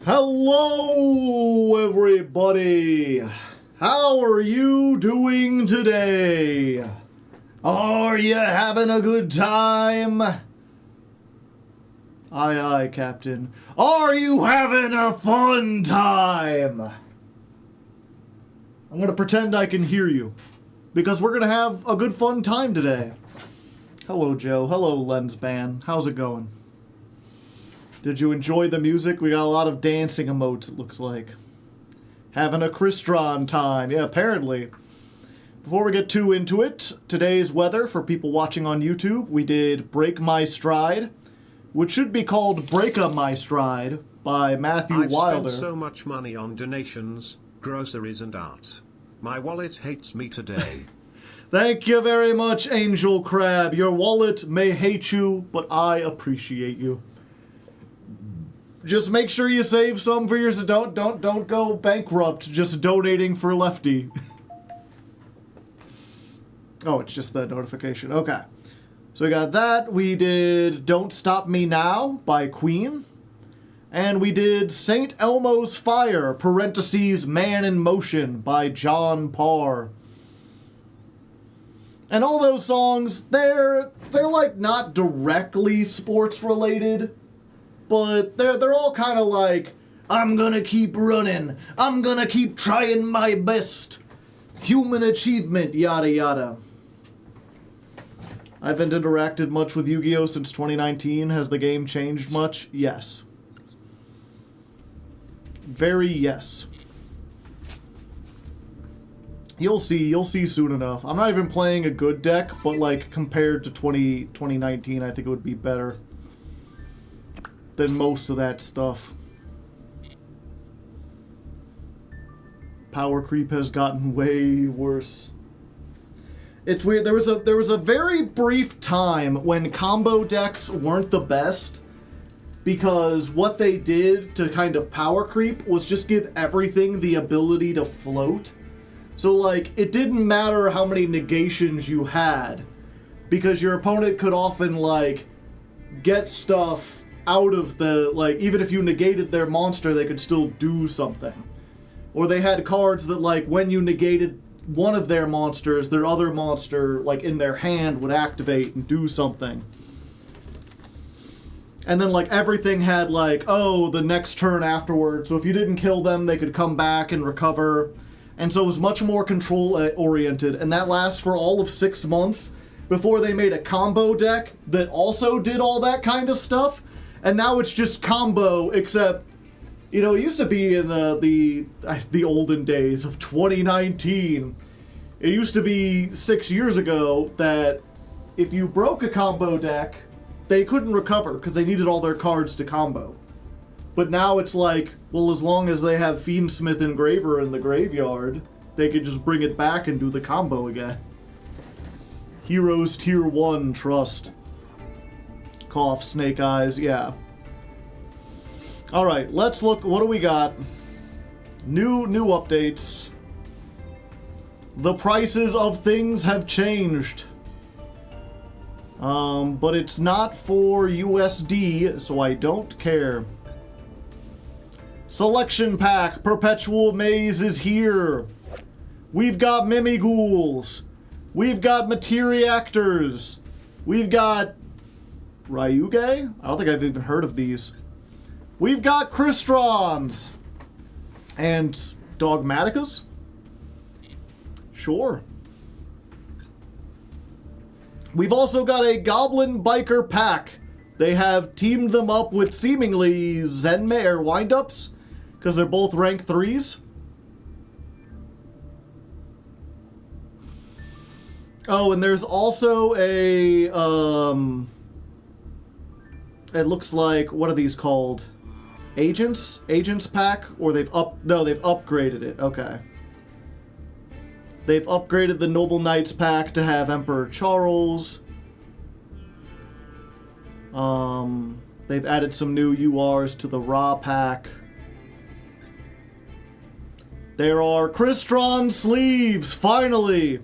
Hello, everybody! How are you doing today? Are you having a good time? Aye, aye, Captain. Are you having a fun time? I'm gonna pretend I can hear you, because we're gonna have a good fun time today. Hello, Joe. Hello, Lensban. How's it going? Did you enjoy the music? We got a lot of dancing emotes, it looks like. Having a Crystron time. Yeah, apparently. Before we get too into it, today's weather for people watching on YouTube, we did Break My Stride, which should be called Break-a My Stride by Matthew Wilder. I've spent so much money on donations, groceries and art. My wallet hates me today. Thank you very much, Angel Crab. Your wallet may hate you, but I appreciate you. Just make sure you save some for yours. Don't go bankrupt just donating for Lefty. Oh, it's just the notification. Okay. So we got that. We did Don't Stop Me Now by Queen. And we did St. Elmo's Fire, parentheses, Man in Motion by John Parr. And all those songs, they're like not directly sports related, but they're all kind of like, I'm gonna keep running, I'm gonna keep trying my best, human achievement, yada yada. I haven't interacted much with Yu-Gi-Oh! Since 2019. Has the game changed much? Yes. Very yes. You'll see soon enough. I'm not even playing a good deck, but like compared to 2019, I think it would be better than most of that stuff. Power creep has gotten way worse. It's weird. There was a very brief time when combo decks weren't the best, because what they did to kind of power creep was just give everything the ability to float. So like it didn't matter how many negations you had, because your opponent could often like get stuff out of the, like, even if you negated their monster, they could still do something. Or they had cards that, like, when you negated one of their monsters, their other monster, like, in their hand would activate and do something. And then, like, everything had, like, oh, the next turn afterwards. So if you didn't kill them, they could come back and recover. And so it was much more control-oriented. And that lasts for all of 6 months before they made a combo deck that also did all that kind of stuff. And now it's just combo, except, you know, it used to be in the olden days of 2019. It used to be 6 years ago that if you broke a combo deck, they couldn't recover because they needed all their cards to combo. But now it's like, well, as long as they have Fiendsmith Engraver in the graveyard, they could just bring it back and do the combo again. Heroes Tier 1, trust. Cough, Snake Eyes, yeah. Alright, let's look. What do we got? New updates. The prices of things have changed. But it's not for USD, so I don't care. Selection Pack, Perpetual Maze is here. We've got Mimighouls. We've got Materiactors. We've got Ryuge? I don't think I've even heard of these. We've got Crystrons. And Dogmaticas? Sure. We've also got a Goblin Biker pack. They have teamed them up with seemingly Zenmei or Windups, because they're both rank 3s. Oh, and there's also a, it looks like, what are these called? Agents pack? Or they've upgraded it. Okay. They've upgraded the Noble Knights pack to have Emperor Charles. They've added some new URs to the Ra pack. There are Crystron sleeves, finally!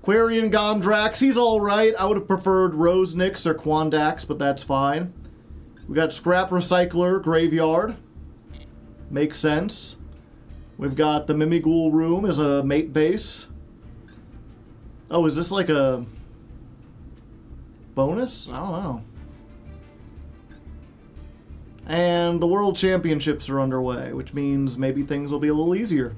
Quarian Gondrax, he's alright. I would have preferred Rose Nyx or Quandax, but that's fine. We got Scrap Recycler Graveyard. Makes sense. We've got the Mimighoul room as a mate base. Oh, is this like a bonus? I don't know. And the World Championships are underway, which means maybe things will be a little easier.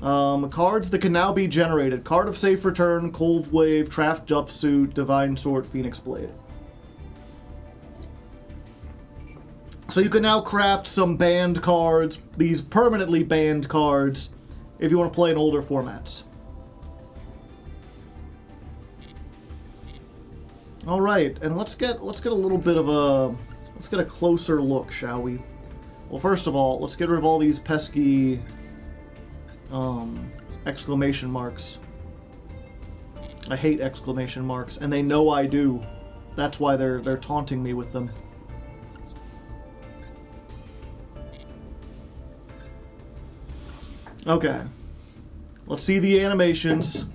Cards that can now be generated. Card of Safe Return, Cold Wave, Traft Jumpsuit, Divine Sword, Phoenix Blade. So you can now craft some banned cards, these permanently banned cards, if you want to play in older formats. All right, and let's get a little bit of let's get a closer look, shall we? Well, first of all, let's get rid of all these pesky exclamation marks. I hate exclamation marks, and they know I do. That's why they're taunting me with them. Okay. Let's see the animations.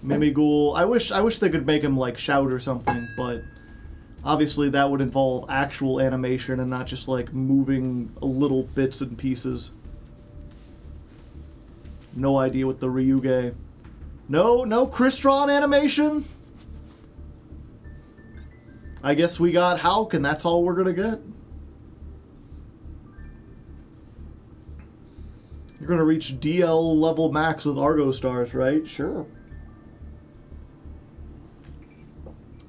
Mimighoul. I wish they could make him like shout or something, but obviously that would involve actual animation and not just like moving little bits and pieces. No idea what the Ryuge. No Crystron animation? I guess we got Hulk and that's all we're gonna get. You're gonna reach DL level max with Argostars, right? Sure.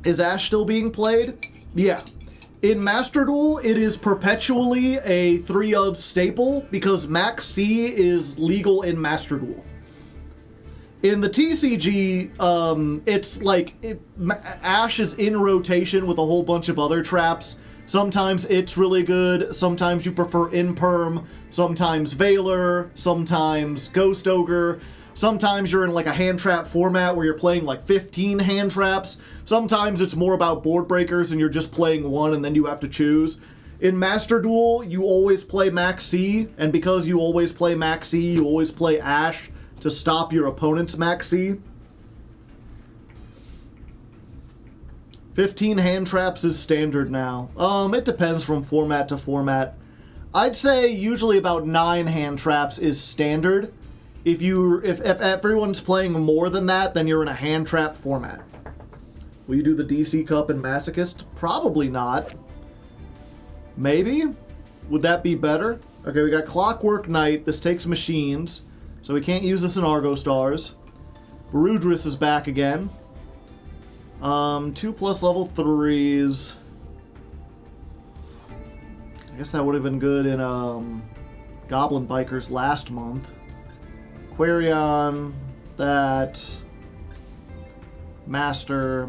Is Ash still being played? Yeah. In Master Duel, it is perpetually a 3-of staple because Max C is legal in Master Duel. In the TCG, it's like Ash is in rotation with a whole bunch of other traps. Sometimes it's really good, sometimes you prefer Imperm, sometimes Veiler, sometimes Ghost Ogre, sometimes you're in like a hand trap format where you're playing like 15 hand traps, sometimes it's more about board breakers and you're just playing one and then you have to choose. In Master Duel, you always play Max C, and because you always play Max C, you always play Ash to stop your opponent's Max C. 15 hand traps is standard now. It depends from format to format. I'd say usually about 9 hand traps is standard. If everyone's playing more than that, then you're in a hand trap format. Will you do the DC Cup and Masochist? Probably not. Maybe? Would that be better? Okay, we got Clockwork Knight. This takes machines, so we can't use this in Argostars. Barudris is back again. 2+ level 3s. I guess that would have been good in Goblin Bikers last month. Quarion, that. Master.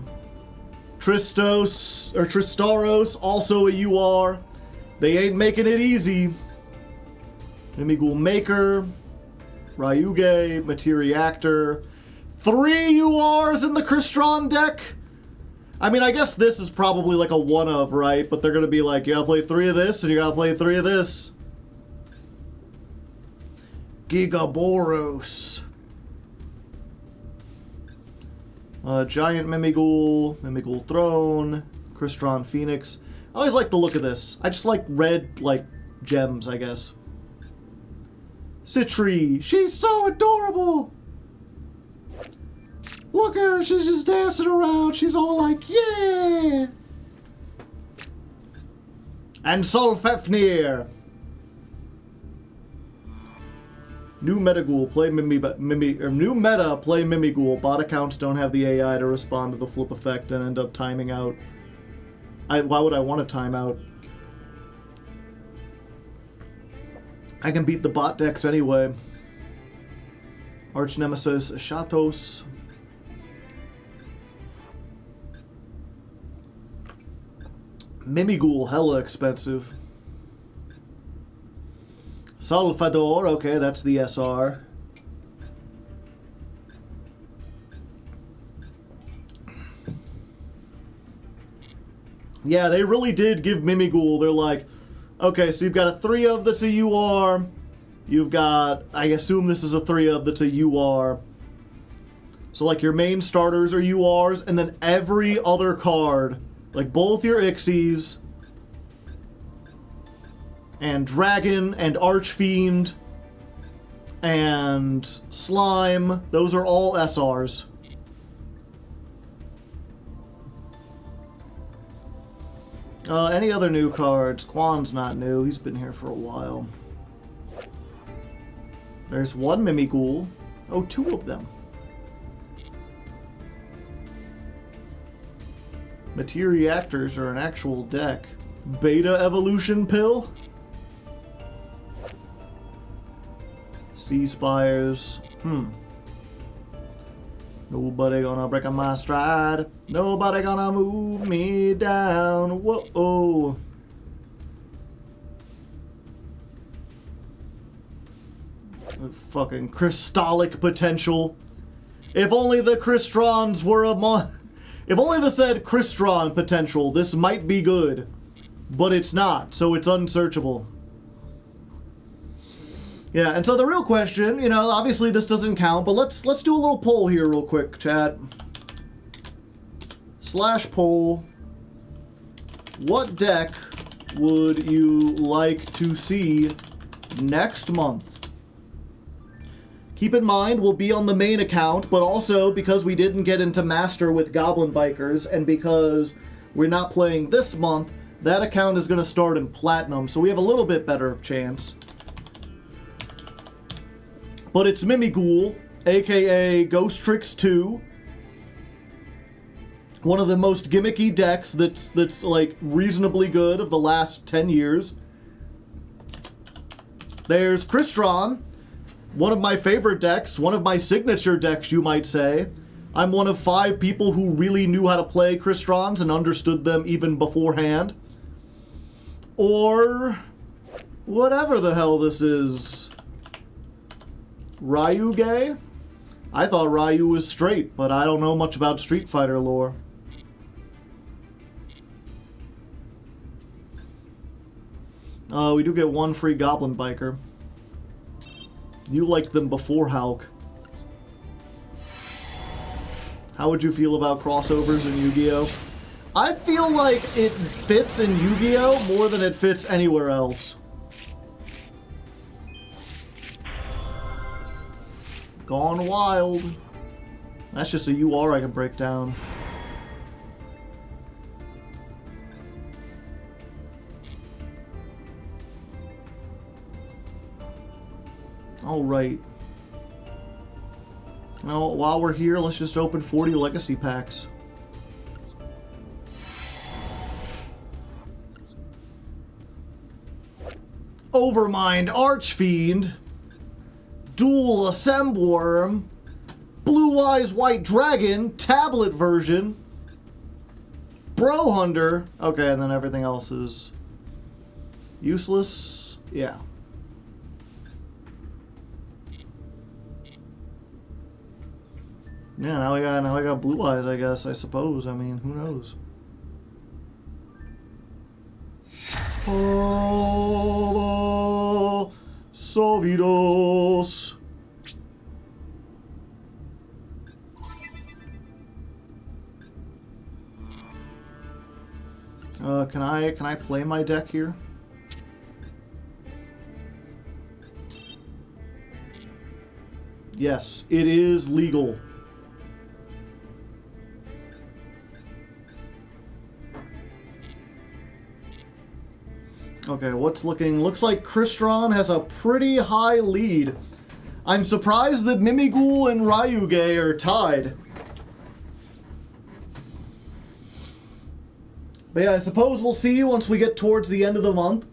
Tristaros, also a UR. They ain't making it easy. Mimighoul Maker. Ryuge, Materiactor. 3 URs in the Crystron deck? I mean, I guess this is probably like a one-of, right? But they're going to be like, you gotta play 3 of this, and you gotta play 3 of this. Gigaboros. Giant Mimighoul, Mimighoul Throne, Crystron Phoenix. I always like the look of this. I just like red, like, gems, I guess. Citri. She's so adorable! Look at her, she's just dancing around. She's all like, yeah! And Solfefnir. New Metaghoul, play new meta, play Mimighoul. Bot accounts don't have the AI to respond to the flip effect and end up timing out. Why would I want to time out? I can beat the bot decks anyway. Arch Nemesis, Shatos. Mimighoul, hella expensive. Salvador, okay, that's the SR. Yeah, they really did give Mimighoul, they're like, okay, so you've got a 3-of that's a UR. You've got, I assume this is a 3-of that's a UR. So like your main starters are URs, and then every other card, like both your Ixies, and Dragon, and Archfiend, and Slime, those are all SRs. Any other new cards? Quan's not new, he's been here for a while. There's one Mimighoul. Oh, two of them. Matereactors are an actual deck. Beta Evolution Pill? Sea Spires. Nobody gonna break on my stride. Nobody gonna move me down. Whoa. Fucking Crystallic Potential. If only the Crystrons were if only this said Crystron Potential, this might be good. But it's not, so it's unsearchable. Yeah, and so the real question, you know, obviously this doesn't count, but let's do a little poll here real quick, chat. /poll. What deck would you like to see next month? Keep in mind, we'll be on the main account, but also because we didn't get into Master with Goblin Bikers, and because we're not playing this month, that account is going to start in Platinum, so we have a little bit better chance. But it's Mimighoul, aka Ghost Tricks 2. One of the most gimmicky decks that's like reasonably good of the last 10 years. There's Crystron, one of my favorite decks, one of my signature decks, you might say. I'm one of 5 people who really knew how to play Crystrons and understood them even beforehand. Or whatever the hell this is. Ryuge? I thought Ryu was straight, but I don't know much about Street Fighter lore. We do get one free Goblin Biker. You liked them before, Hulk. How would you feel about crossovers in Yu-Gi-Oh? I feel like it fits in Yu-Gi-Oh more than it fits anywhere else. Gone Wild. That's just a UR I can break down. Alright. Now, while we're here, let's just open 40 legacy packs. Overmind Archfiend. Dual Assembworm. Blue Eyes White Dragon. Tablet version. Bro Hunter. Okay, and then everything else is useless. Yeah. Yeah, now I got Blue Eyes, I guess, I suppose. I mean, who knows? Oh, Sovidos. Can I play my deck here? Yes, it is legal. Okay, what's looking... Looks like Crystron has a pretty high lead. I'm surprised that Mimighoul and Ryuge are tied. But yeah, I suppose we'll see once we get towards the end of the month.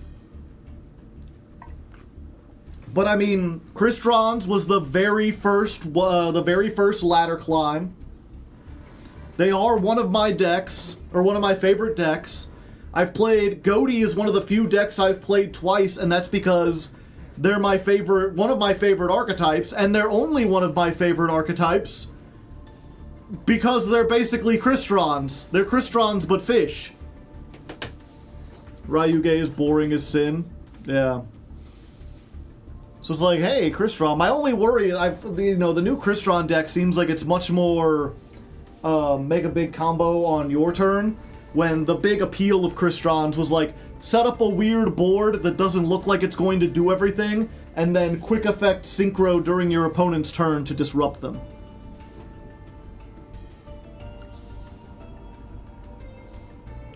But I mean, Crystron's was the very first ladder climb. They are one of my decks, or one of my favorite decks. I've played... Goaty is one of the few decks I've played twice, and that's because they're my favorite... one of my favorite archetypes, and they're only one of my favorite archetypes because they're basically Crystrons. They're Crystrons, but fish. Ryuge is boring as sin. Yeah. So it's like, hey, Crystron. My only worry, the new Crystron deck seems like it's much more make a big combo on your turn, when the big appeal of Crystrons was like, set up a weird board that doesn't look like it's going to do everything, and then quick effect synchro during your opponent's turn to disrupt them.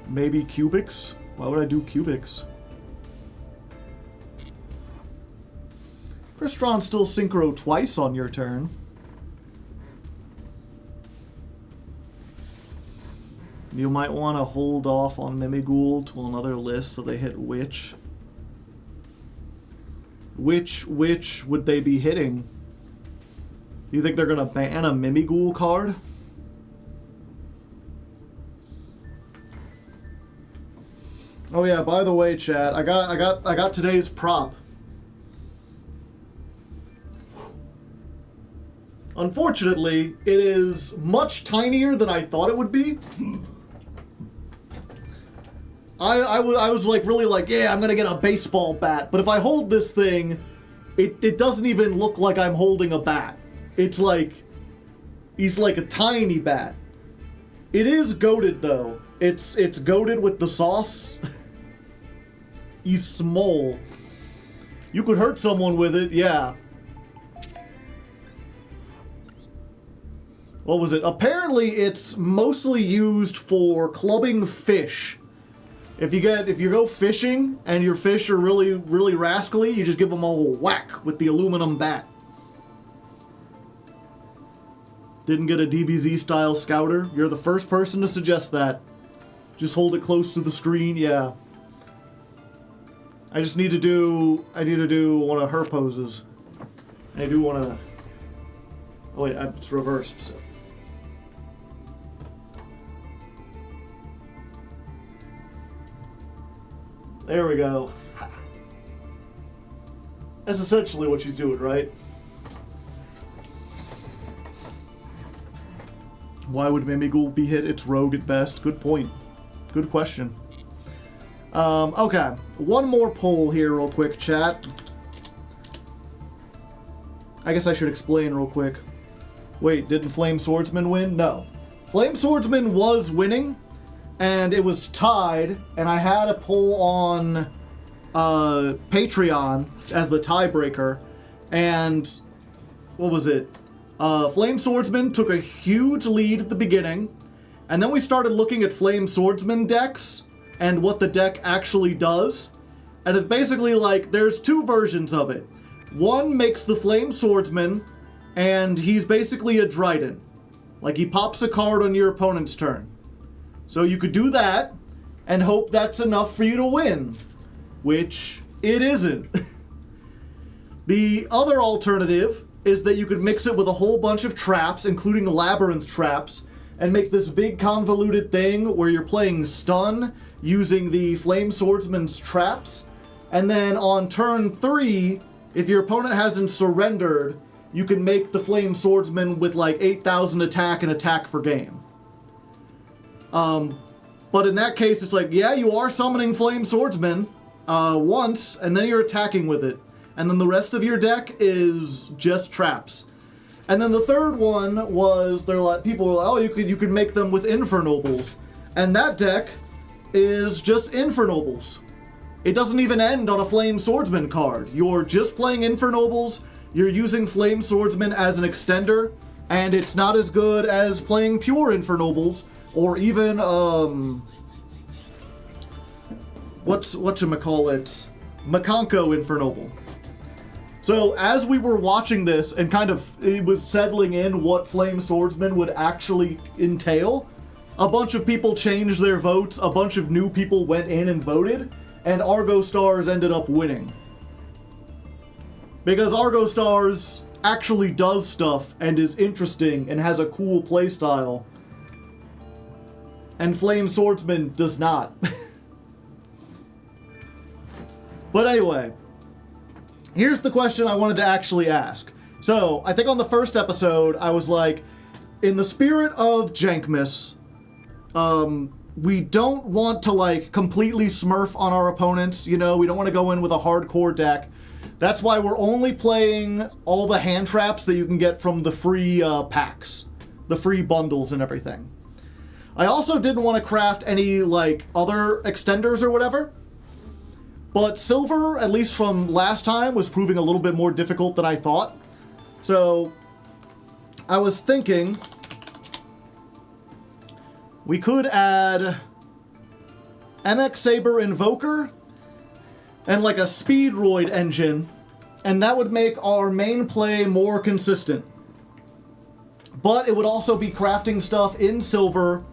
Maybe Cubics? Why would I do Cubics? Crystron still synchro twice on your turn. You might want to hold off on Mimighoul to another list so they hit which. Which would they be hitting? Do you think they're gonna ban a Mimighoul card? Oh yeah, by the way, chat, I got today's prop. Unfortunately, it is much tinier than I thought it would be. I was like really like, yeah, I'm gonna get a baseball bat, but if I hold this thing, it doesn't even look like I'm holding a bat. It's like, he's like a tiny bat. It is goated though. It's goated with the sauce. He's small. You could hurt someone with it, yeah. What was it? Apparently it's mostly used for clubbing fish. If you go fishing and your fish are really, really rascally, you just give them all a whack with the aluminum bat. Didn't get a DBZ style scouter? You're the first person to suggest that. Just hold it close to the screen, yeah. I need to do one of her poses. I do one of... Oh wait, it's reversed, so... There we go. That's essentially what she's doing, right? Why would Mimighoul be hit? It's rogue at best. Good point. Good question. Okay. One more poll here real quick, chat. I guess I should explain real quick. Wait, didn't Flame Swordsman win? No. Flame Swordsman was winning, and it was tied, and I had a poll on Patreon as the tiebreaker, and what was it? Flame Swordsman took a huge lead at the beginning, and then we started looking at Flame Swordsman decks and what the deck actually does, and it's basically like there's two versions of it. One makes the Flame Swordsman, and he's basically a Dryden. Like, he pops a card on your opponent's turn. So you could do that, and hope that's enough for you to win. Which, it isn't. The other alternative is that you could mix it with a whole bunch of traps, including labyrinth traps, and make this big convoluted thing where you're playing stun using the Flame Swordsman's traps, and then on turn 3, if your opponent hasn't surrendered, you can make the Flame Swordsman with like 8,000 attack and attack for game. But in that case, it's like, yeah, you are summoning Flame Swordsman once, and then you're attacking with it. And then the rest of your deck is just traps. And then the third one was, they're like, people were like, oh, you could make them with Infernobles. And that deck is just Infernobles. It doesn't even end on a Flame Swordsman card. You're just playing Infernobles, you're using Flame Swordsman as an extender, and it's not as good as playing pure Infernobles, or even, whatchamacallit, Makanko Infernoble. So, as we were watching this, and kind of, it was settling in what Flame Swordsman would actually entail, a bunch of people changed their votes, a bunch of new people went in and voted, and Argostars ended up winning. Because Argostars actually does stuff, and is interesting, and has a cool playstyle. And Flame Swordsman does not. But anyway, here's the question I wanted to actually ask. So, I think on the first episode, I was like, in the spirit of Jankmas, we don't want to, like, completely smurf on our opponents, you know? We don't want to go in with a hardcore deck. That's why we're only playing all the hand traps that you can get from the free packs, the free bundles and everything. I also didn't want to craft any, like, other extenders or whatever. But silver, at least from last time, was proving a little bit more difficult than I thought. So, I was thinking we could add MX Saber Invoker and like a Speedroid engine, and that would make our main play more consistent. But it would also be crafting stuff in silver,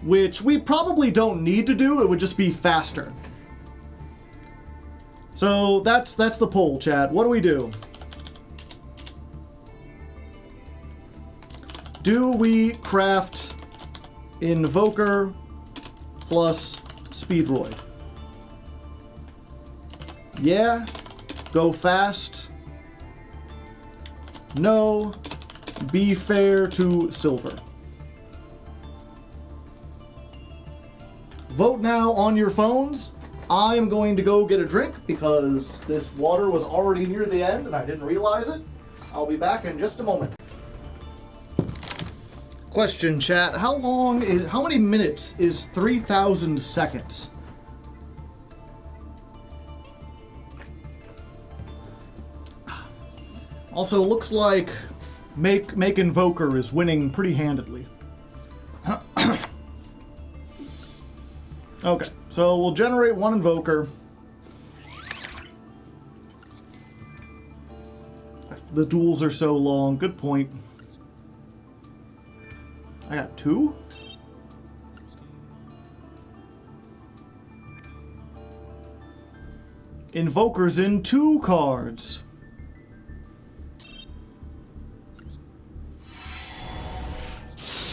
which we probably don't need to do. It would just be faster. So that's the poll, chat. What do we do? Do we craft Invoker plus Speedroid? Yeah. Go fast. No. Be fair to silver. Vote now on your phones. I am going to go get a drink because this water was already near the end and I didn't realize it. I'll be back in just a moment. Question, chat. How many minutes is 3,000 seconds? Also, looks like Make Invoker is winning pretty handedly. Okay, so we'll generate one Invoker. The duels are so long. Good point. I got two? Invokers in 2 cards.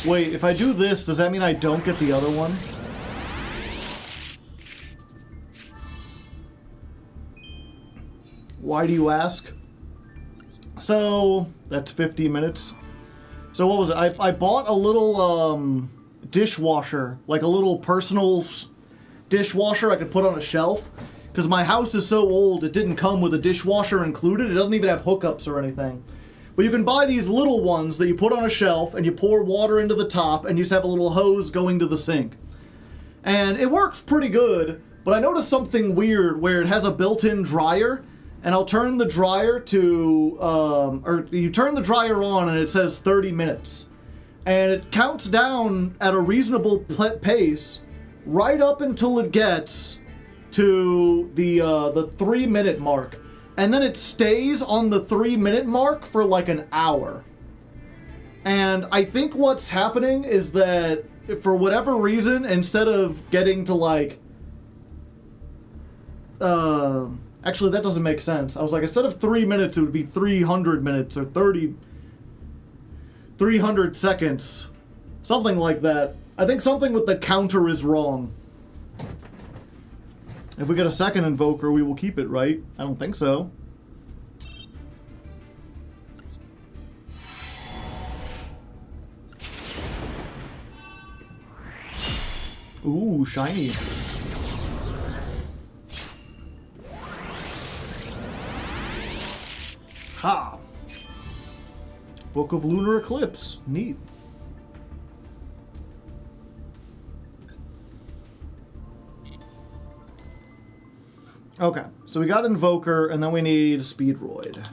Wait, if I do this, does that mean I don't get the other one? Why do you ask? So, that's 50 minutes. So what was it? I bought a little dishwasher, like a little personal dishwasher I could put on a shelf. Because my house is so old, it didn't come with a dishwasher included. It doesn't even have hookups or anything. But you can buy these little ones that you put on a shelf and you pour water into the top and you just have a little hose going to the sink. And it works pretty good, but I noticed something weird where it has a built-in dryer, and I'll turn the dryer to, or you turn the dryer on and it says 30 minutes. And it counts down at a reasonable pace right up until it gets to the 3-minute mark. And then it stays on the 3-minute mark for like an hour. And I think what's happening is that for whatever reason, instead of getting to like, actually that doesn't make sense. I was like, instead of 3 minutes, it would be 300 minutes or 300 seconds. Something like that. I think something with the counter is wrong. If we get a second Invoker, we will keep it, right? I don't think so. Ooh, shiny. Ha! Book of Lunar Eclipse. Neat. Okay, so we got Invoker, and then we need Speedroid.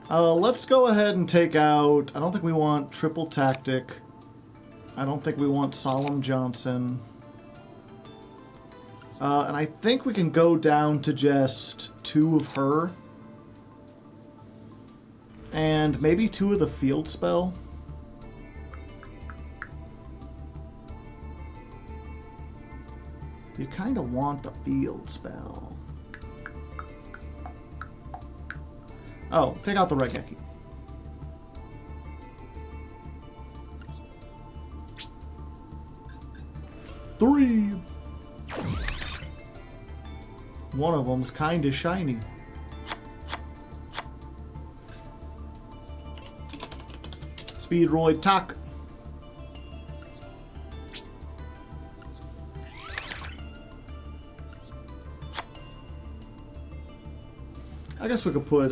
Let's go ahead and take out... I don't think we want Triple Tactic. I don't think we want Solemn Johnson. And I think we can go down to just 2 of her. And maybe 2 of the field spell. You kind of want the field spell. Oh, take out the Regeki. Three. One of them's kind of shiny. Speedroid Talk. I guess we could put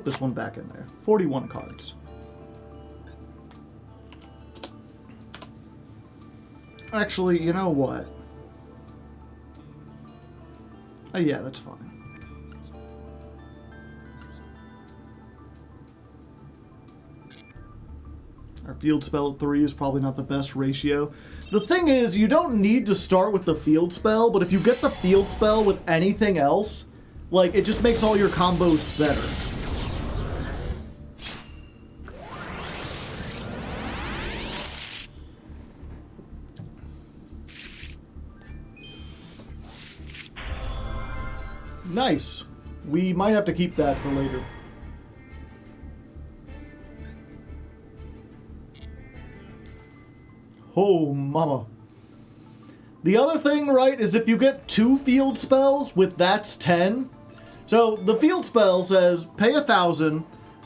this one back in there. 41 cards. Actually, you know what? Oh, yeah, that's fine. Our field spell at 3 is probably not the best ratio. The thing is, you don't need to start with the field spell, but if you get the field spell with anything else, like, it just makes all your combos better. Nice. We might have to keep that for later. Oh, mama. The other thing, right, is if you get 2 field spells with that's 10. So the field spell says, pay 1,000,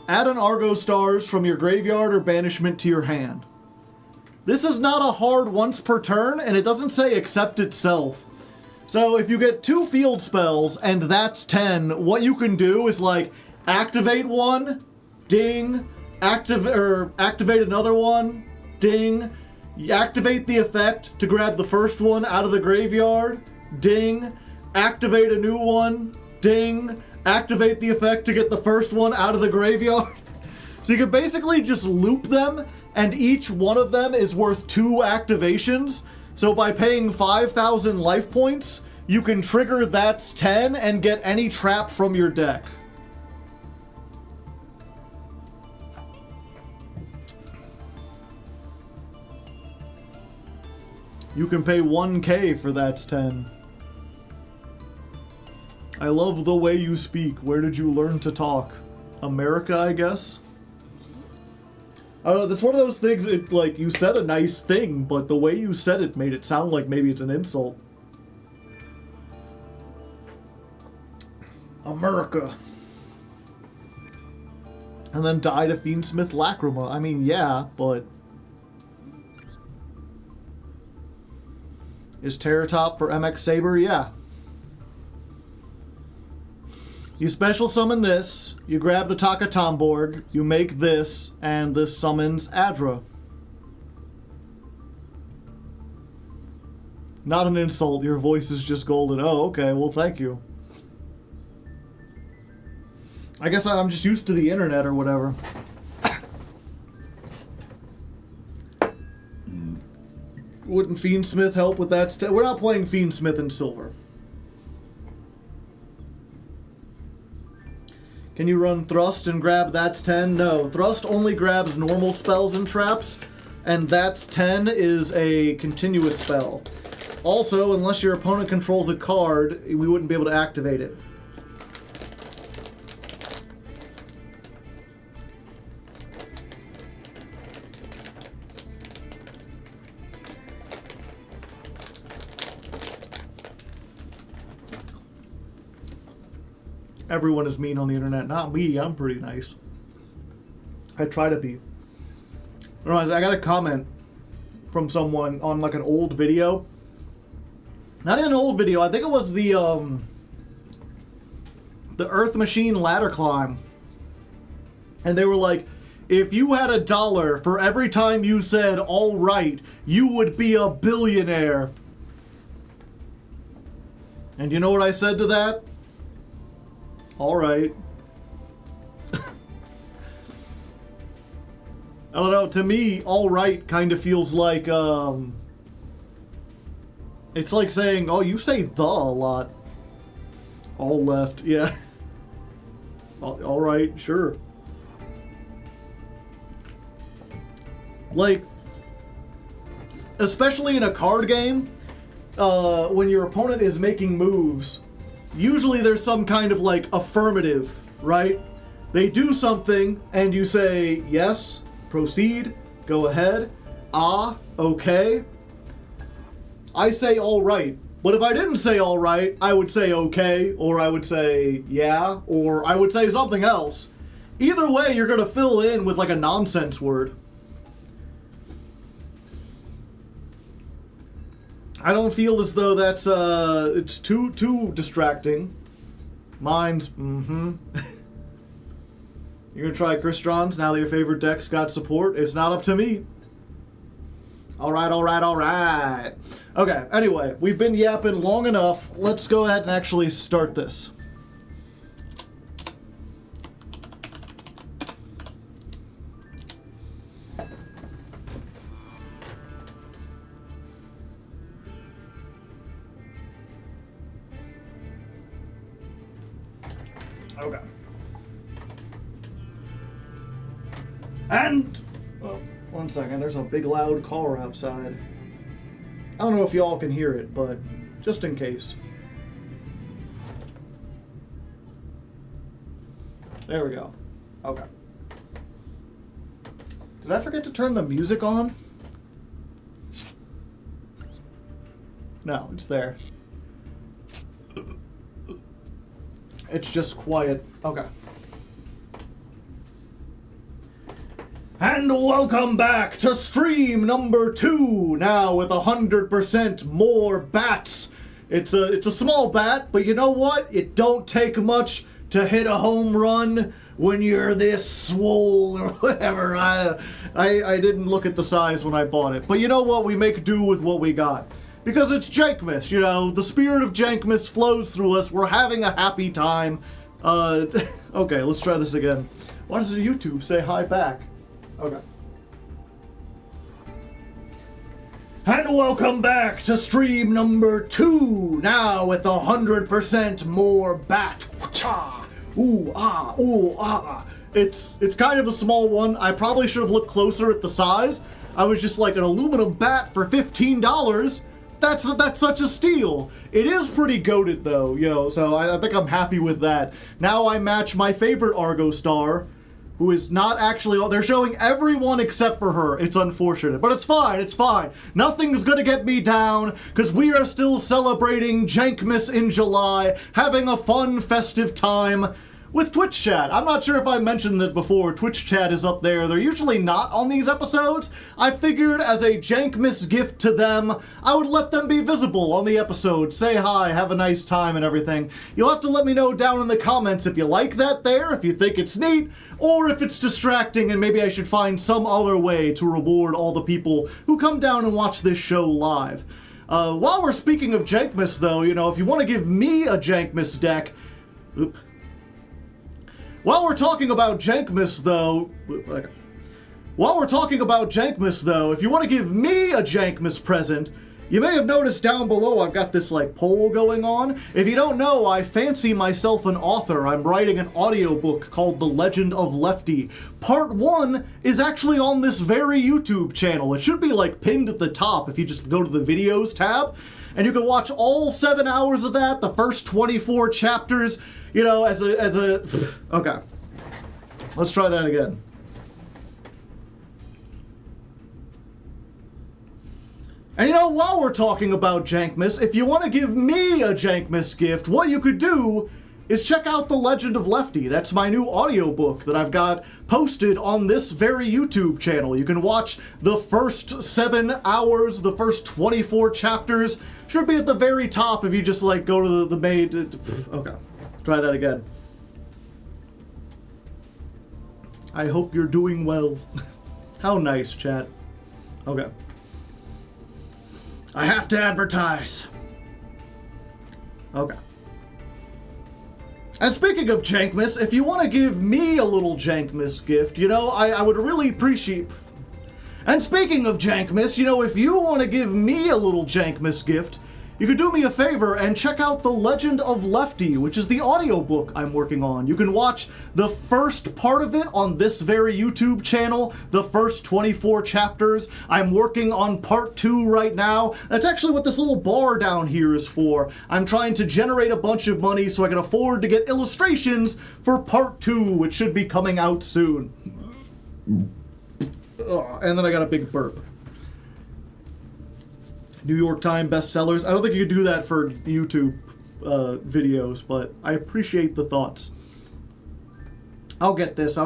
add an Argostars from your graveyard or banishment to your hand. This is not a hard once per turn, and it doesn't say accept itself. So if you get 2 field spells and that's 10, what you can do is like activate one, ding, activate another one, ding, activate the effect to grab the first one out of the graveyard, ding, activate a new one, ding, activate the effect to get the first one out of the graveyard. So you can basically just loop them, and each one of them is worth 2 activations. So by paying 5,000 life points, you can trigger that's 10 and get any trap from your deck. You can pay 1K for that's 10. I love the way you speak. Where did you learn to talk? America, I guess? I don't know, that's one of those things, it, like, you said a nice thing, but the way you said it made it sound like maybe it's an insult. America. And then die to Fiendsmith Lacrima. I mean, yeah, but... Is Terratop for MX Saber? Yeah. You special summon this, you grab the Takatomborg, you make this, and this summons Adra. Not an insult, your voice is just golden. Oh, okay, well thank you. I guess I'm just used to the internet or whatever. Wouldn't Fiendsmith help with that? We're not playing Fiendsmith in silver. Can you run Thrust and grab that's 10? No. Thrust only grabs normal spells and traps, and that's 10 is a continuous spell. Also, unless your opponent controls a card, we wouldn't be able to activate it. Everyone is mean on the internet. Not me. I'm pretty nice. I try to be. Anyways, I got a comment from someone on like an old video. Not even an old video. I think it was the Earth Machine ladder climb. And they were like, if you had $1 for every time you said all right, you would be a billionaire. And you know what I said to that? All right. I don't know, to me, all right kind of feels like, it's like saying, oh, you say the a lot. All left, yeah. All right, sure. Like, especially in a card game, when your opponent is making moves, usually there's some kind of like affirmative, right? They do something and you say, yes, proceed, go ahead, ah, okay. I say all right, but if I didn't say all right, I would say okay, or I would say yeah, or I would say something else. Either way, you're gonna fill in with like a nonsense word. I don't feel as though that's, it's too distracting. Mine's, You're gonna try Crystron's now that your favorite deck's got support? It's not up to me. Alright. Okay, anyway, we've been yapping long enough. Let's go ahead and actually start this. Okay. And... oh, one second, there's a big loud car outside. I don't know if y'all can hear it, but just in case. There we go. Okay. Did I forget to turn the music on? No, it's there. It's just quiet. Okay. And welcome back to stream number 2, now with 100% more bats. It's a small bat, but you know what? It don't take much to hit a home run when you're this swole or whatever. I didn't look at the size when I bought it, but you know what? We make do with what we got. Because it's Jankmas, you know, the spirit of Jankmas flows through us. We're having a happy time. Okay, let's try this again. Why does YouTube say hi back? Okay. And welcome back to stream number 2, now with 100% more bat. Cha! Ooh, ah, ooh, ah. It's kind of a small one. I probably should have looked closer at the size. I was just like, an aluminum bat for $15? That's such a steal. It is pretty goated though, you know, so I think I'm happy with that. Now I match my favorite Argostar, who is not actually, they're showing everyone except for her. It's unfortunate, but it's fine. Nothing's gonna get me down, because we are still celebrating Jankmas in July, having a fun, festive time with Twitch chat. I'm not sure if I mentioned that before. Twitch chat is up there. They're usually not on these episodes. I figured as a Jankmas gift to them, I would let them be visible on the episode. Say hi, have a nice time and everything. You'll have to let me know down in the comments if you like that there, if you think it's neat, or if it's distracting and maybe I should find some other way to reward all the people who come down and watch this show live. While we're speaking of Jankmas though, you know, if you want to give me a Jankmas deck... While we're talking about Jankmas, though, if you want to give me a Jankmas present, you may have noticed down below I've got this, like, poll going on. If you don't know, I fancy myself an author. I'm writing an audiobook called The Legend of Lefty. Part 1 is actually on this very YouTube channel. It should be, like, pinned at the top if you just go to the videos tab. And you can watch all 7 hours of that, the first 24 chapters, you know, as a... Okay. Let's try that again. And you know, while we're talking about Jankmas, if you want to give me a Jankmas gift, what you could do is check out The Legend of Lefty. That's my new audiobook that I've got posted on this very YouTube channel. You can watch the first 7 hours, the first 24 chapters. Should be at the very top if you just, like, go to the main... Okay, try that again. I hope you're doing well. How nice, chat. Okay. I have to advertise. Okay. And speaking of Jankmas, if you want to give me a little Jankmas gift, you know, I would really appreciate... And speaking of Jankmas, you know, if you want to give me a little Jankmas gift, you could do me a favor and check out The Legend of Lefty, which is the audiobook I'm working on. You can watch the first part of it on this very YouTube channel, the first 24 chapters. I'm working on part 2 right now. That's actually what this little bar down here is for. I'm trying to generate a bunch of money so I can afford to get illustrations for part 2, which should be coming out soon. And then I got a big burp. New York Times bestsellers. I don't think you could do that for YouTube videos, but I appreciate the thoughts. I'll get this.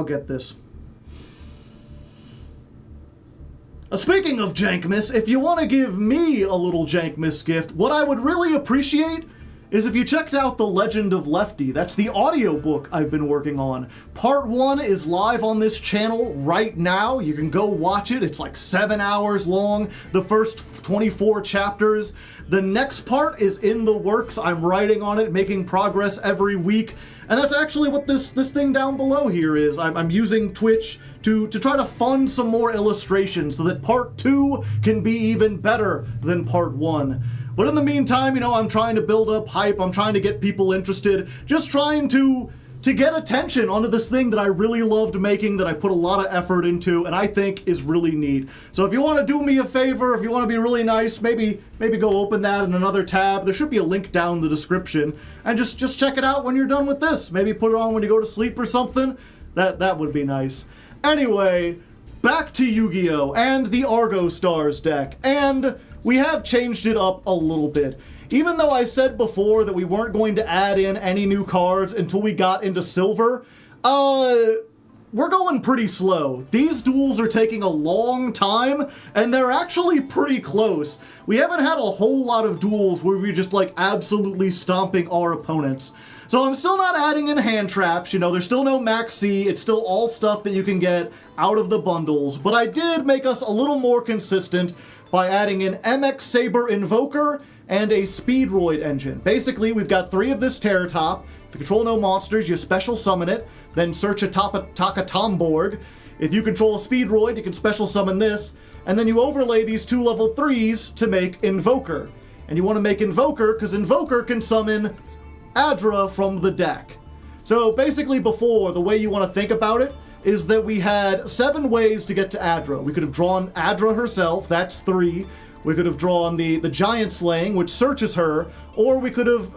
Speaking of Jankmas, if you want to give me a little Jankmas gift, what I would really appreciate is if you checked out The Legend of Lefty. That's the audiobook I've been working on. Part 1 is live on this channel right now. You can go watch it. It's like 7 hours long, the first 24 chapters. The next part is in the works. I'm writing on it, making progress every week. And that's actually what this thing down below here is. I'm using Twitch to try to fund some more illustrations so that part 2 can be even better than part 1. But in the meantime, you know, I'm trying to build up hype. I'm trying to get people interested. Just trying to get attention onto this thing that I really loved making, that I put a lot of effort into, and I think is really neat. So if you want to do me a favor, if you want to be really nice, maybe go open that in another tab. There should be a link down in the description. And just check it out when you're done with this. Maybe put it on when you go to sleep or something. That would be nice. Anyway, back to Yu-Gi-Oh! And the Argostars deck. And we have changed it up a little bit. Even though I said before that we weren't going to add in any new cards until we got into Silver, we're going pretty slow. These duels are taking a long time, and they're actually pretty close. We haven't had a whole lot of duels where we're just like absolutely stomping our opponents. So I'm still not adding in hand traps, you know, there's still no Max C, it's still all stuff that you can get out of the bundles, but I did make us a little more consistent by adding an MX Saber Invoker and a Speedroid engine. Basically, we've got 3 of this Terratop. To control no monsters, you special summon it, then search a Takatomborg. If you control a Speedroid, you can special summon this, and then you overlay these 2 level 3s to make Invoker. And you want to make Invoker because Invoker can summon Adra from the deck. So basically before, the way you want to think about it is that we had 7 ways to get to Adra. We could have drawn Adra herself, that's 3. We could have drawn the Giant Slaying, which searches her, or we could have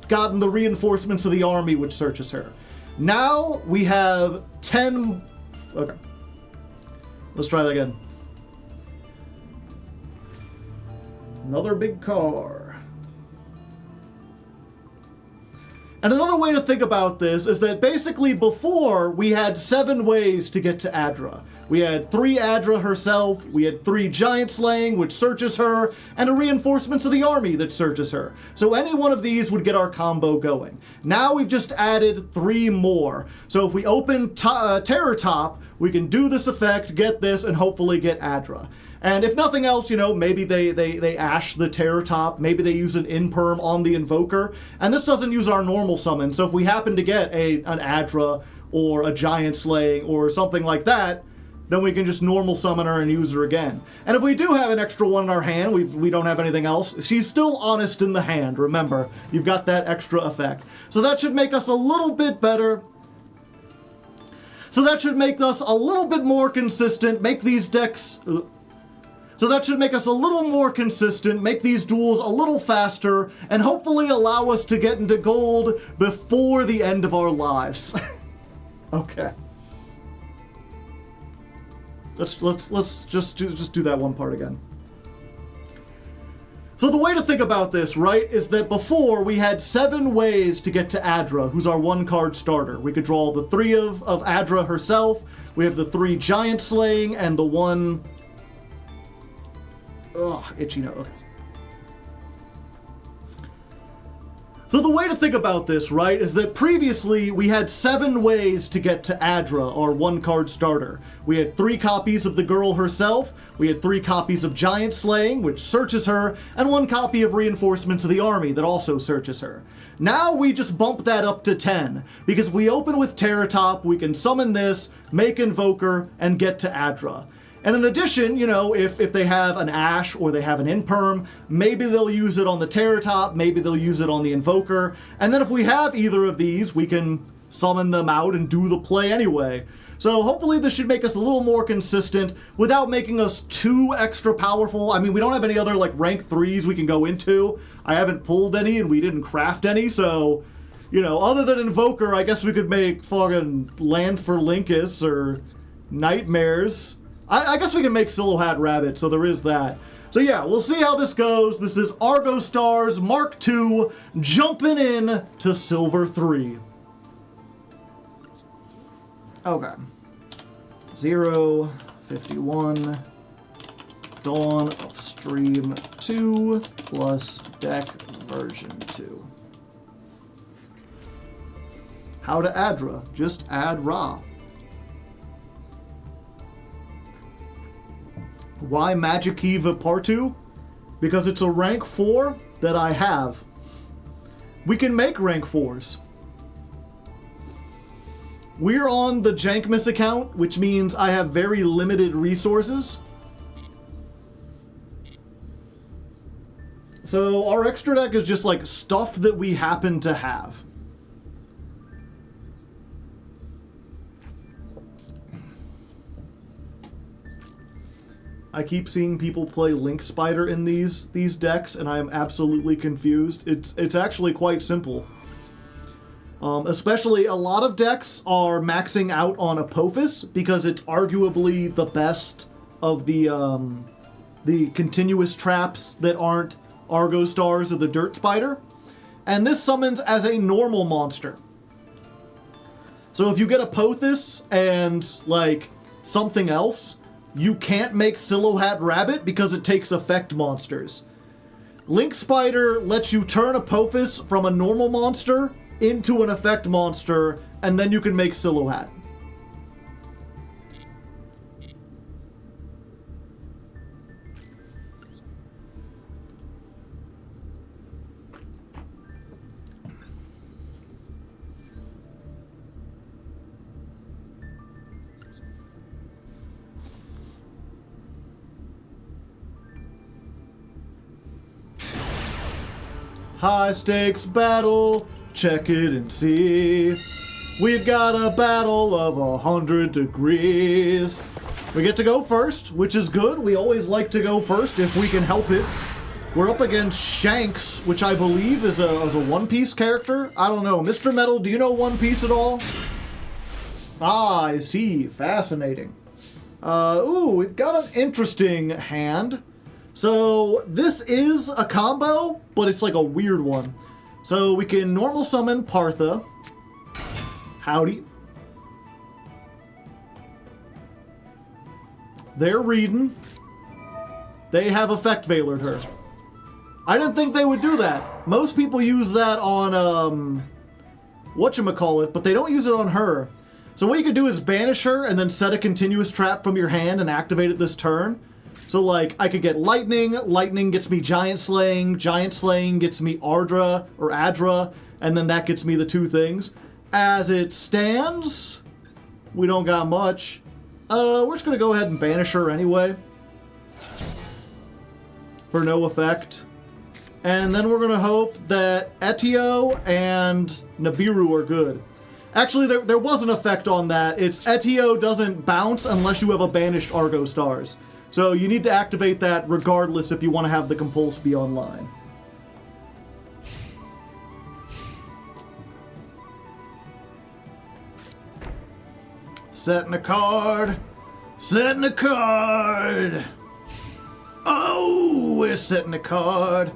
gotten the Reinforcements of the Army, which searches her. Now we have 10... Okay. Let's try that again. Another big car. And another way to think about this is that basically before we had 7 ways to get to Adra. We had 3 Adra herself, we had 3 Giant Slaying, which searches her, and a Reinforcements of the Army that searches her. So any one of these would get our combo going. Now we've just added 3 more. So if we open Terratop, we can do this effect, get this, and hopefully get Adra. And if nothing else, you know, maybe they ash the Terratop, maybe they use an Imperm on the Invoker, and this doesn't use our normal summon, so if we happen to get an Adra or a Giant Slaying or something like that, then we can just normal summon her and use her again. And if we do have an extra one in our hand, we don't have anything else, she's still honest in the hand, remember, you've got that extra effect. So that should make us a little bit better. So that should make us a little bit more consistent, make these decks... So that should make us a little more consistent, make these duels a little faster, and hopefully allow us to get into gold before the end of our lives. Okay. Let's just do that one part again. So the way to think about this, right, is that before we had 7 ways to get to Adra, who's our 1-card starter. We could draw the 3 of Adra herself, we have the 3 Giant Slaying, and the 1... Ugh, itchy nose. So the way to think about this, right, is that previously we had 7 ways to get to Adra, our 1-card starter. We had 3 copies of the girl herself, we had 3 copies of Giant Slaying, which searches her, and 1 copy of Reinforcements of the Army that also searches her. Now we just bump that up to 10, because if we open with Terratop, we can summon this, make Invoker, and get to Adra. And in addition, you know, if they have an Ash or they have an Imperm, maybe they'll use it on the Terratop, maybe they'll use it on the Invoker, and then if we have either of these, we can summon them out and do the play anyway. So hopefully this should make us a little more consistent without making us too extra powerful. I mean, we don't have any other, like, rank 3s we can go into. I haven't pulled any and we didn't craft any, so, you know, other than Invoker, I guess we could make fucking Land for Linkus or Nightmares. I guess we can make Silhouette Rabbit, so there is that. So yeah, we'll see how this goes. This is Argostars Mark II, jumping in to Silver 3. Okay. 0, 51, Dawn of Stream 2 plus deck version 2. How to Adra? Just add Ra. Why Magic Eve Partu? Because it's a rank 4 that I have. We can make rank 4s. We're on the Jankmas account, which means I have very limited resources. So our extra deck is just like stuff that we happen to have. I keep seeing people play Link Spider in these decks, and I am absolutely confused. It's actually quite simple. Especially a lot of decks are maxing out on Apophis because it's arguably the best of the continuous traps that aren't Argostars or the Dirt Spider. And this summons as a normal monster. So if you get Apophis and like something else, you can't make Silhouette Rabbit because it takes effect monsters. Link Spider lets you turn Apophis from a normal monster into an effect monster, and then you can make Silhouette. High stakes battle, check it and see. We've got a battle of 100 degrees. We get to go first, which is good. We always like to go first if we can help it. We're up against Shanks, which I believe is a One Piece character. I don't know. Mr. Metal, do you know One Piece at all? Ah, I see. Fascinating. Ooh, we've got an interesting hand. So this is a combo, but it's like a weird one. So we can normal summon Partha. Howdy. They're reading. They have Effect Veilered her. I didn't think they would do that. Most people use that on, whatchamacallit, but they don't use it on her. So what you could do is banish her and then set a continuous trap from your hand and activate it this turn. So, like, I could get Lightning. Lightning gets me Giant Slaying. Giant Slaying gets me Ardra or Adra, and then that gets me the two things. As it stands, we don't got much. We're just gonna go ahead and banish her anyway. For no effect. And then we're gonna hope that Etio and Nibiru are good. Actually, there was an effect on that. It's Etio doesn't bounce unless you have a banished Argostars. So you need to activate that regardless if you want to have the Compulse be online. Setting a card. Setting a card. Oh, we're setting a card.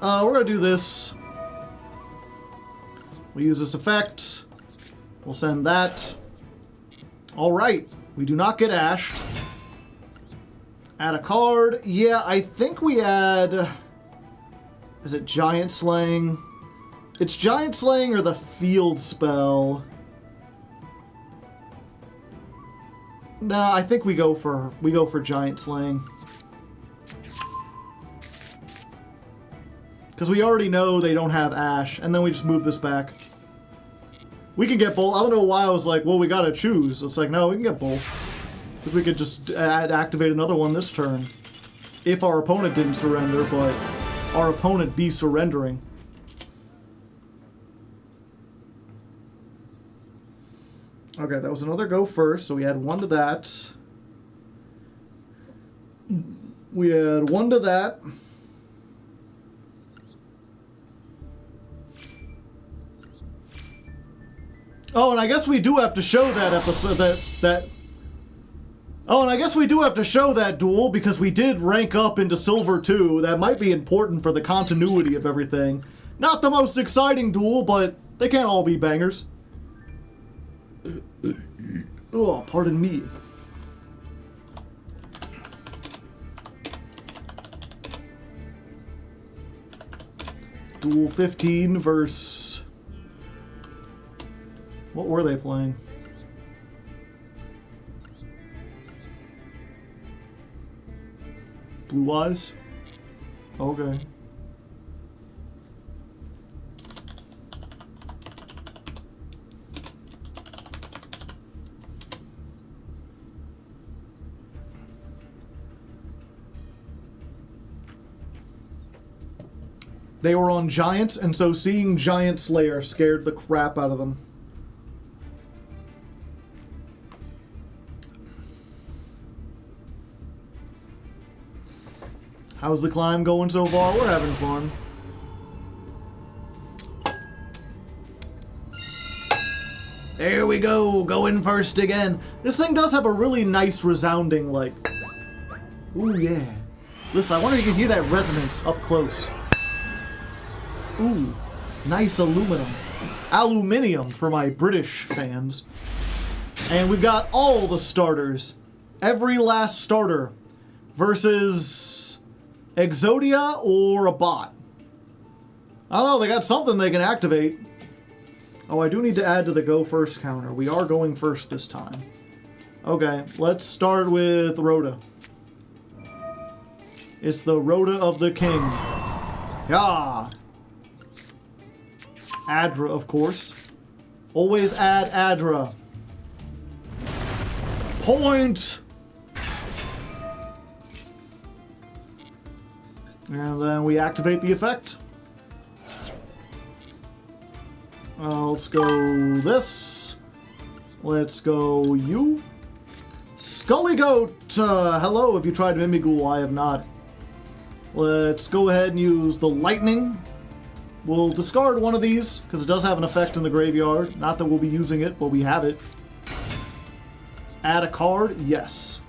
We're going to do this. We use this effect. We'll send that. All right. We do not get ashed. Add a card. Yeah, I think we add... Is it Giant Slaying? It's Giant Slaying or the Field Spell. No, I think we go for Giant Slaying. Because we already know they don't have Ash, and then we just move this back. We can get both. I don't know why I was like, well, we gotta choose. It's like, no, we can get both. Because we could just activate another one this turn. If our opponent didn't surrender, but our opponent be surrendering. Okay, that was another go first, so we had one to that. We had one to that. Oh, and I guess we do have to show that episode, Oh, and I guess we do have to show that duel because we did rank up into Silver 2. That might be important for the continuity of everything. Not the most exciting duel, but they can't all be bangers. Oh, pardon me. Duel 15 versus... What were they playing? Blue Eyes? Okay. They were on Giants, and so seeing Giant Slayer scared the crap out of them. How's the climb going so far? We're having fun. There we go, going first again. This thing does have a really nice resounding, like... Ooh, yeah. Listen, I wonder if you can hear that resonance up close. Ooh, nice aluminum. Aluminium for my British fans. And we've got all the starters. Every last starter. Versus Exodia or a bot. I don't know, they got something they can activate. Oh, I do need to add to the go first counter. We are going first this time. Okay, let's start with Rhoda. It's the Rhoda of the King. Yeah. Adra, of course. Always add Adra. Point! And then we activate the effect. Let's go this. Let's go you. Scully Goat! Hello, have you tried Mimighoul? I have not. Let's go ahead and use the lightning. We'll discard one of these, because it does have an effect in the graveyard. Not that we'll be using it, but we have it. Add a card? Yes.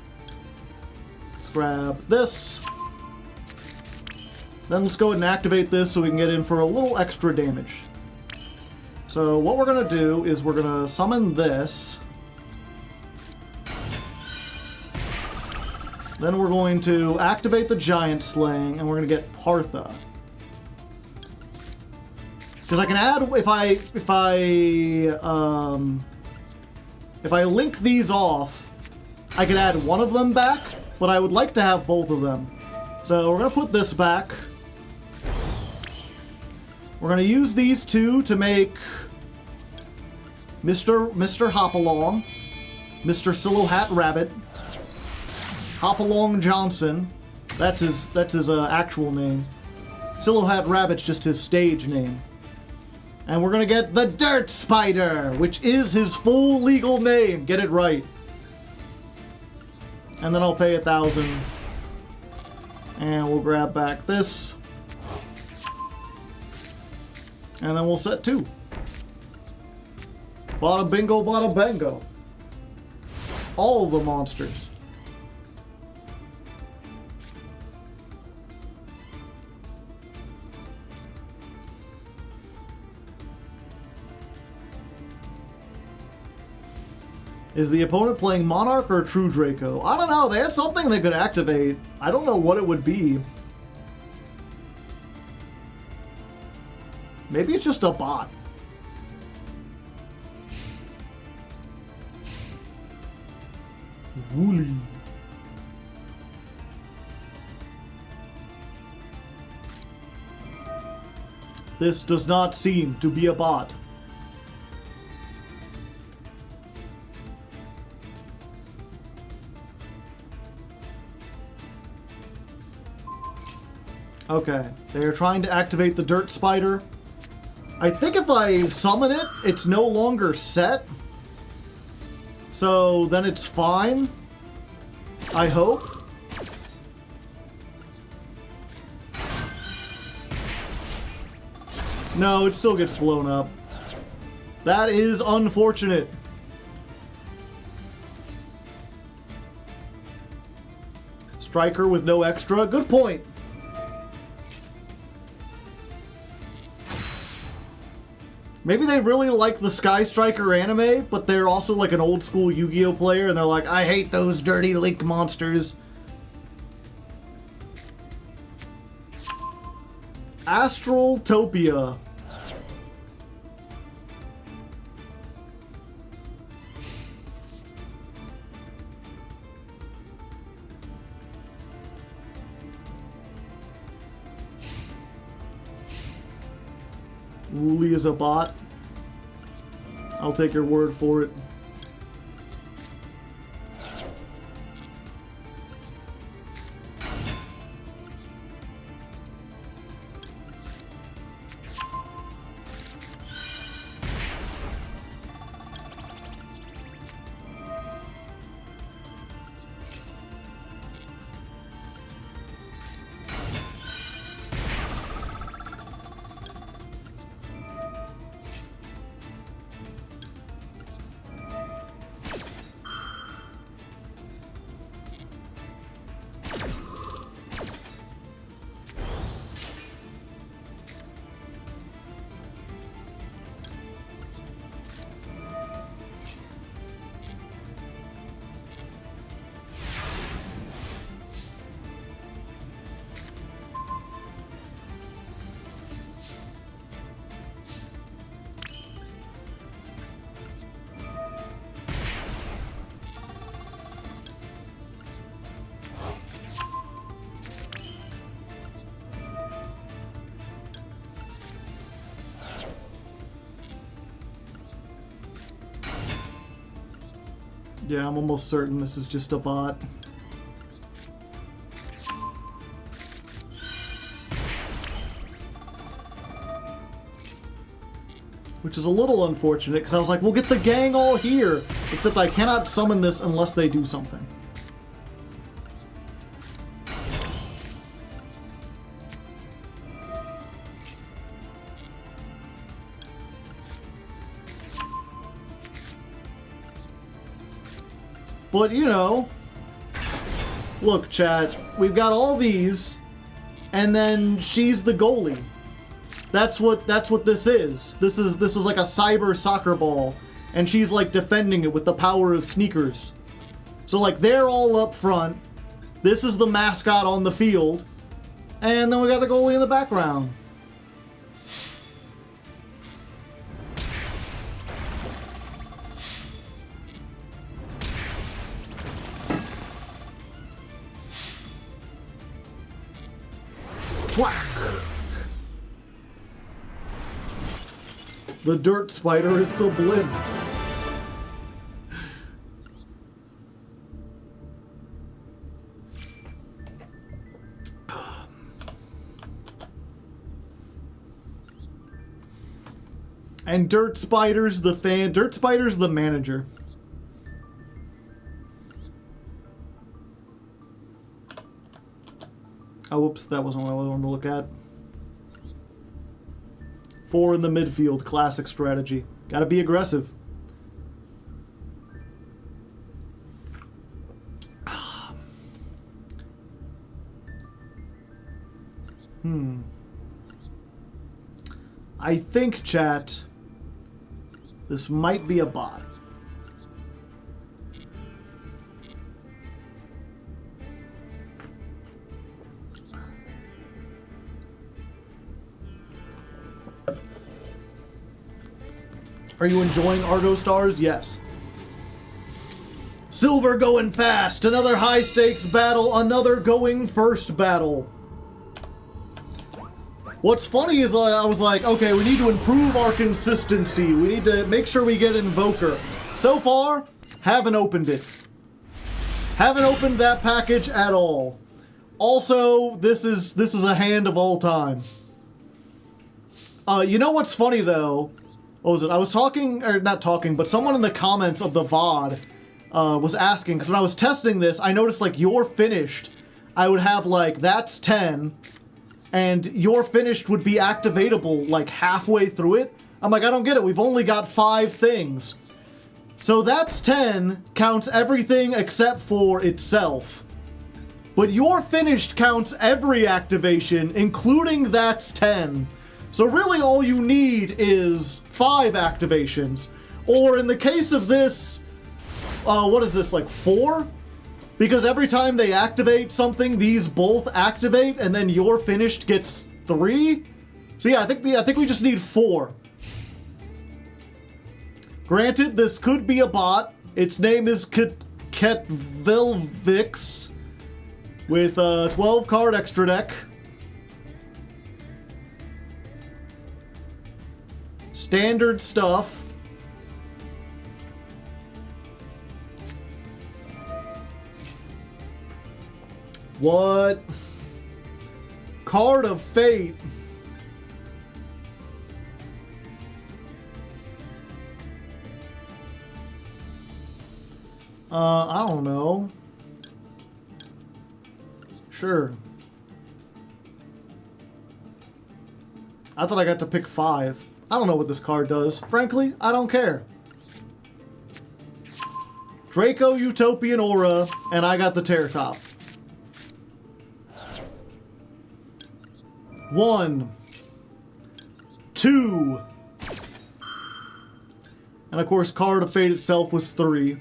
Let's grab this. Then let's go ahead and activate this so we can get in for a little extra damage. So what we're going to do is we're going to summon this. Then we're going to activate the Giant Slaying, and we're going to get Partha. Because I can add, if I link these off, I can add one of them back, but I would like to have both of them. So we're going to put this back. We're going to use these two to make Mr. Hopalong, Mr. Silhouette Rabbit, Hopalong Johnson. That's his actual name. Silhouette Rabbit's just his stage name. And we're gonna get the Dirt Spider, which is his full legal name. Get it right. And then I'll pay 1,000. And we'll grab back this. And then we'll set 2. Bada bingo, bada bango. All the monsters. Is the opponent playing Monarch or True Draco? I don't know. They had something they could activate. I don't know what it would be. Maybe it's just a bot. Woolly. This does not seem to be a bot. Okay, they're trying to activate the Dirt Spider. I think if I summon it, it's no longer set. So then it's fine. I hope. No, it still gets blown up. That is unfortunate. Striker with no extra. Good point. Maybe they really like the Sky Striker anime, but they're also like an old school Yu-Gi-Oh player, and they're like, I hate those dirty Link monsters. Astraltopia. Wooly is a bot. I'll take your word for it. Yeah, I'm almost certain this is just a bot. Which is a little unfortunate, because I was like, we'll get the gang all here! Except I cannot summon this unless they do something. But, you know, look, chat, we've got all these, and then she's the goalie. That's what this is. This is like a cyber soccer ball, and she's like defending it with the power of sneakers. So like they're all up front. This is the mascot on the field, and then we got the goalie in the background. Whack! The dirt spider is the blimp. And Dirt Spider's the fan. Dirt Spider's the manager. Oh, whoops, that wasn't what I wanted to look at. 4 in the midfield, classic strategy. Gotta be aggressive. I think, chat, this might be a bot. Are you enjoying Argostars? Yes. Silver going fast. Another high stakes battle. Another going first battle. What's funny is I was like, okay, we need to improve our consistency. We need to make sure we get Invoker. So far, haven't opened it. Haven't opened that package at all. Also, this is a hand of all time. You know what's funny though? What was it? I was talking, or not talking, but someone in the comments of the VOD was asking, because when I was testing this, I noticed like you're finished. I would have like, that's 10. And your finished would be activatable like halfway through it. I'm like, I don't get it. We've only got 5 things. So that's 10 counts everything except for itself. But your finished counts every activation, including that's 10. So really all you need is 5 activations. Or in the case of this, what is this, like 4? Because every time they activate something, these both activate, and then your finished gets 3? So yeah, I think we just need 4. Granted, this could be a bot. Its name is Ketvilvix with 12 card extra deck. Standard stuff. What? Card of Fate. I don't know. Sure. I thought I got to pick 5. I don't know what this card does. Frankly, I don't care. Draco Utopian Aura, and I got the Tear Top. 1, 2, and of course, Card of Fate itself was 3.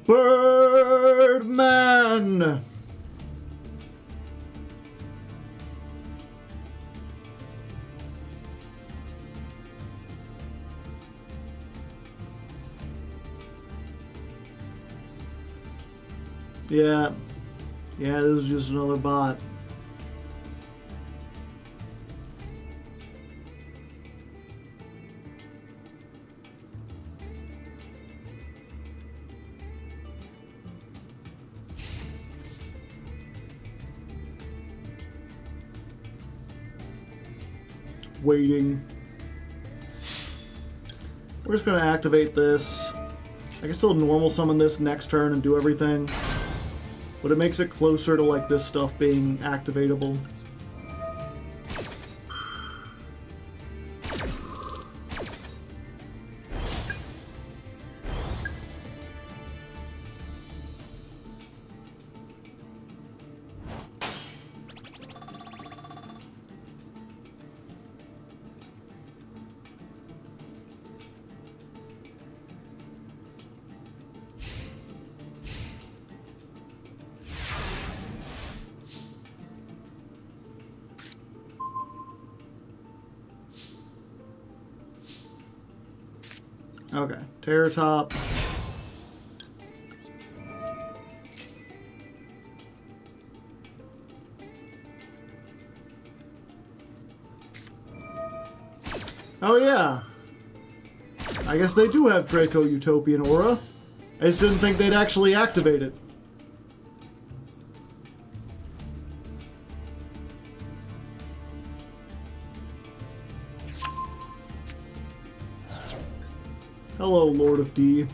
Birdman! Yeah. Yeah, this is just another bot. Waiting. We're just gonna activate this. I can still normal summon this next turn and do everything, but it makes it closer to like this stuff being activatable. Okay, Terror Top. Oh yeah. I guess they do have Draco Utopian Aura. I just didn't think they'd actually activate it. Hello, Lord of D.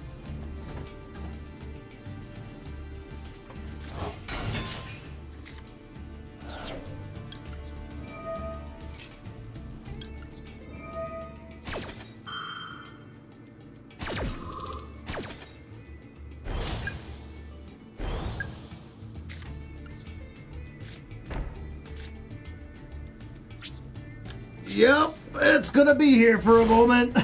Yep, it's gonna be here for a moment.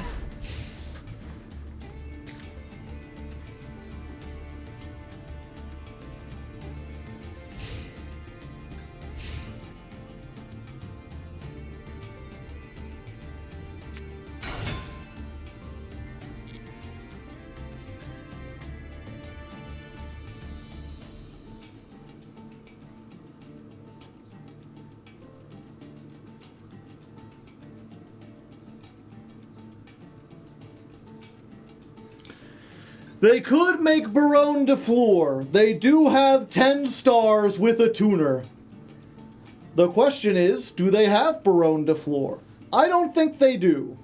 They could make Baronne de Fleur. They do have 10 stars with a tuner. The question is, do they have Baronne de Fleur? I don't think they do.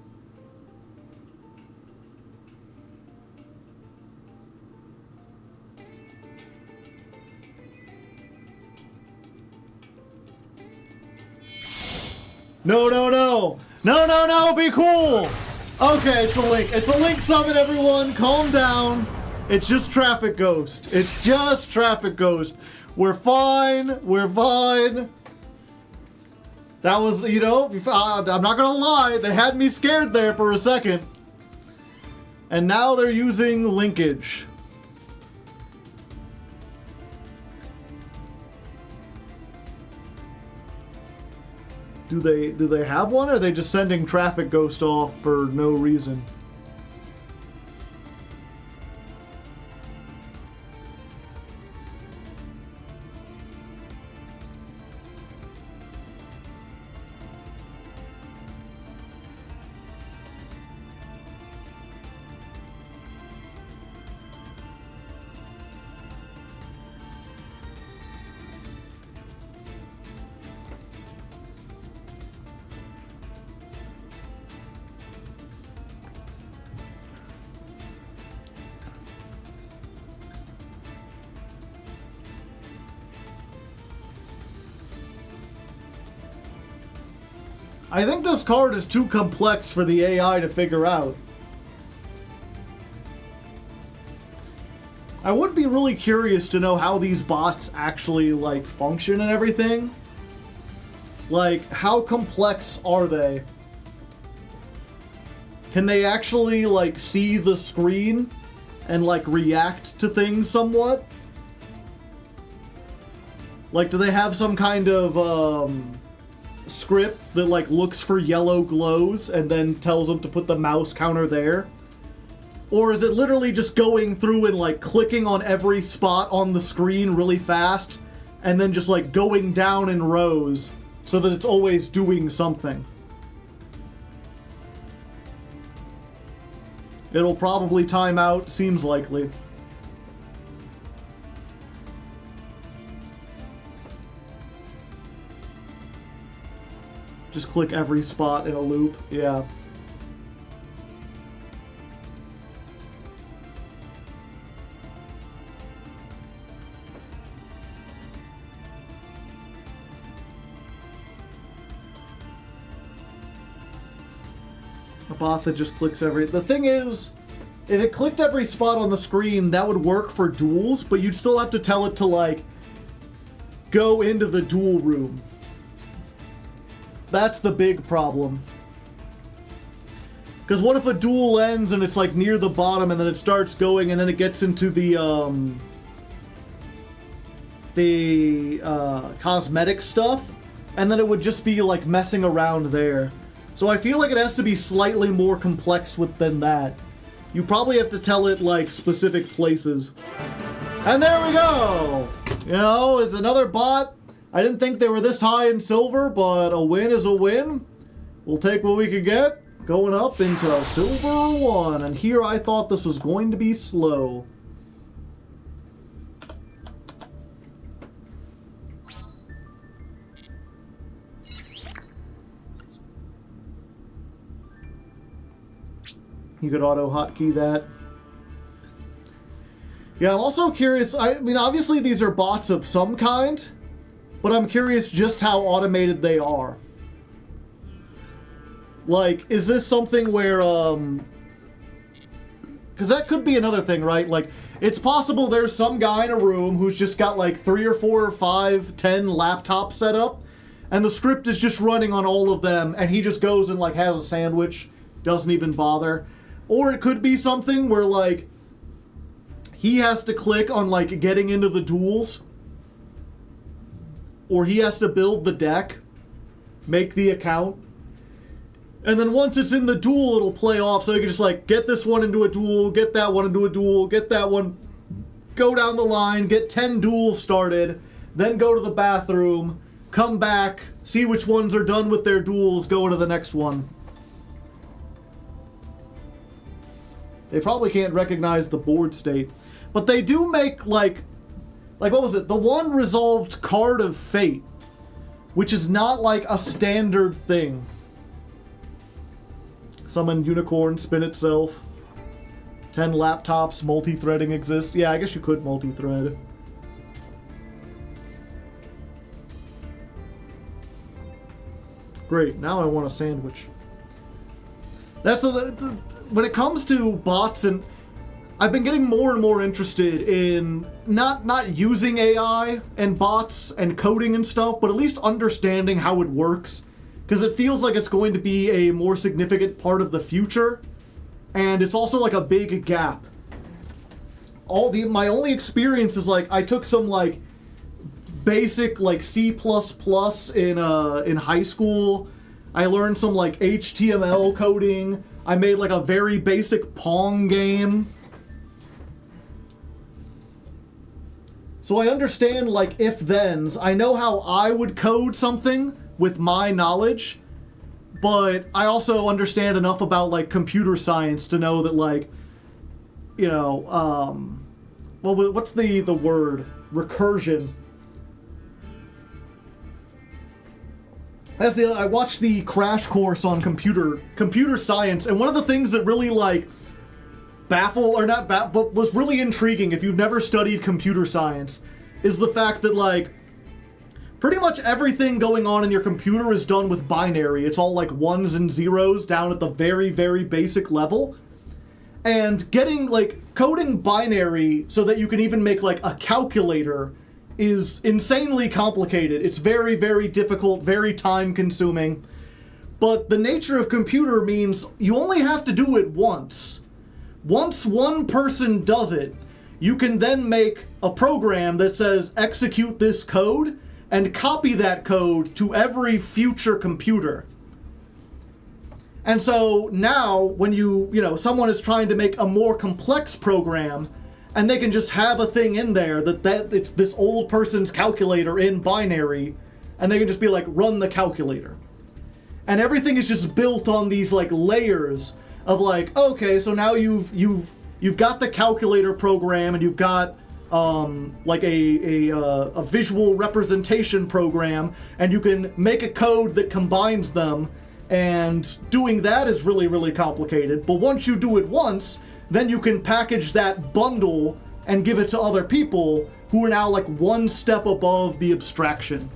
No, no, no. No, no, no, be cool. Okay, it's a link. It's a link summon, everyone. Calm down. It's just Traffic Ghost. It's just Traffic Ghost. We're fine. We're fine. That was, you know, I'm not gonna lie, they had me scared there for a second. And now they're using linkage. Do they have one, or are they just sending Traffic Ghost off for no reason? I think this card is too complex for the AI to figure out. I would be really curious to know how these bots actually, like, function and everything. Like, how complex are they? Can they actually, like, see the screen and, like, react to things somewhat? Like, do they have some kind of, script that like looks for yellow glows and then tells them to put the mouse counter there? Or is it literally just going through and like clicking on every spot on the screen really fast and then just like going down in rows so that it's always doing something? It'll probably time out, seems likely. Just click every spot in a loop. Yeah. A bot that just clicks every... The thing is, if it clicked every spot on the screen, that would work for duels, but you'd still have to tell it to, like, go into the duel room. That's the big problem. Because what if a duel ends and it's like near the bottom and then it starts going and then it gets into the cosmetic stuff and then it would just be like messing around there. So I feel like it has to be slightly more complex than that. You probably have to tell it like specific places. And there we go! You know, it's another bot. I didn't think they were this high in silver, but a win is a win. We'll take what we could get. Going up into silver 1. And here I thought this was going to be slow. You could auto hotkey that. Yeah, I'm also curious. I mean, obviously these are bots of some kind. But I'm curious just how automated they are. Like, is this something where, because that could be another thing, right? Like, it's possible there's some guy in a room who's just got like 3 or 4 or 5, 10 laptops set up, and the script is just running on all of them, and he just goes and like has a sandwich, doesn't even bother. Or it could be something where like, he has to click on like getting into the duels, or he has to build the deck, make the account, and then once it's in the duel, it'll play off, so you can just like, get this one into a duel, get that one into a duel, get that one, go down the line, get 10 duels started, then go to the bathroom, come back, see which ones are done with their duels, go to the next one. They probably can't recognize the board state, but they do make like what was it? The one resolved Card of Fate, which is not like a standard thing. Summon unicorn, spin itself. 10 laptops, multi-threading exists. Yeah, I guess you could multi-thread. Great, now I want a sandwich. That's when it comes to bots, and I've been getting more and more interested in not using AI and bots and coding and stuff, but at least understanding how it works, because it feels like it's going to be a more significant part of the future, and it's also like a big gap. My only experience is like I took some like basic like C++ in high school. I learned some like HTML coding. I made like a very basic Pong game. So I understand like if-thens. I know how I would code something with my knowledge, but I also understand enough about like computer science to know that like, you know, well, what's the word? Recursion. I watched the crash course on computer science, and one of the things that really like but was really intriguing if you've never studied computer science is the fact that like pretty much everything going on in your computer is done with binary. It's all like ones and zeros down at the very, very basic level. And getting like coding binary so that you can even make like a calculator is insanely complicated. It's very, very difficult, very time consuming. But the nature of computer means you only have to do it once. Once one person does it, you can then make a program that says execute this code and copy that code to every future computer. And so now when someone is trying to make a more complex program and they can just have a thing in there that it's this old person's calculator in binary, and they can just be like, run the calculator. And everything is just built on these like layers of like, okay, so now you've got the calculator program, and you've got like a visual representation program, and you can make a code that combines them, and doing that is really, really complicated. But once you do it once, then you can package that bundle and give it to other people who are now like one step above the abstraction.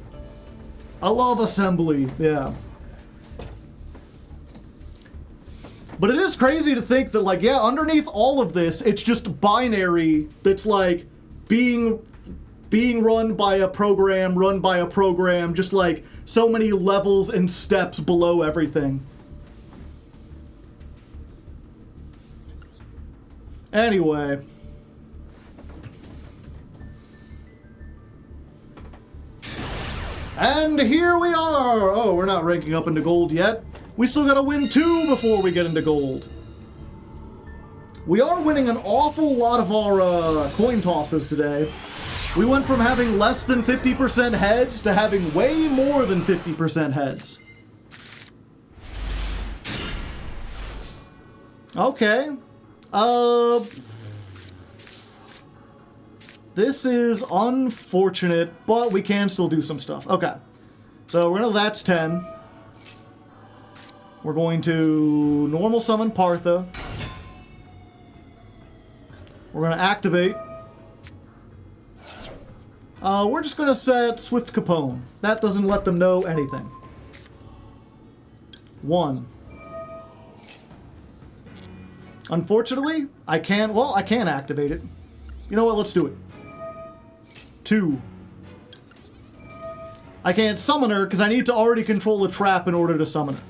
I love assembly, yeah. But it is crazy to think that like, yeah, underneath all of this, it's just binary that's like being run by a program, just like so many levels and steps below everything. Anyway. And here we are! Oh, we're not ranking up into gold yet. We still gotta win 2 before we get into gold. We are winning an awful lot of our coin tosses today. We went from having less than 50% heads to having way more than 50% heads. Okay. This is unfortunate, but we can still do some stuff. Okay. So that's 10. We're going to normal summon Partha. We're going to activate. We're just going to set Swift Capone. That doesn't let them know anything. 1. Unfortunately, I can't activate it. You know what, let's do it. 2. I can't summon her because I need to already control a trap in order to summon her.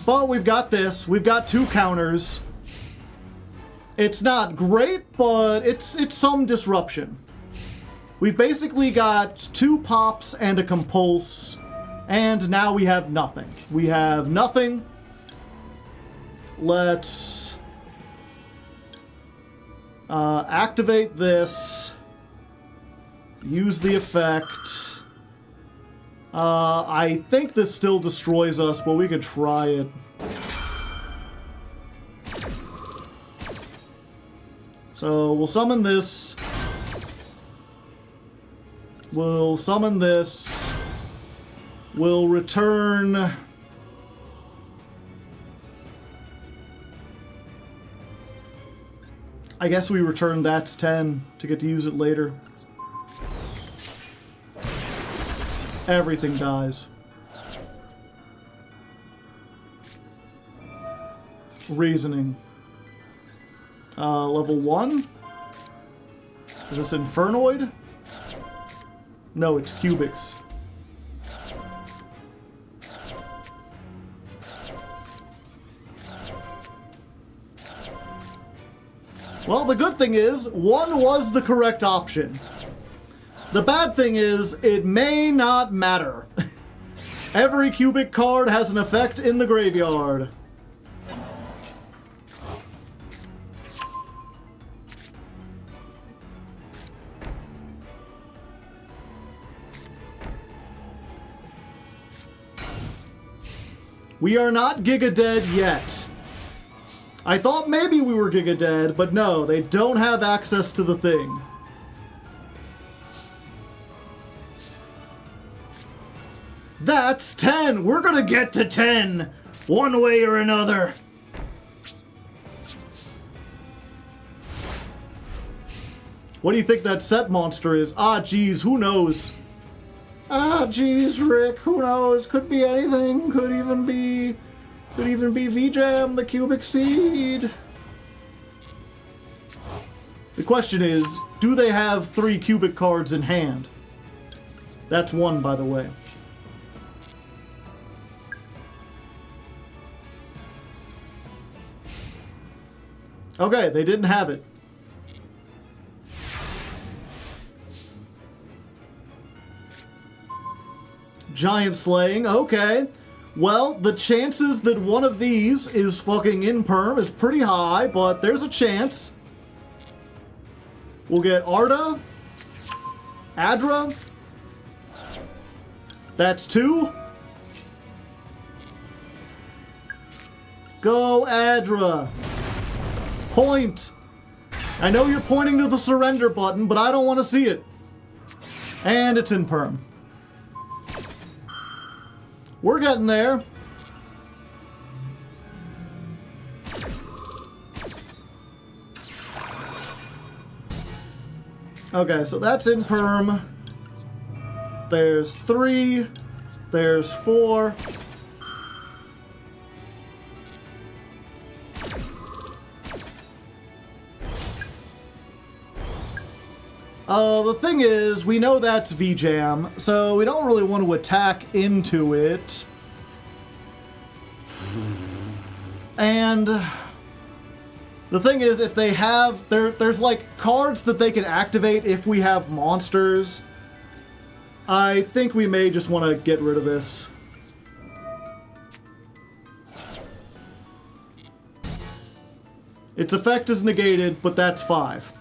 But we've got this. We've got 2 counters. It's not great, but it's some disruption. We've basically got 2 pops and a compulse, and now we have nothing. We have nothing. Let's activate this. Use the effect. I think this still destroys us, but we could try it. So we'll summon this. We'll summon this. We'll return. I guess we return that's 10 to get to use it later. Everything dies. Reasoning. Level 1? Is this Infernoid? No, it's Cubics. Well, the good thing is, 1 was the correct option. The bad thing is, it may not matter. Every cubic card has an effect in the graveyard. We are not Giga Dead yet. I thought maybe we were Giga Dead, but no, they don't have access to the thing. That's 10! We're gonna get to 10! One way or another! What do you think that set monster is? Ah, geez, who knows? Ah, geez, Rick, who knows? Could be anything. Could even be V-Jam, the Cubic Seed. The question is, do they have 3 cubic cards in hand? That's 1, by the way. Okay, they didn't have it. Giant Slaying, okay. Well, the chances that one of these is fucking in perm is pretty high, but there's a chance. We'll get Arda, Adra. That's 2. Go, Adra. Point. I know you're pointing to the surrender button, but I don't want to see it. And it's in perm. We're getting there. Okay, so that's in perm. There's 3. There's 4. The thing is, we know that's V-Jam, so we don't really want to attack into it. And the thing is, if they have, there's like cards that they can activate if we have monsters. I think we may just want to get rid of this. Its effect is negated, but that's 5.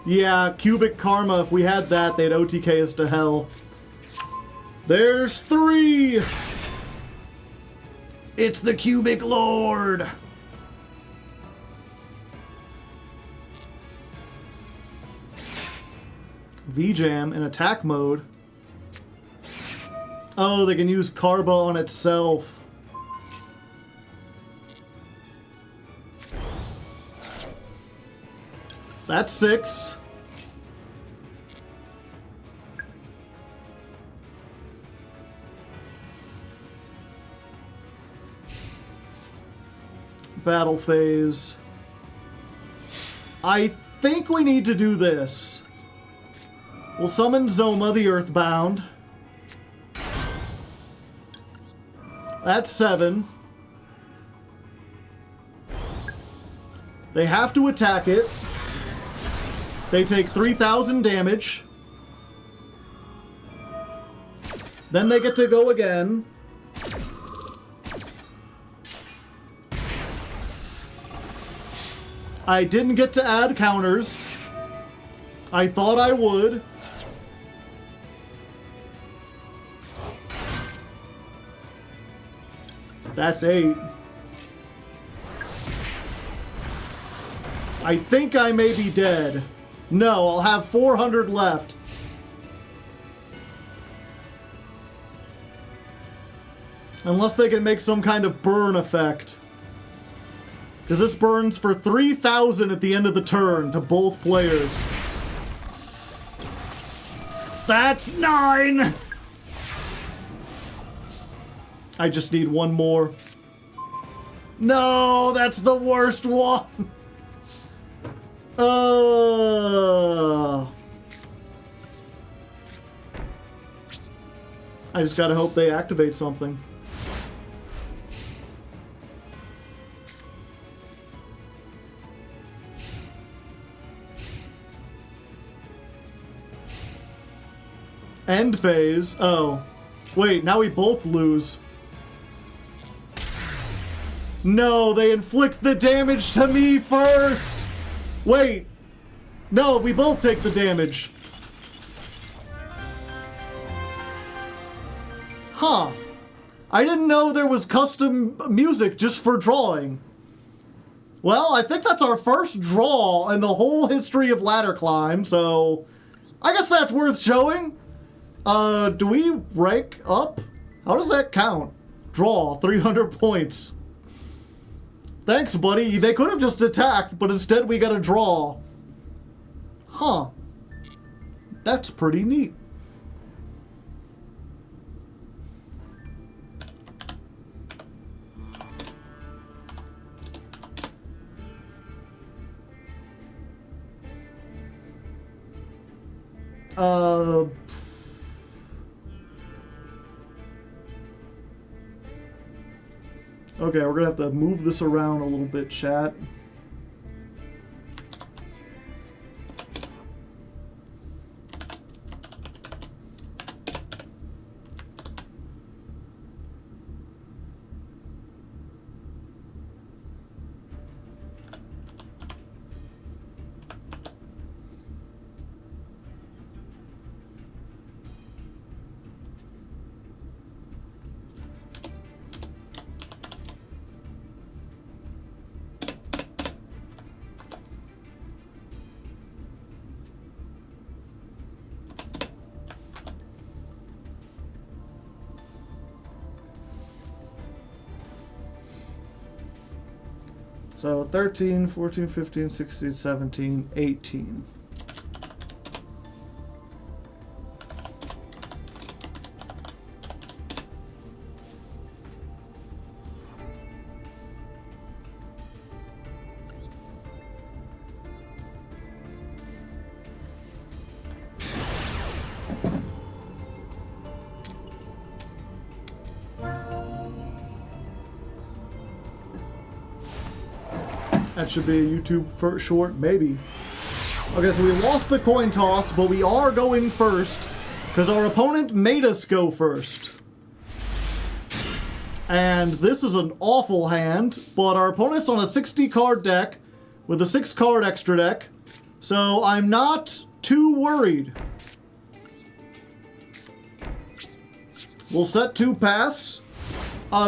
Yeah, Cubic Karma, if we had that, they'd OTK us to hell. There's 3! It's the Cubic Lord! V-Jam in attack mode. Oh, they can use Carba on itself. That's 6. Battle phase. I think we need to do this. We'll summon Zoma, the Earthbound. That's 7. They have to attack it. They take 3,000 damage. Then they get to go again. I didn't get to add counters. I thought I would. That's 8. I think I may be dead. No, I'll have 400 left. Unless they can make some kind of burn effect. Because this burns for 3,000 at the end of the turn to both players. That's 9! I just need one more. No, that's the worst one! I just gotta hope they activate something. End phase. Oh. Wait, now we both lose. No, they inflict the damage to me first! Wait. No, we both take the damage. Huh. I didn't know there was custom music just for drawing. Well, I think that's our first draw in the whole history of Ladder Climb, so I guess that's worth showing. Do we rank up? How does that count? Draw, 300 points. Thanks, buddy. They could have just attacked, but instead we got a draw. Huh. That's pretty neat. Okay, we're gonna have to move this around a little bit, chat. So 13, 14, 15, 16, 17, 18. That should be a YouTube first short, maybe. Okay, so we lost the coin toss, but we are going first, because our opponent made us go first. And this is an awful hand, but our opponent's on a 60 card deck with a 6 card extra deck, so I'm not too worried. We'll set 2 pass.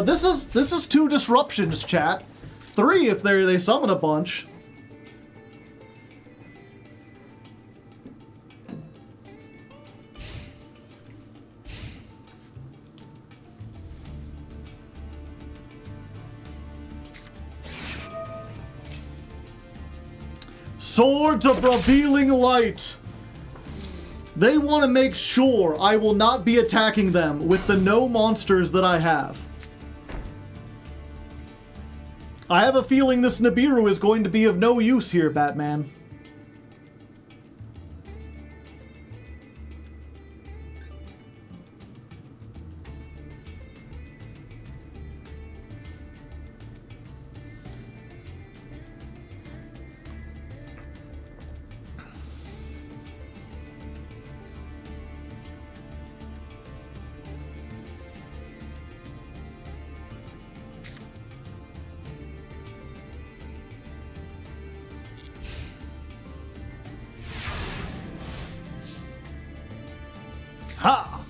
This is 2 disruptions, chat. 3 if they summon a bunch. Swords of Revealing Light. They want to make sure I will not be attacking them with the no monsters that I have. I have a feeling this Nibiru is going to be of no use here, Batman. Ha!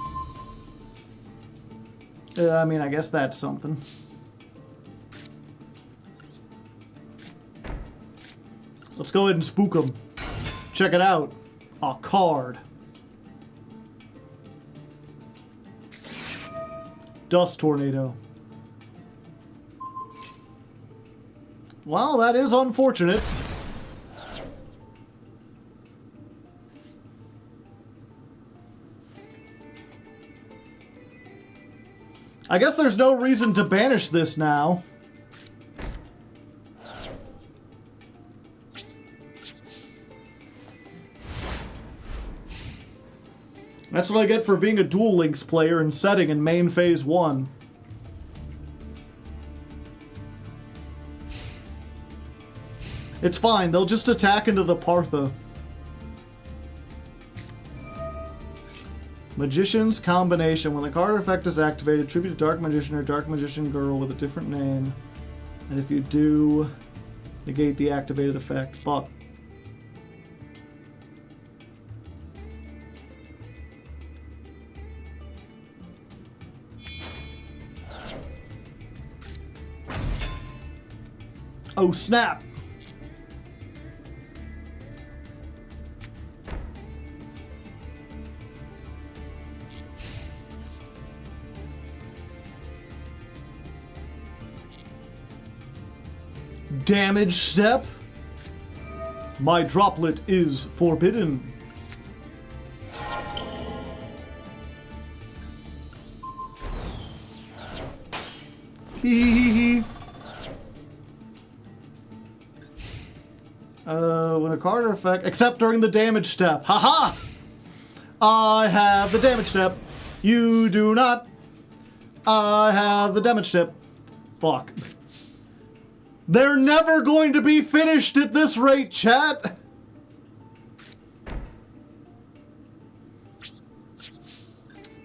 I mean, I guess that's something. Let's go ahead and spook them. Check it out. A card. Dust Tornado. Well, that is unfortunate. I guess there's no reason to banish this now. That's what I get for being a Duel Links player and setting in main phase 1. It's fine, they'll just attack into the Partha. Magician's Combination. When the card effect is activated, tribute a Dark Magician or Dark Magician girl with a different name. And if you do, negate the activated effect. Fuck. Oh, snap! Damage step. My droplet is forbidden. Hee. When a card or effect, except during the damage step. Haha! I have the damage step. You do not. I have the damage step. Fuck. They're never going to be finished at this rate, chat!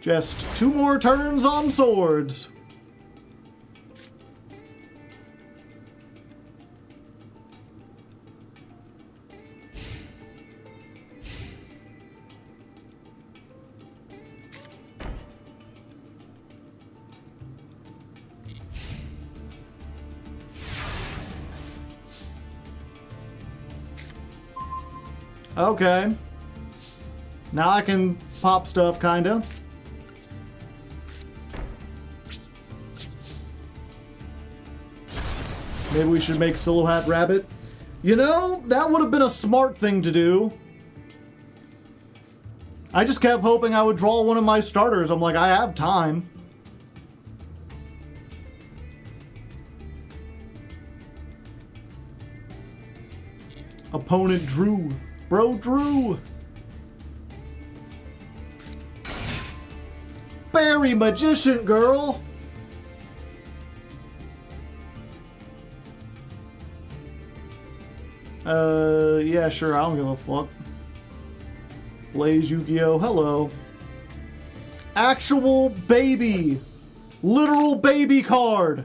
Just 2 more turns on swords. Okay. Now I can pop stuff, kinda. Maybe we should make Silhouette Rabbit. You know, that would have been a smart thing to do. I just kept hoping I would draw one of my starters. I'm like, I have time. Opponent drew. Bro drew. Berry Magician Girl. Yeah, sure, I don't give a fuck. Blaze Yu-Gi-Oh! Hello. Actual baby. Literal baby card.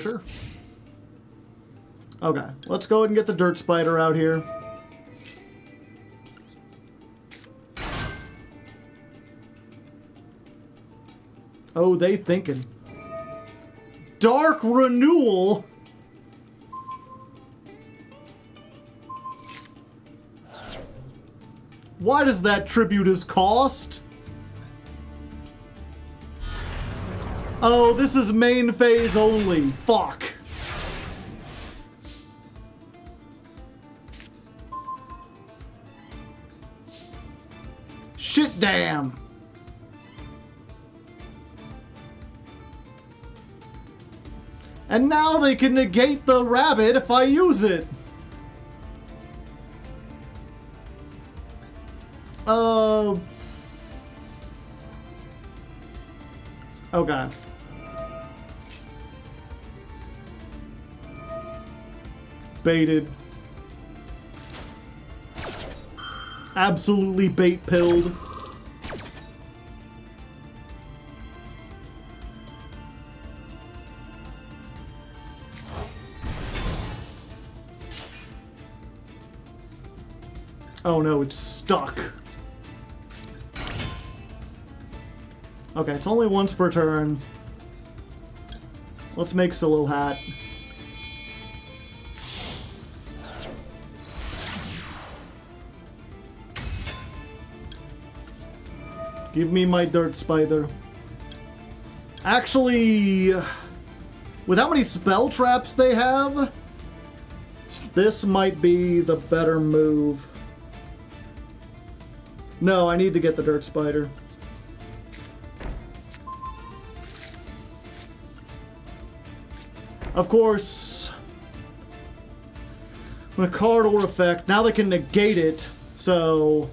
Sure. Okay, let's go ahead and get the Dirt Spider out here. Oh, they thinking. Dark Renewal? Why does that tribute as cost? Oh, this is main phase only. Fuck. Shit damn. And now they can negate the rabbit if I use it. Okay. Baited. Absolutely bait pilled. Oh no, it's stuck. Okay, it's only once per turn. Let's make Silo Hat. Give me my Dirt Spider. Actually, with how many spell traps they have, this might be the better move. No, I need to get the Dirt Spider. Of course, when a card or effect, now they can negate it, so...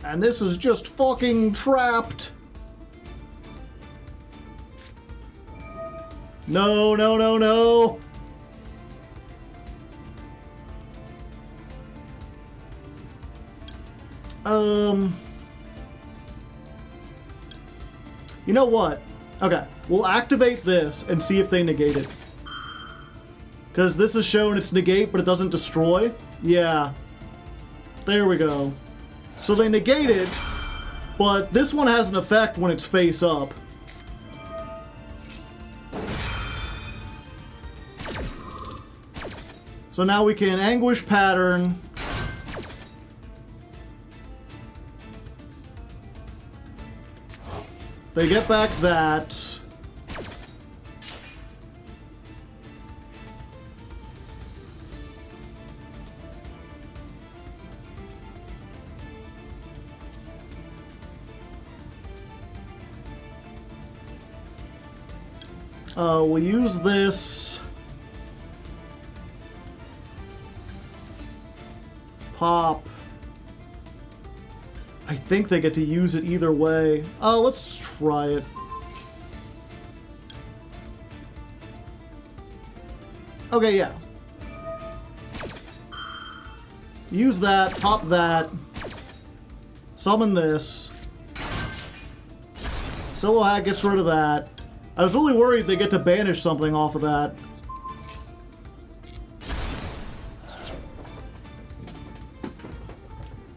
And this is just fucking trapped. No, no, no, no. You know what? Okay, we'll activate this and see if they negate it. Because this is shown it's negate, but it doesn't destroy. Yeah. There we go. So they negate it, but this one has an effect when it's face up. So now we can Anguish Pattern. They get back that. We'll use this. Pop. I think they get to use it either way. Let's try it. Okay, yeah. Use that, pop that. Summon this. Silo Hat gets rid of that. I was really worried they get to banish something off of that.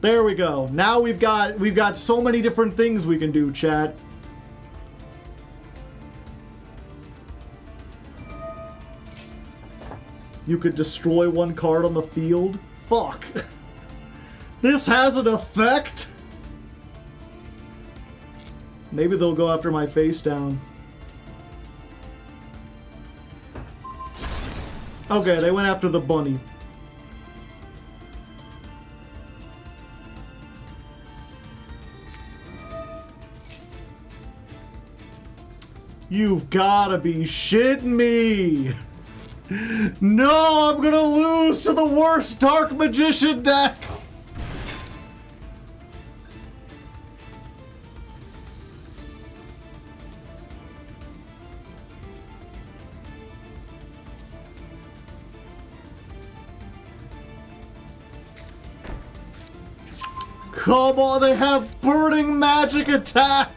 There we go. Now we've got so many different things we can do, chat. You could destroy one card on the field? Fuck. This has an effect? Maybe they'll go after my face down. Okay, they went after the bunny. You've gotta be shitting me! No, I'm gonna lose to the worst Dark Magician deck! Come on, they have Burning Magic Attack!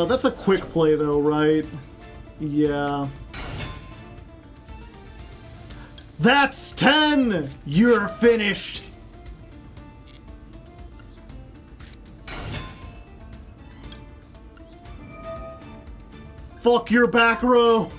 That's a quick play though, right? Yeah. That's 10! You're finished! Fuck your back row!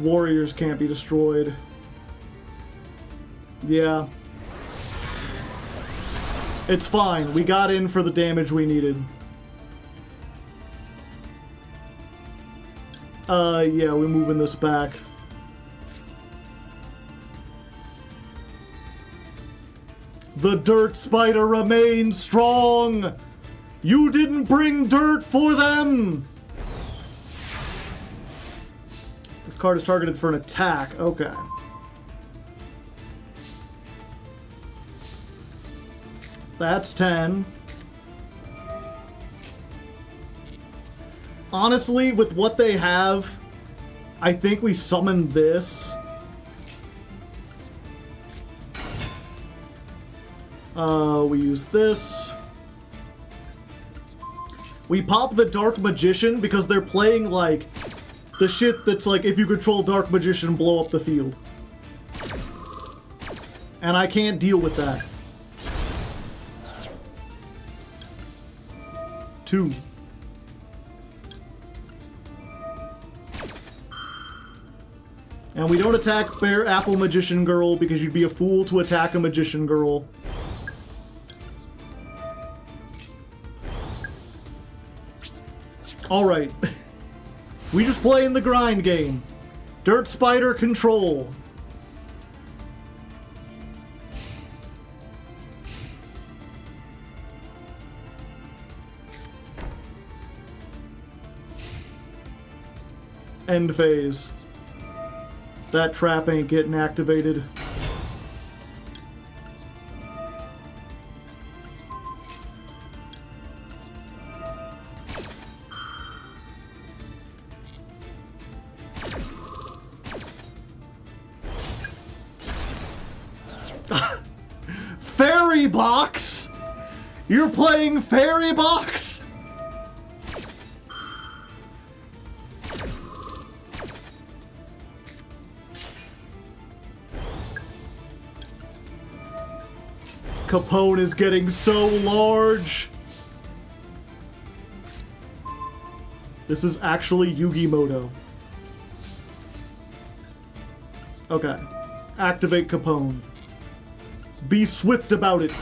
Warriors can't be destroyed. Yeah. It's fine. We got in for the damage we needed. Yeah, we're moving this back. The Dirt Spider remains strong! You didn't bring dirt for them! This card is targeted for an attack. Okay. That's 10. Honestly, with what they have, I think we summon this. We use this. We pop the Dark Magician because they're playing, like, the shit that's like, if you control Dark Magician, blow up the field. And I can't deal with that. 2. And we don't attack Bear Apple Magician Girl because you'd be a fool to attack a Magician Girl. Alright. We just play in the grind game. Dirt Spider control. End phase. That trap ain't getting activated. Fairy Box? You're playing Fairy Box? Capone is getting so large. This is actually Yu-Gi-Moto. Okay. Activate Capone. Be swift about it.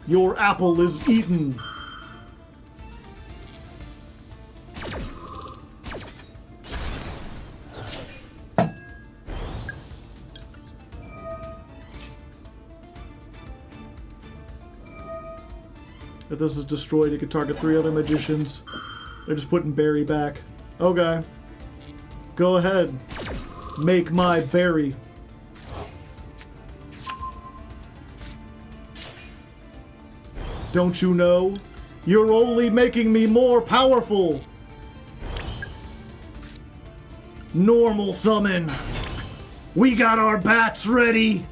Your apple is eaten. If this is destroyed, it could target 3 other magicians. They're just putting Barry back. Okay. Go ahead. Make my Barry. Don't you know? You're only making me more powerful. Normal summon. We got our bats ready.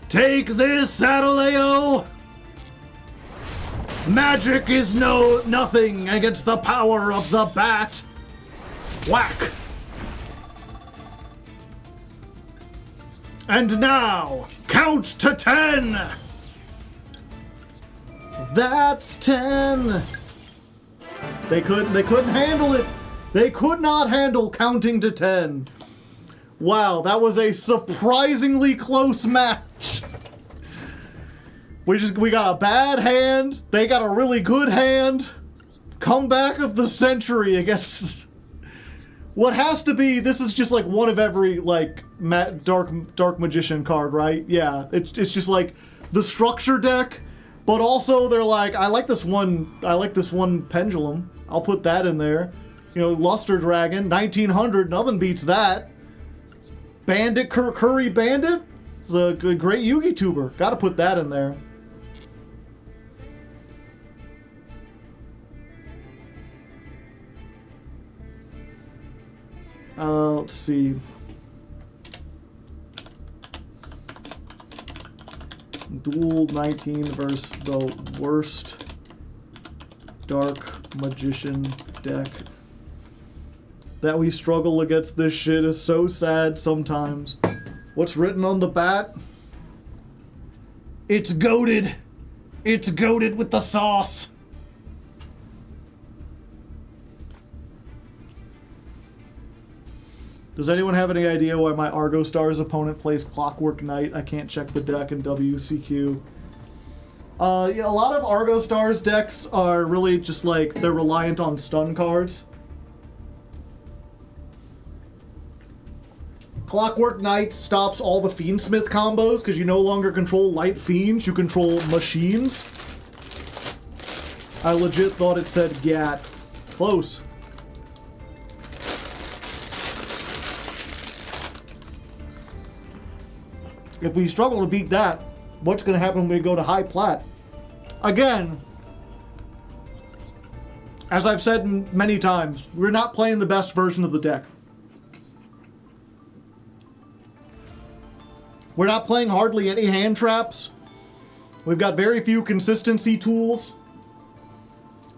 Take this, Adaleo. Magic is nothing against the power of the bat. Whack. And now, count to 10. That's 10. They couldn't handle it. They could not handle counting to 10. Wow, that was a surprisingly close match. We got a bad hand. They got a really good hand. Comeback of the century against what has to be. This is just like one of every like dark magician card, right? Yeah, it's just like the structure deck, but also they're like, I like this one pendulum. I'll put that in there. You know, Luster Dragon, 1900. Nothing beats that. Bandit Curry Bandit is a great Yugi tuber. Got to put that in there. Let's see. Duel 19 versus the worst Dark Magician deck. That we struggle against this shit is so sad sometimes. What's written on the bat? It's goated. It's goated with the sauce. Does anyone have any idea why my Argostars opponent plays Clockwork Knight? I can't check the deck in WCQ. Yeah, a lot of Argostars decks are really just like, they're reliant on stun cards. Clockwork Knight stops all the Fiendsmith combos because you no longer control light fiends, you control machines. I legit thought it said GAT. Close. If we struggle to beat that, what's going to happen when we go to high plat? Again, as I've said many times, we're not playing the best version of the deck. We're not playing hardly any hand traps. We've got very few consistency tools.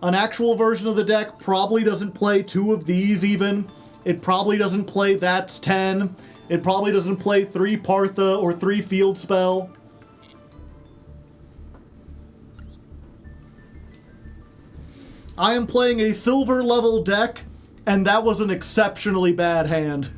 An actual version of the deck probably doesn't play 2 of these even. It probably doesn't play That's 10. It probably doesn't play 3 Partha or 3 Field Spell. I am playing a silver level deck, and that was an exceptionally bad hand.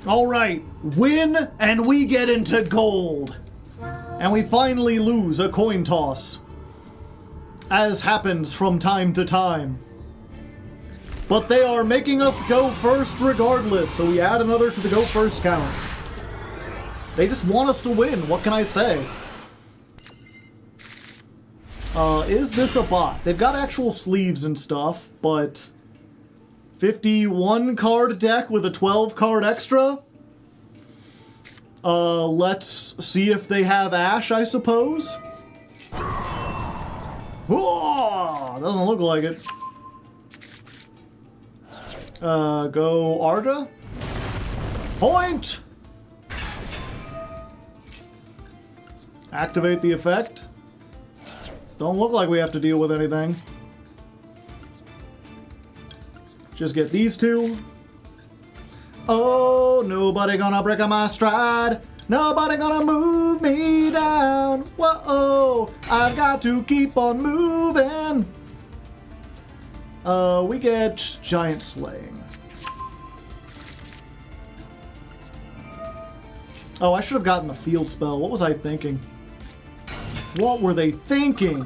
Alright, win, and we get into gold. And we finally lose a coin toss, as happens from time to time. But they are making us go first regardless, so we add another to the go first count. They just want us to win, what can I say? Is this a bot? They've got actual sleeves and stuff, but 51 card deck with a 12 card extra? Let's see if they have Ash, I suppose? Whoa! Doesn't look like it. Go Arda? Point! Activate the effect. Don't look like we have to deal with anything. Just get these 2. Oh, nobody gonna break on my stride. Nobody gonna move me down. Whoa, I've got to keep on moving. We get Giant Slaying. Oh, I should have gotten the field spell. What was I thinking? What were they thinking?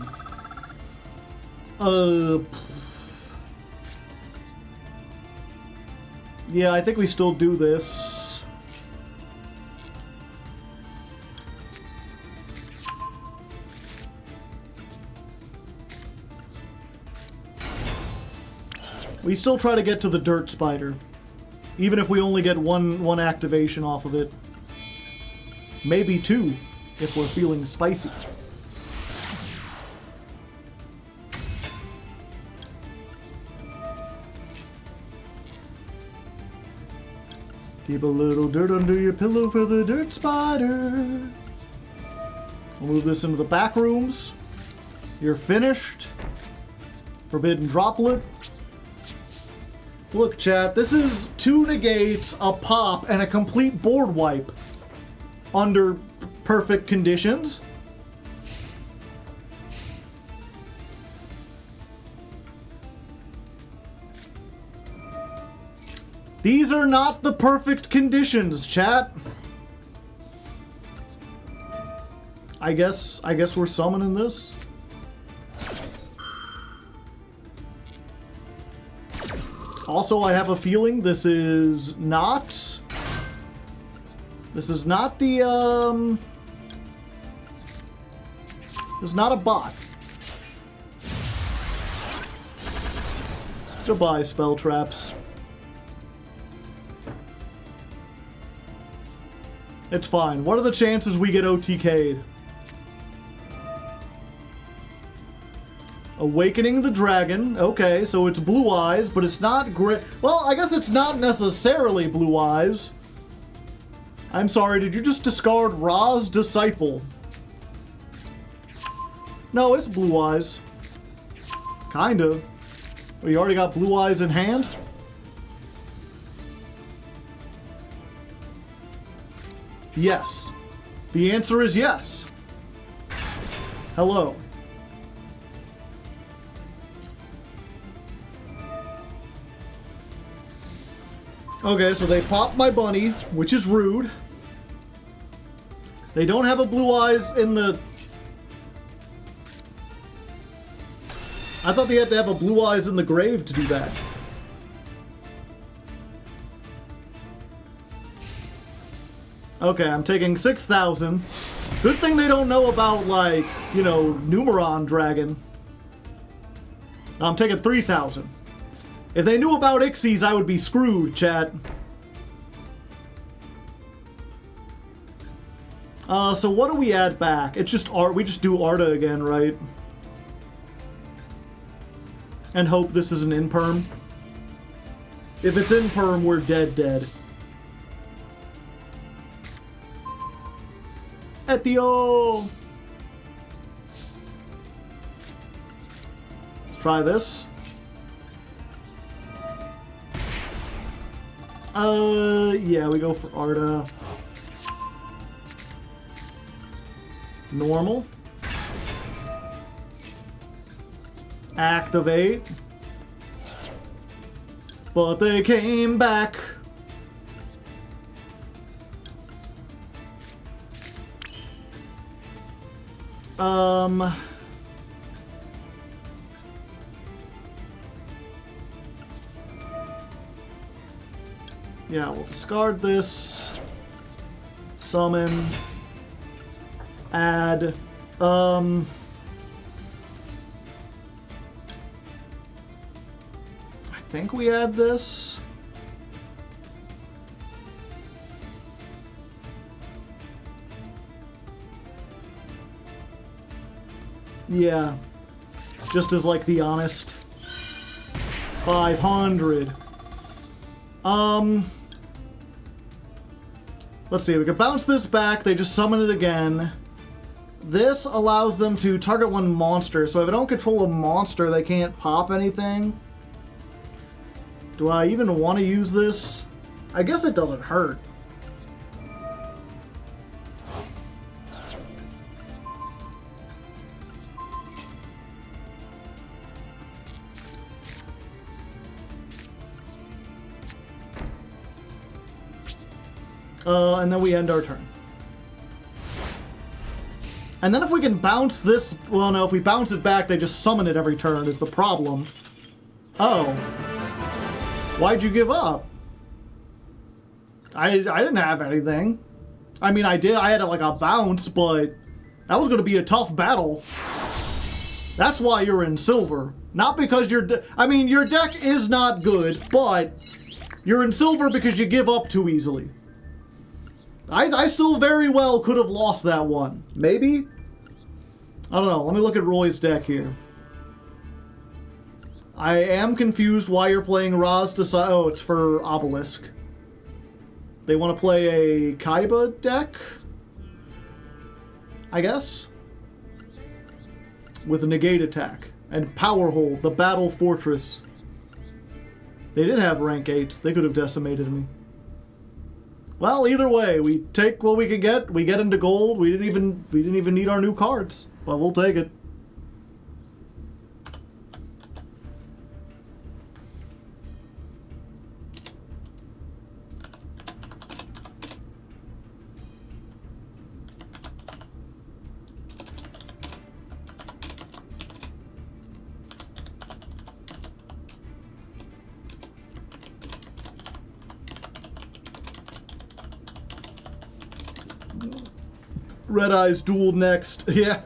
Yeah, I think we still do this. We still try to get to the Dirt Spider, even if we only get one activation off of it. Maybe 2, if we're feeling spicy. Keep a little dirt under your pillow for the Dirt Spider. We'll move this into the back rooms. You're finished. Forbidden Droplet. Look, chat, this is 2 negates, a pop, and a complete board wipe. Under perfect conditions. These are not the perfect conditions, chat. I guess we're summoning this. Also, I have a feeling this is not the this is not a bot. Goodbye, spell traps. It's fine. What are the chances we get OTK'd? Awakening the Dragon. Okay, so it's Blue Eyes, but it's not great. Well, I guess it's not necessarily Blue Eyes. I'm sorry, did you just discard Ra's Disciple? No, it's Blue Eyes. Kind of. Oh, you already got Blue Eyes in hand? Yes. The answer is yes. Hello. Okay, so they pop my bunny, which is rude. They don't have a Blue Eyes in the... I thought they had to have a Blue Eyes in the grave to do that. Okay, I'm taking 6,000. Good thing they don't know about, like, you know, Numeron Dragon. I'm taking 3,000. If they knew about Ixies, I would be screwed, chat. So what do we add back? It's just art. We just do Arta again, right? And hope this is an in-perm. If it's in-perm, we're dead. Etio! Let's try this. Yeah, we go for Arta. Normal. Activate. But they came back. Yeah, we'll discard this. Summon. Add. I think we add this. Yeah. Just as like the honest. 500. Let's see, we can bounce this back, they just summon it again. This allows them to target one monster, so if I don't control a monster, they can't pop anything. Do I even want to use this? I guess it doesn't hurt. And then we end our turn. And then if we can bounce this... Well, no, if we bounce it back, they just summon it every turn is the problem. Oh. Why'd you give up? I didn't have anything. I mean, I did. I had like a bounce, but that was going to be a tough battle. That's why you're in silver. Not because your your deck is not good, but you're in silver because you give up too easily. I still very well could have lost that one. Maybe? I don't know. Let me look at Roy's deck here. I am confused why you're playing Raz Desai. Oh, it's for Obelisk. They want to play a Kaiba deck? I guess? With a negate attack. And Power Hold, the Battle Fortress. They did have rank 8s. They could have decimated me. Well, either way, we take what we could get. We get into gold. We didn't even need our new cards, but we'll take it. Red Eyes duel next. Yeah.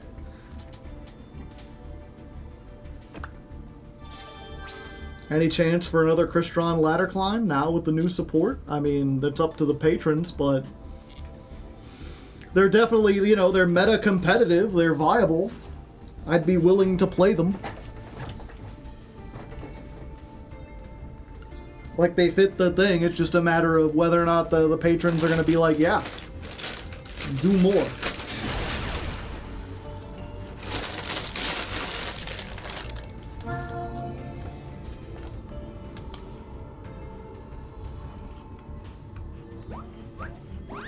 Any chance for another Crystron ladder climb now with the new support? I mean, that's up to the patrons, but they're definitely, you know, they're meta competitive, they're viable. I'd be willing to play them. Like, they fit the thing, it's just a matter of whether or not the patrons are going to be like, yeah, do more.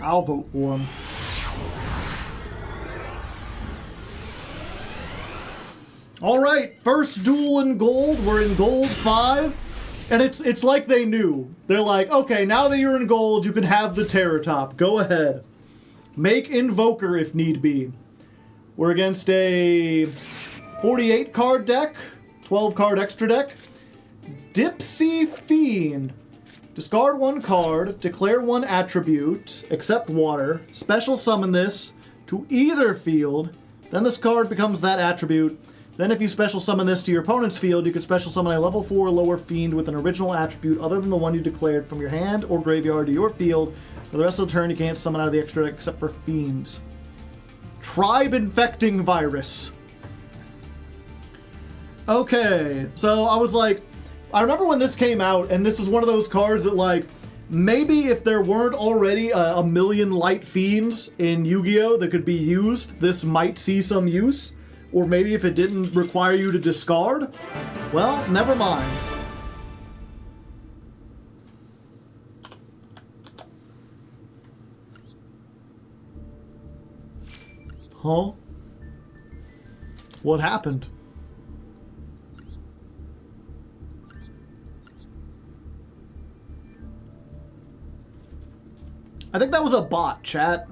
I'll vote for him. Alright, first duel in gold. We're in gold 5. And it's like they knew. They're like, okay, now that you're in gold, you can have the Terratop. Go ahead. Make Invoker if need be. We're against a 48 card deck, 12 card extra deck. Dipsy Fiend. Discard one card, declare one attribute, except water, special summon this to either field, then this card becomes that attribute. Then if you special summon this to your opponent's field, you could special summon a level 4 lower fiend with an original attribute other than the one you declared from your hand or graveyard to your field. For the rest of the turn, you can't summon out of the extra deck except for fiends. Tribe Infecting Virus. Okay, so I was like, I remember when this came out, and this is one of those cards that, like, maybe if there weren't already a million light fiends in Yu-Gi-Oh! That could be used, this might see some use. Or maybe if it didn't require you to discard, well, never mind. Huh? What happened? I think that was a bot, chat.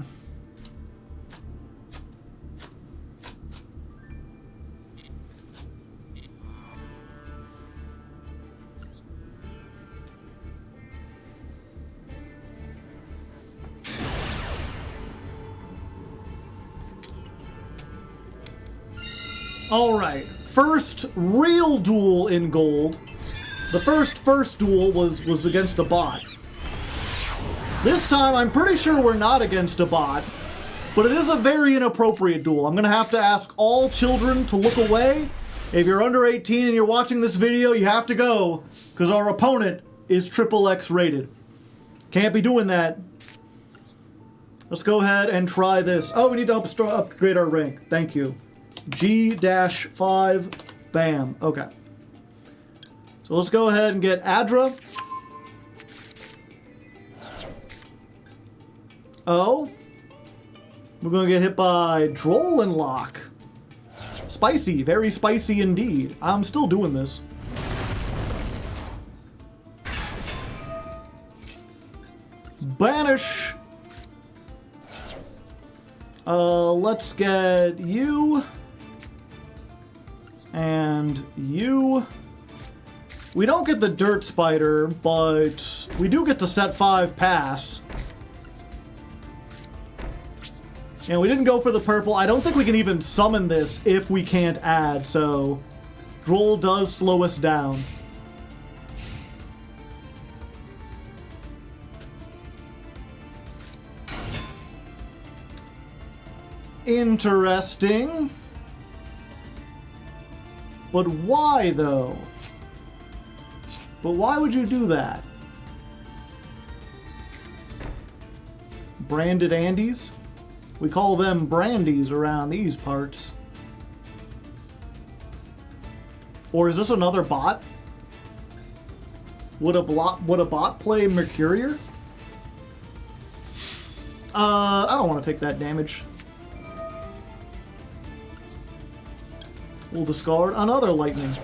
Alright, first real duel in gold. The first duel was against a bot. This time, I'm pretty sure we're not against a bot, but it is a very inappropriate duel. I'm going to have to ask all children to look away. If you're under 18 and you're watching this video, you have to go, because our opponent is XXX rated. Can't be doing that. Let's go ahead and try this. Oh, we need to upgrade our rank. Thank you. G-5. Bam. Okay. So let's go ahead and get Adra. Oh. We're going to get hit by Droll and Lock. Spicy. Very spicy indeed. I'm still doing this. Banish. Let's get you. And you. We don't get the Dirt Spider, but we do get to set 5 pass. And we didn't go for the purple. I don't think we can even summon this if we can't add, so Droll does slow us down. Interesting. But why, though? But why would you do that? Branded Andes? We call them brandies around these parts. Or is this another bot? Would a bot play Mercurier? I don't want to take that damage. We'll discard another lightning.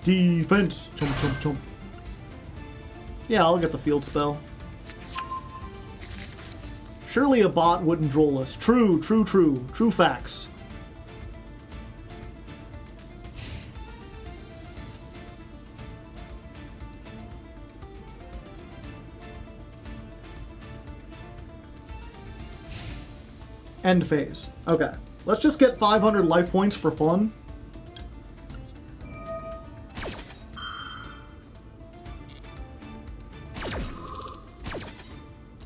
Defense. Chomp, chomp, chomp. Yeah, I'll get the field spell. Surely a bot wouldn't droll us. True, true, true. True facts. End phase. Okay. Let's just get 500 life points for fun.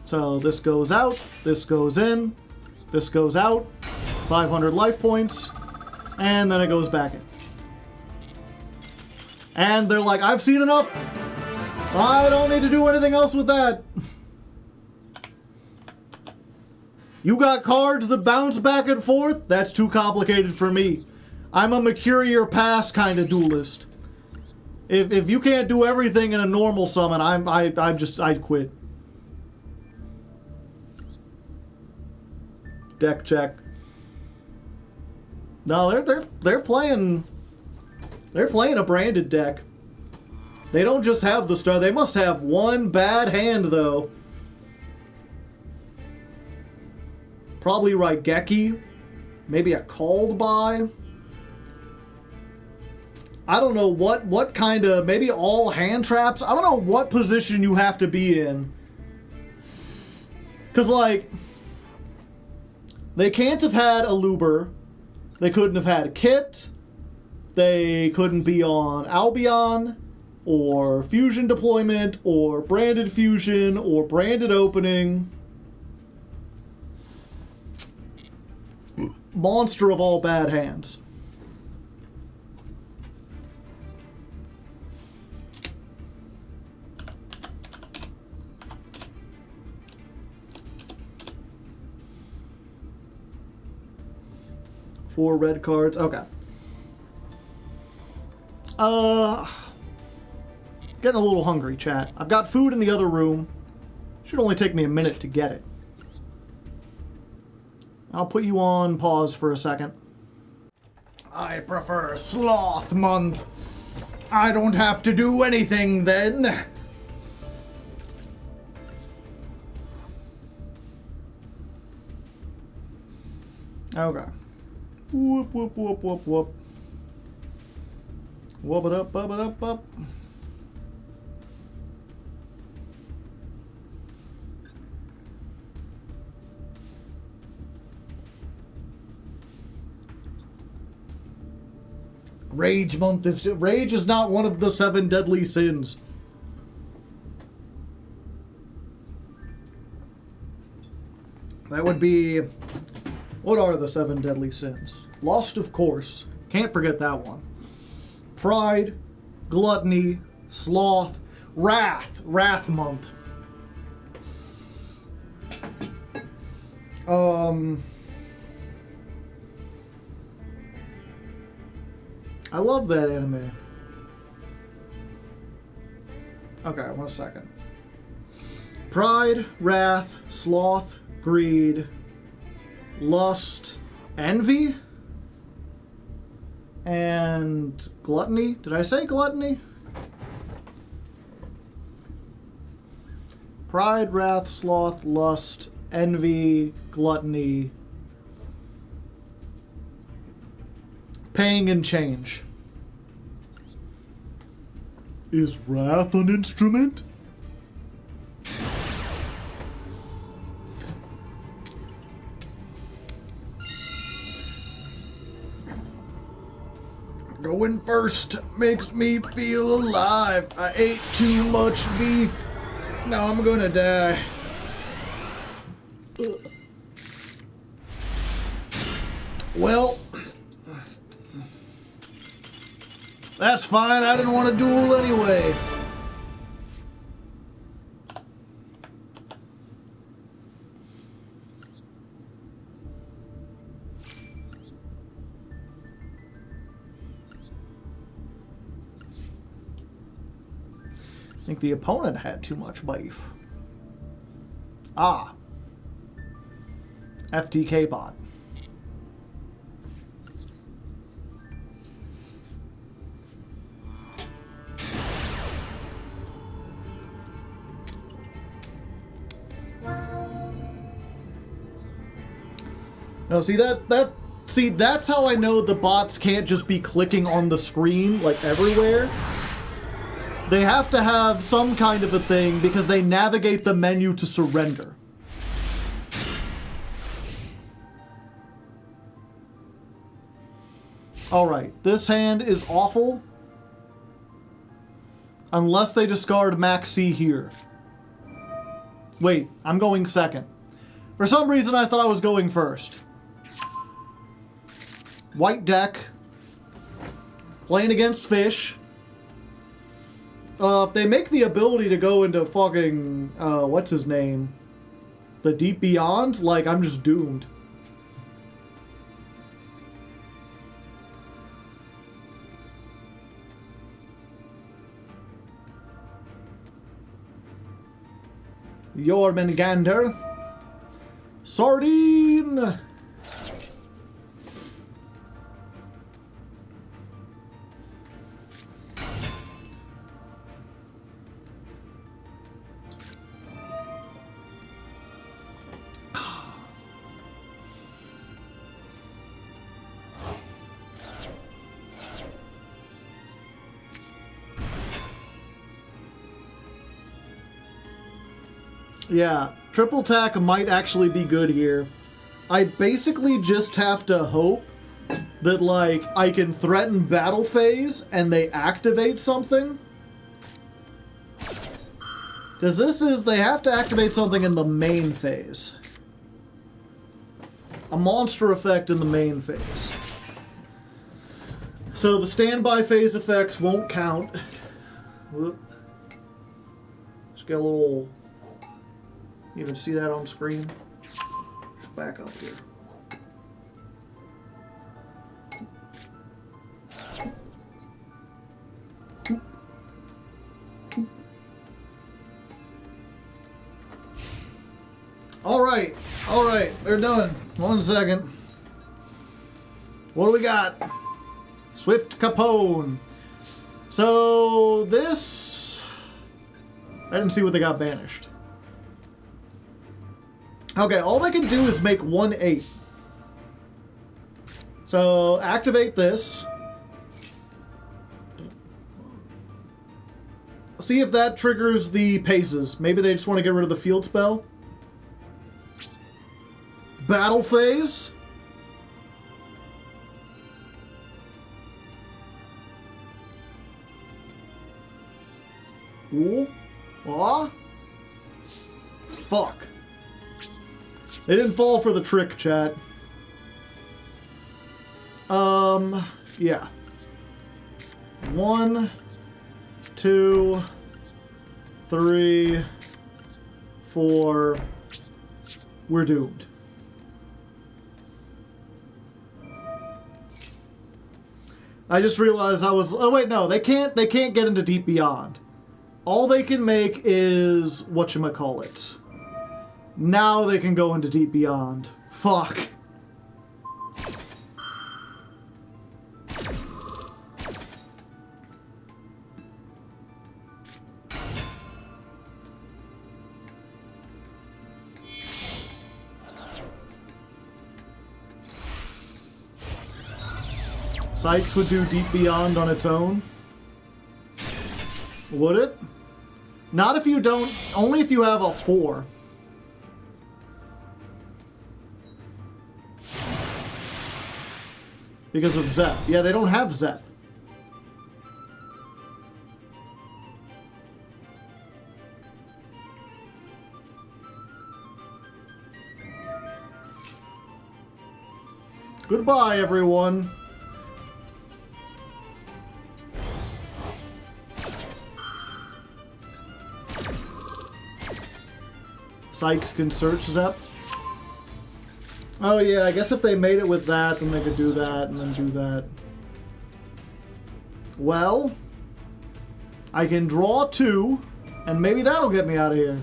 So this goes out, this goes in, this goes out, 500 life points, and then it goes back in. And they're like, I've seen enough. I don't need to do anything else with that. You got cards that bounce back and forth? That's too complicated for me. I'm a Mercurier pass kind of duelist. If you can't do everything in a normal summon, I'd quit. Deck check. No, they're playing a branded deck. They don't just have the star. They must have one bad hand though. Probably Raigeki. Maybe a called by. I don't know what kind of, maybe all hand traps. I don't know what position you have to be in. Cause like, they can't have had a Luber. They couldn't have had a kit. They couldn't be on Albion, or fusion deployment, or branded fusion, or branded opening. Monster of all bad hands. Four red cards. Okay. Getting a little hungry, chat. I've got food in the other room. Should only take me a minute to get it. I'll put you on pause for a second. I prefer Sloth Month. I don't have to do anything then. Okay. Whoop, whoop, whoop, whoop, whoop. Whoop it up, bub it up, up. Rage month is... Rage is not one of the 7 deadly sins. That would be... What are the 7 deadly sins? Lust, of course. Can't forget that one. Pride, gluttony, sloth, wrath. Wrath month. I love that anime. Okay, 1 second. Pride, wrath, sloth, greed, lust, envy, and gluttony. Did I say gluttony? Pride, wrath, sloth, lust, envy, gluttony, paying in change. Is wrath an instrument? Going first makes me feel alive. I ate too much beef. Now I'm gonna die. Well, that's fine. I didn't want to duel anyway. I think the opponent had too much beef. Ah. FTK bot. No, see that's how I know the bots can't just be clicking on the screen like everywhere. They have to have some kind of a thing because they navigate the menu to surrender. Alright, this hand is awful. Unless they discard Max C here. Wait, I'm going second. For some reason I thought I was going first. White deck. Playing against fish. If they make the ability to go into fucking, what's his name? The Deep Beyond? Like, I'm just doomed. Jormungandr. Sardine! Yeah, triple tack might actually be good here. I basically just have to hope that, like, I can threaten battle phase and they activate something. Because this is, they have to activate something in the main phase. A monster effect in the main phase. So the standby phase effects won't count. Whoop. Just get a little... You even see that on screen? Just back up here. Alright, they're done. 1 second. What do we got? Swift Capone. So, this... I didn't see what they got banished. Okay, all they can do is make 1/8. So, activate this. See if that triggers the paces. Maybe they just want to get rid of the field spell. Battle phase. Ooh. Aw. Fuck. They didn't fall for the trick, chat. Yeah. 1, 2, 3, 4. We're doomed. I just realized I was... Oh, wait, no. They can't get into Deep Beyond. All they can make is... Whatchamacallit. Now they can go into Deep Beyond. Fuck. Sykes would do Deep Beyond on its own. Would it? Not if you don't... Only if you have a 4. Because of Zep. Yeah, they don't have Zep. Goodbye, everyone. Sykes can search Zep. Oh yeah, I guess if they made it with that, then they could do that and then do that. Well, I can draw 2, and maybe that'll get me out of here.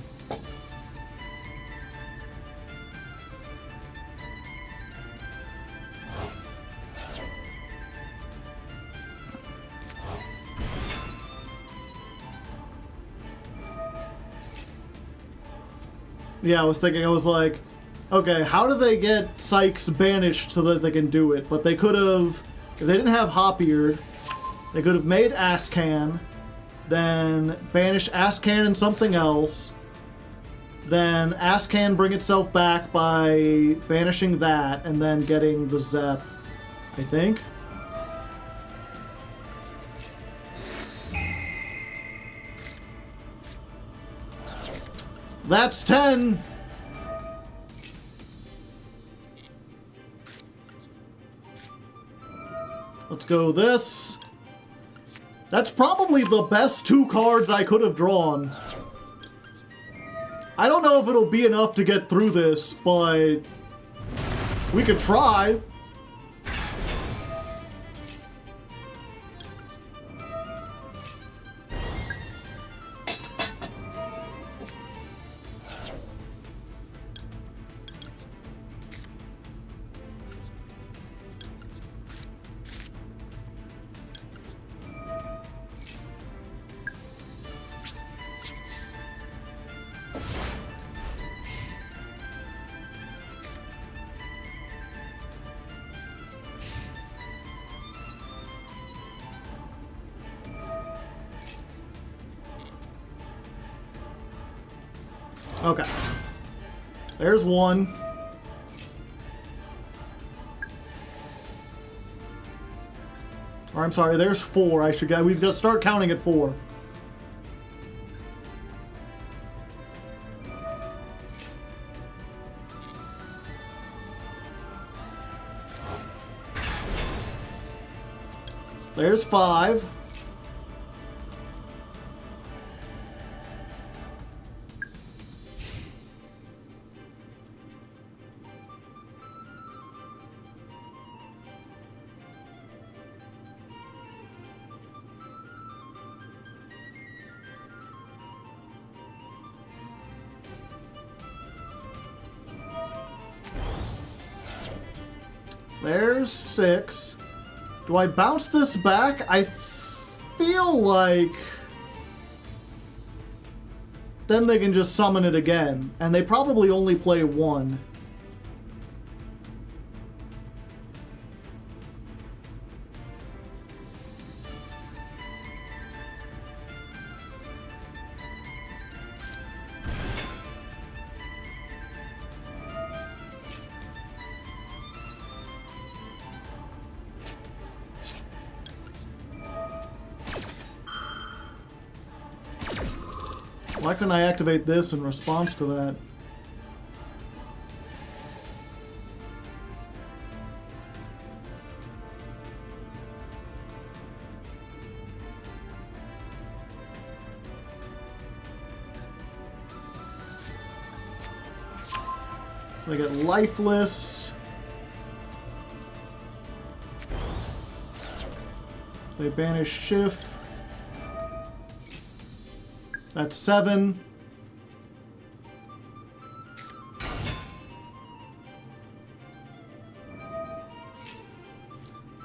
Yeah, I was thinking, I was like, okay, how do they get Sykes banished so that they can do it? But they could have, if they didn't have Hopbeard, they could have made Ascan, then banish Ascan and something else, then Ascan bring itself back by banishing that, and then getting the Zep, I think. That's 10! Let's go this. That's probably the best 2 cards I could have drawn. I don't know if it'll be enough to get through this, but we could try. Okay. There's one. Or I'm sorry, there's 4. We've got to start counting at 4. There's 5. There's 6. Do I bounce this back? I feel like then they can just summon it again, and they probably only play 1. Why couldn't I activate this in response to that? So they get lifeless. They banish Schiff. That's 7.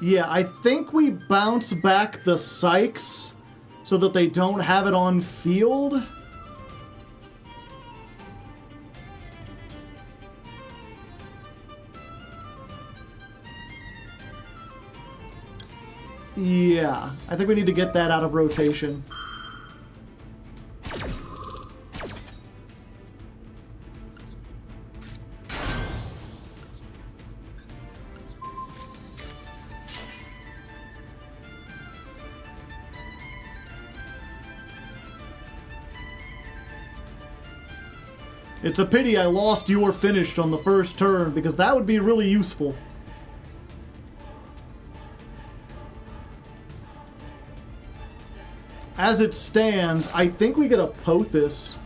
Yeah, I think we bounce back the Sykes so that they don't have it on field. Yeah, I think we need to get that out of rotation. It's a pity I lost your finished on the first turn, because that would be really useful. As it stands, I think we get a Pothos.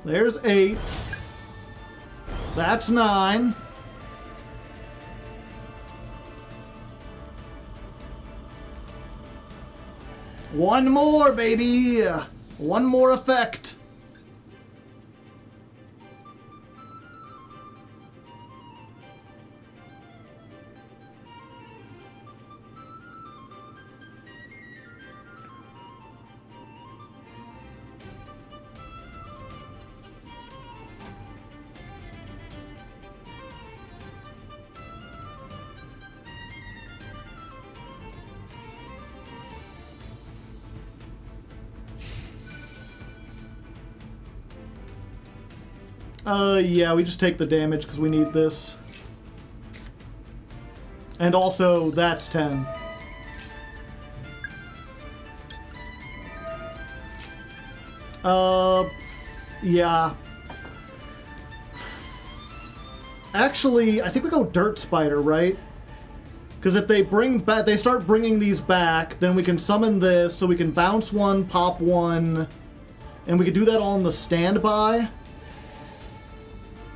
There's 8. That's 9. One more, baby! One more effect. Yeah, we just take the damage because we need this. And also, that's 10. Yeah. Actually, I think we go Dirt Spider, right? Because if they they start bringing these back, then we can summon this, so we can bounce 1, pop 1, and we could do that all in the standby.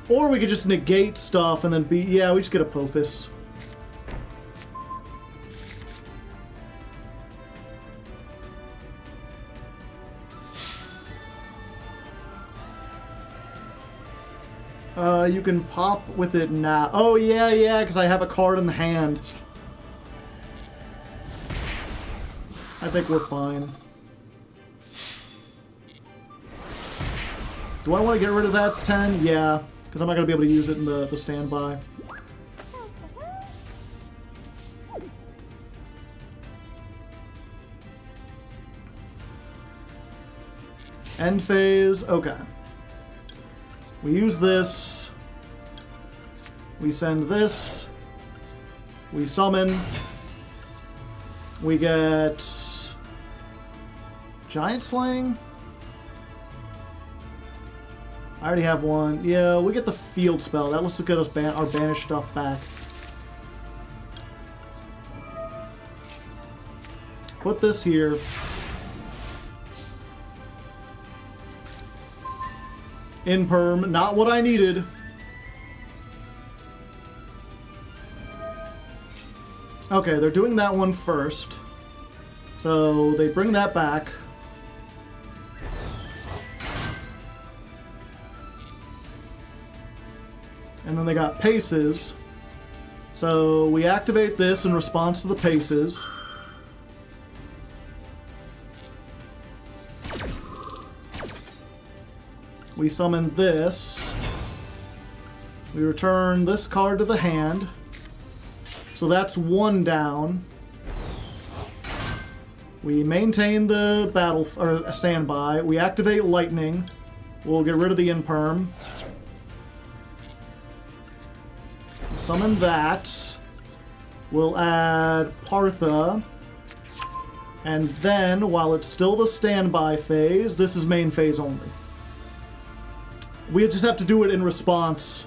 Or we could just negate stuff and then yeah, we just get a Pothos. You can pop with it now. Oh, yeah, because I have a card in the hand. I think we're fine. Do I want to get rid of that? It's 10? Yeah, because I'm not going to be able to use it in the standby. End phase. Okay. We use this. We send this. We summon. We get Giant Slaying. I already have one. Yeah, we get the field spell. That lets us get us our banished stuff back. Put this here. In perm, not what I needed. Okay, they're doing that one first. So they bring that back. And then they got paces. So we activate this in response to the paces. We summon this. We return this card to the hand. So that's one down. We maintain the battle or standby. We activate lightning. We'll get rid of the imperm. Summon that. We'll add Partha. And then, while it's still the standby phase, this is main phase only. We just have to do it in response.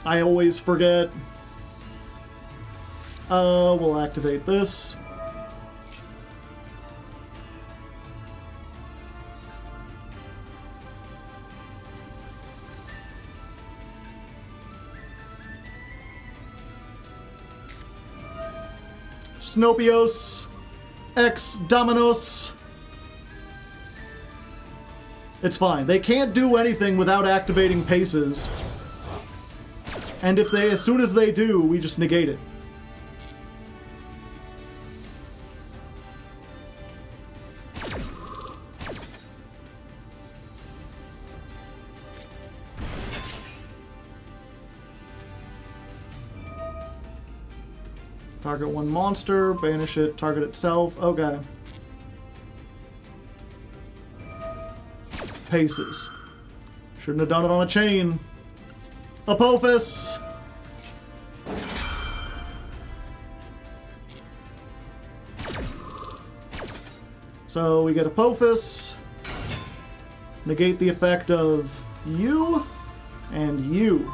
I always forget. We'll activate this. Snopios Ex Dominos. It's fine. They can't do anything without activating paces. And if they, as soon as they do, we just negate it. Target one monster, banish it, target itself. Okay. Paces. Shouldn't have done it on a chain. Apophis! So we get Apophis. Negate the effect of you and you.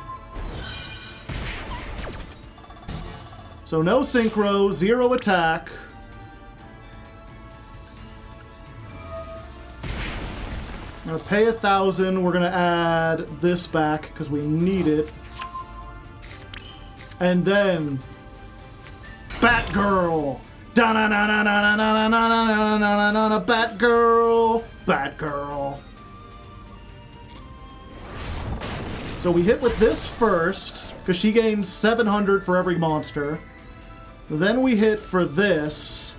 So no synchro, 0 attack. I'm gonna pay 1,000. We're gonna add this back because we need it. And then Batgirl. Da-na-na-na-na-na-na-na-na-na-na-na, Batgirl. Batgirl. So we hit with this first because she gains 700 for every monster. Then we hit for this.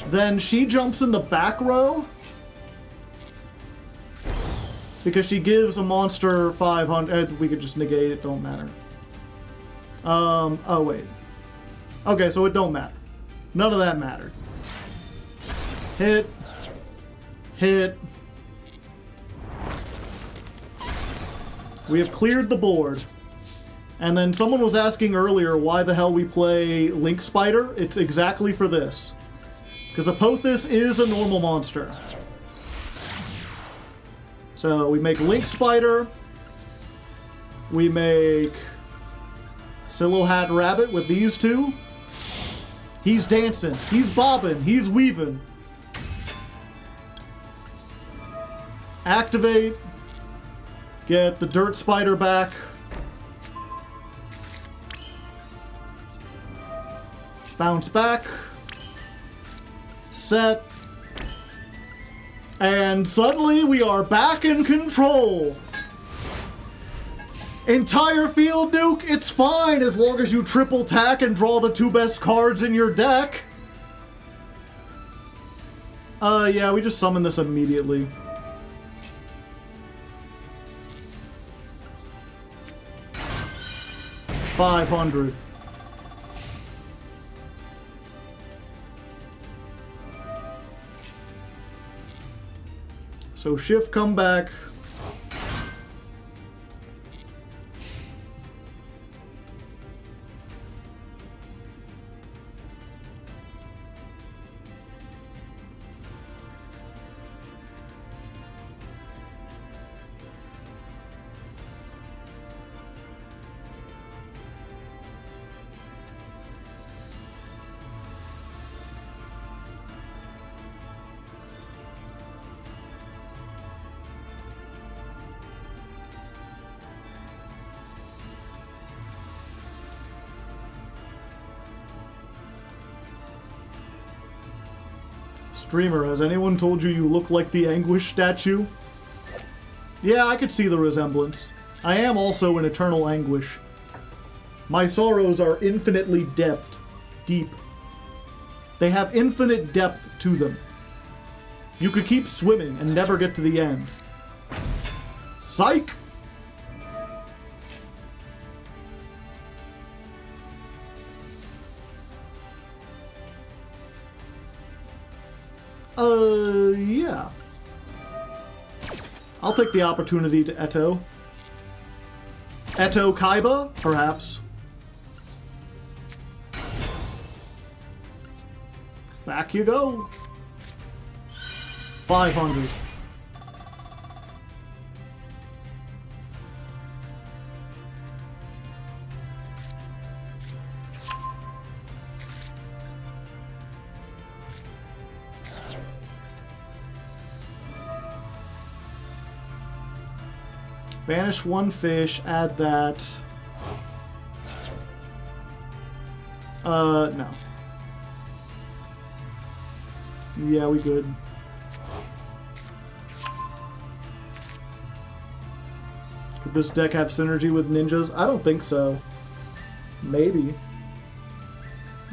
Then she jumps in the back row because she gives a monster 500. We could just negate it, don't matter. Oh wait. Okay, so it don't matter. None of that mattered. Hit. Hit. We have cleared the board. And then someone was asking earlier why the hell we play Link Spider. It's exactly for this. Because Apophis is a normal monster. So we make Link Spider. We make Silo Hat Rabbit with these two. He's dancing. He's bobbing. He's weaving. Activate. Get the Dirt Spider back. Bounce back. Set. And suddenly we are back in control. Entire field nuke, it's fine as long as you triple tack and draw the 2 best cards in your deck. Yeah, we just summon this immediately. $500. So shift, come back. Streamer, has anyone told you you look like the Anguish statue? Yeah, I could see the resemblance. I am also in eternal anguish. My sorrows are infinitely deep. They have infinite depth to them. You could keep swimming and never get to the end. Psych! Yeah. I'll take the opportunity to Eto. Eto Kaiba, perhaps. Back you go. 500. Banish one fish, add that. No. Yeah, we good. Could this deck have synergy with ninjas? I don't think so. Maybe.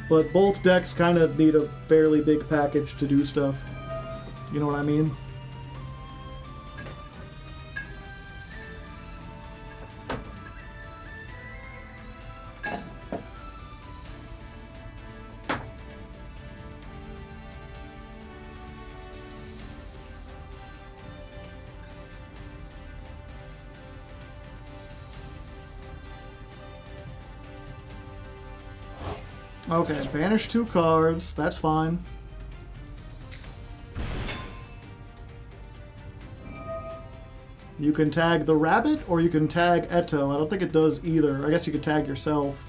But both decks kind of need a fairly big package to do stuff. You know what I mean? Okay, banish 2 cards. That's fine. You can tag the rabbit, or you can tag Eto. I don't think it does either. I guess you could tag yourself.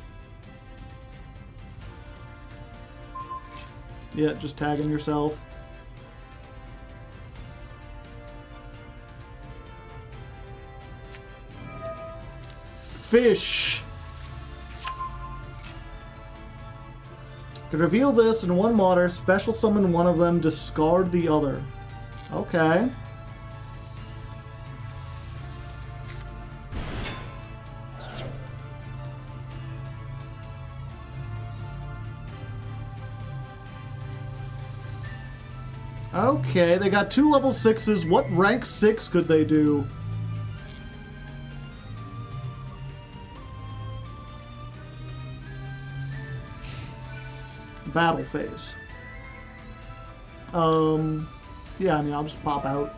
Yeah, just tagging yourself. Fish! Could reveal this in one water, special summon one of them, discard the other. Okay. Okay, they got 2 level 6s. What rank 6 could they do? Battle phase. Yeah, I mean, I'll just pop out.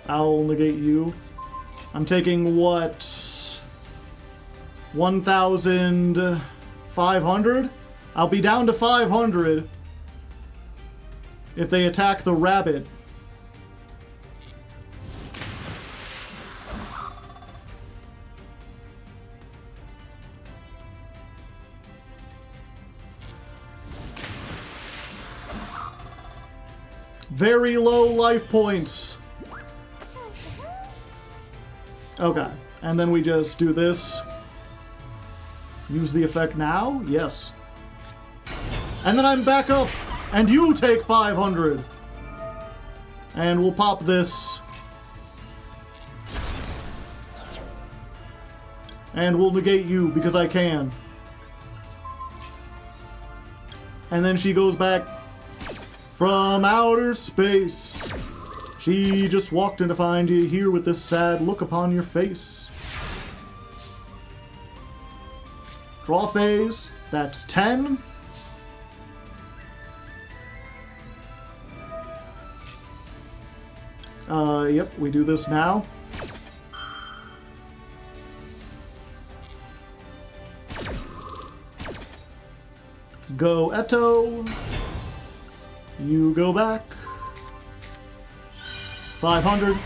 I'll negate you. I'm taking what? 1,500? I'll be down to 500 if they attack the rabbit. Very low life points. Okay, and then we just do this. Use the effect now? Yes. And then I'm back up, and you take 500. And we'll pop this. And we'll negate you, because I can. And then she goes back from outer space. She just walked in to find you here with this sad look upon your face. Draw phase. That's 10. Yep, we do this now. Go Eto. You go back. 500.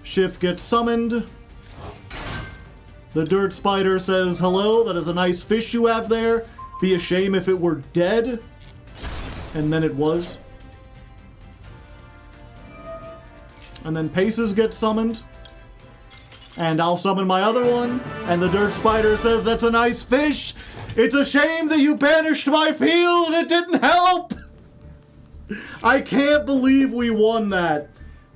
Shift gets summoned. The dirt spider says, hello, that is a nice fish you have there. Be a shame if it were dead. And then it was. And then Paces gets summoned. And I'll summon my other one. And the dirt spider says, that's a nice fish. It's a shame that you banished my field and it didn't help. I can't believe we won that.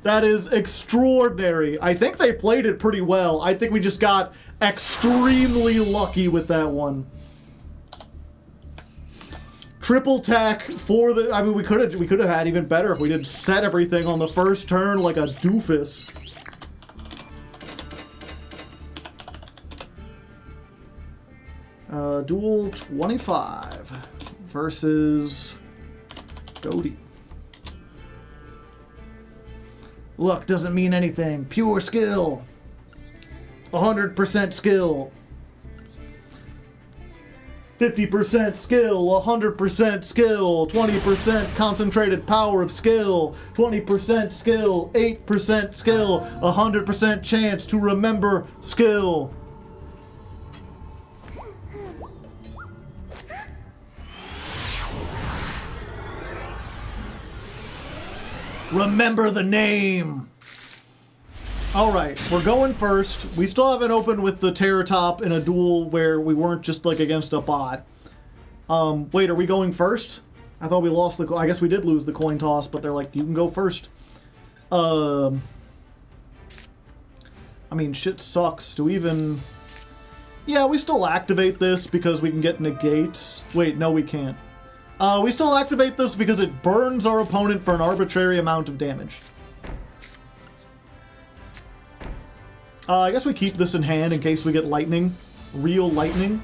That is extraordinary. I think they played it pretty well. I think we just got extremely lucky with that one. Triple tack for the... I mean, we could have had even better if we didn't set everything on the first turn like a doofus. Duel 25 versus Goaty. Luck doesn't mean anything. Pure skill. 100% skill. 50% skill, 100% skill, 20% concentrated power of skill, 20% skill, 8% skill, 100% chance to remember skill. Remember the name! Alright, we're going first. We still haven't opened with the Terror Top in a duel where we weren't just like against a bot. Wait, are we going first? I thought we lost the... I guess we did lose the coin toss, but they're like, you can go first. I mean, shit sucks to even... Yeah, we still activate this because we can get negates. Wait, no we can't. We still activate this because it burns our opponent for an arbitrary amount of damage. I guess we keep this in hand in case we get lightning. Real lightning.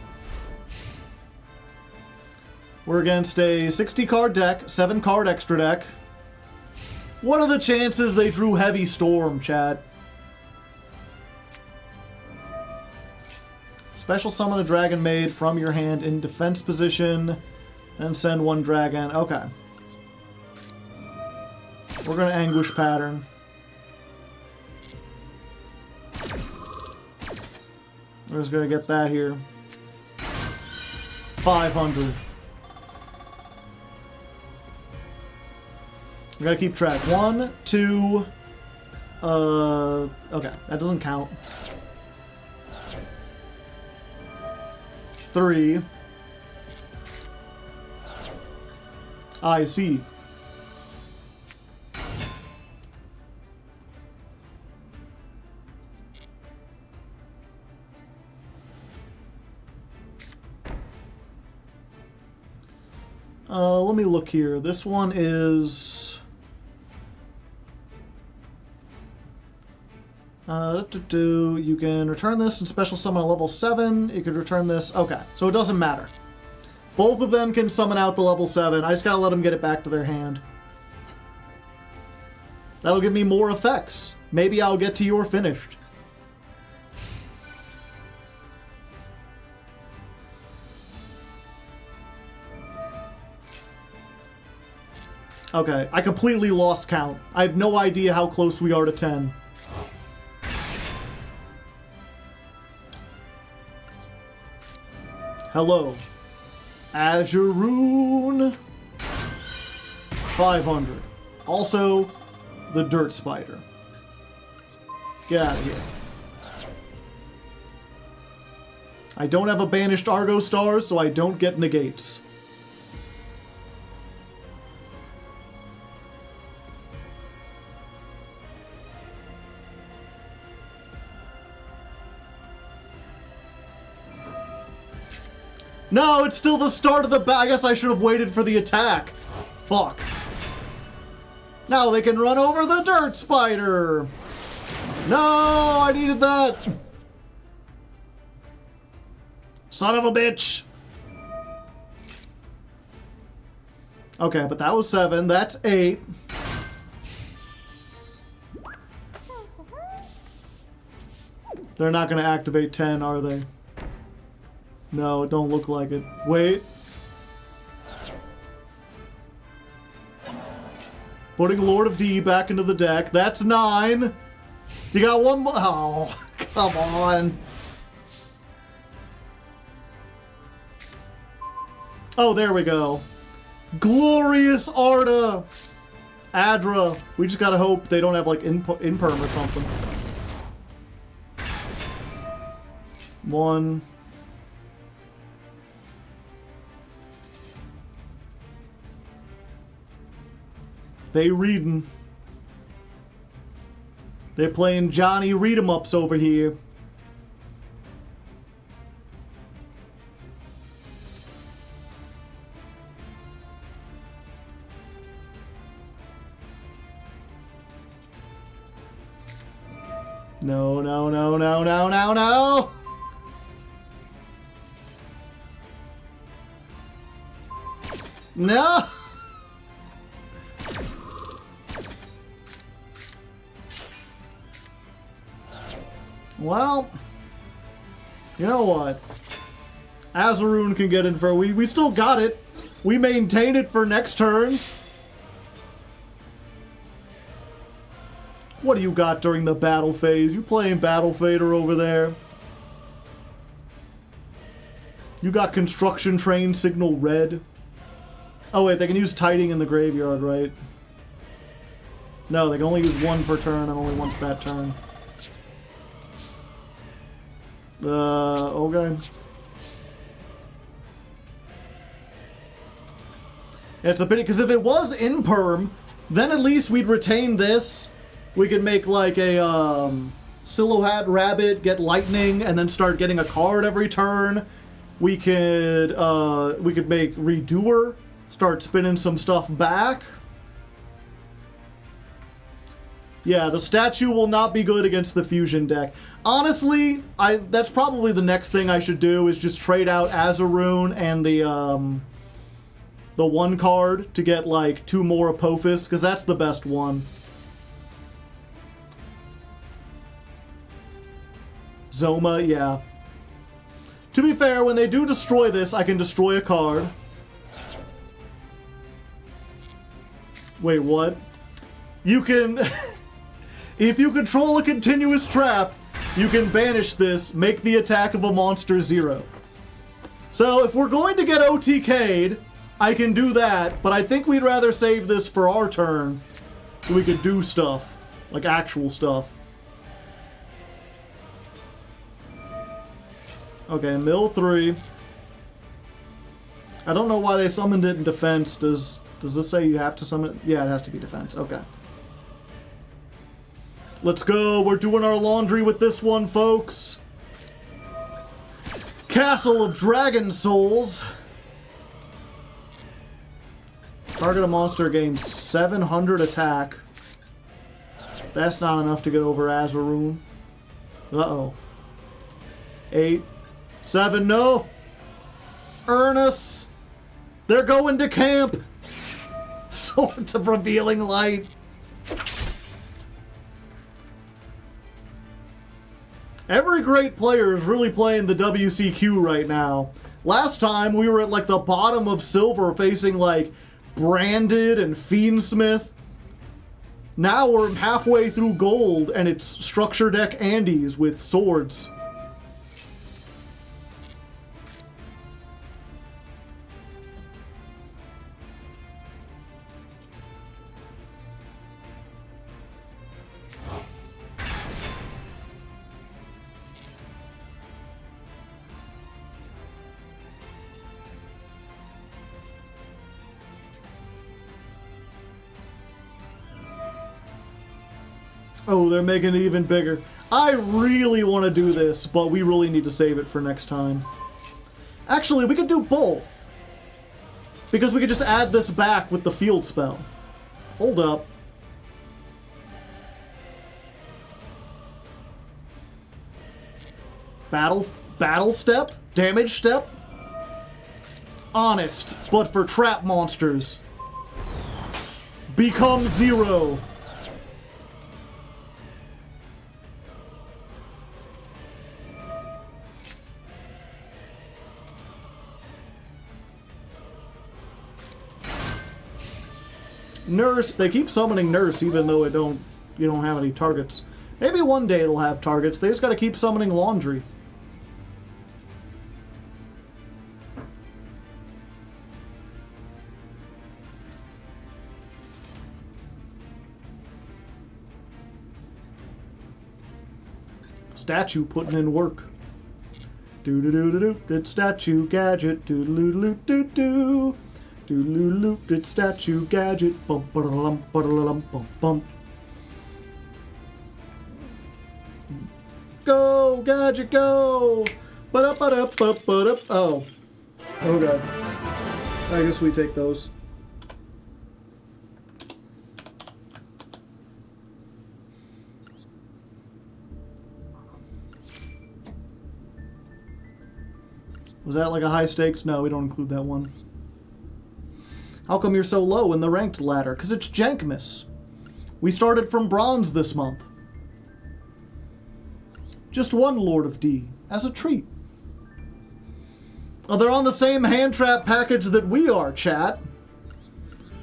We're against a 60 card deck, 7 card extra deck. What are the chances they drew Heavy Storm, chat? Special summon a Dragon Maid from your hand in defense position. And send one dragon. Okay. We're going to Anguish Pattern. We're just going to get that here. 500. We got to keep track. 1, 2... Okay, that doesn't count. 3... I see. Let me look here. This one is... You can return this and special summon a level 7. You could return this... Okay, so it doesn't matter. Both of them can summon out the level 7. I just gotta let them get it back to their hand. That'll give me more effects. Maybe I'll get to your finished. Okay, I completely lost count. I have no idea how close we are to 10. Hello. Azure Rune. 500. Also, the Dirt Spider. Get out of here. I don't have a banished Argostars, so I don't get negates. No, it's still the start of the I guess I should have waited for the attack. Fuck. Now they can run over the Dirt Spider. No, I needed that. Son of a bitch. Okay, but that was 7. That's 8. They're not going to activate 10, are they? No, it don't look like it. Wait. Putting Lord of D back into the deck. That's 9. You got one more. Oh, come on. Oh, there we go. Glorious Arda. Adra. We just gotta hope they don't have like imperm or something. 1. They reading. They're playing Johnny Read-em-ups over here. No, no, no, no, no, no, no! No! Well, you know what? Azaroon can get in for... We still got it. We maintain it for next turn. What do you got during the battle phase? You playing Battle Fader over there? You got Construction Train Signal Red? Oh wait, they can use Tiding in the graveyard, right? No, they can only use 1 per turn and only once that turn. Okay. It's a pity, because if it was Imperm, then at least we'd retain this. We could make like a Silhouette Rabbit, get Lightning, and then start getting a card every turn. We could make Redoer, start spinning some stuff back. Yeah, the statue will not be good against the fusion deck. Honestly, that's probably the next thing I should do, is just trade out Azaroon and the 1 card to get like 2 more Apophis, because that's the best one. Zoma, yeah. To be fair, when they do destroy this, I can destroy a card. Wait, what? You can... If you control a continuous trap, you can banish this, make the attack of a monster 0. So if we're going to get OTK'd, I can do that, but I think we'd rather save this for our turn so we could do stuff, like actual stuff. Okay, mill 3. I don't know why they summoned it in defense. Does this say you have to summon it? Yeah, it has to be defense. Okay. Let's go. We're doing our laundry with this one, folks. Castle of Dragon Souls. Target a monster gains 700 attack. That's not enough to get over Azaroon. Uh-oh. 8, 7, no! Ernest! They're going to camp! Swords of Revealing Light. Every great player is really playing the WCQ right now. Last time we were at like the bottom of silver facing like Branded and Fiendsmith. Now we're halfway through gold and it's structure deck Andes with swords. Oh, they're making it even bigger. I really want to do this, but we really need to save it for next time. Actually, we could do both. Because we could just add this back with the field spell. Hold up. Battle step? Damage step? Honest, but for trap monsters. Become 0. Nurse, they keep summoning Nurse even though you don't have any targets. Maybe one day it'll have targets. They just gotta keep summoning Laundry. Statue putting in work. Do do do do do. Did statue gadget. Do do do do do. Do do do. Did statue gadget. Bum ba dum ba dum bum bum. Go gadget go. Ba da ba da ba ba da. Oh. Okay. I guess we take those. Was that like a high stakes? No, we don't include that one. How come you're so low in the ranked ladder? Because it's Jankmas. We started from bronze this month. Just one Lord of D, as a treat. Oh, they're on the same hand trap package that we are, chat.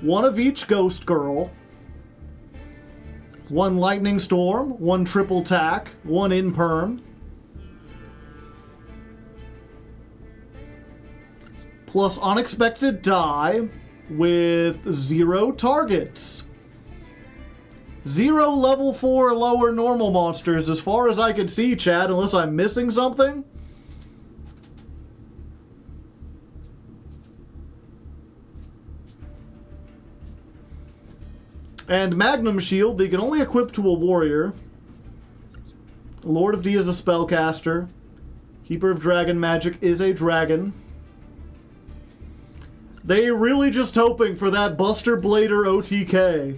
One of each Ghost Girl. One Lightning Storm, one Triple Tack, one Imperm. Plus Unexpected Die with 0 targets. 0 level 4 lower normal monsters as far as I could see, Chad, unless I'm missing something. And Magnum Shield, they can only equip to a warrior. Lord of D is a spellcaster. Keeper of Dragon Magic is a dragon. They really just hoping for that Buster Blader OTK.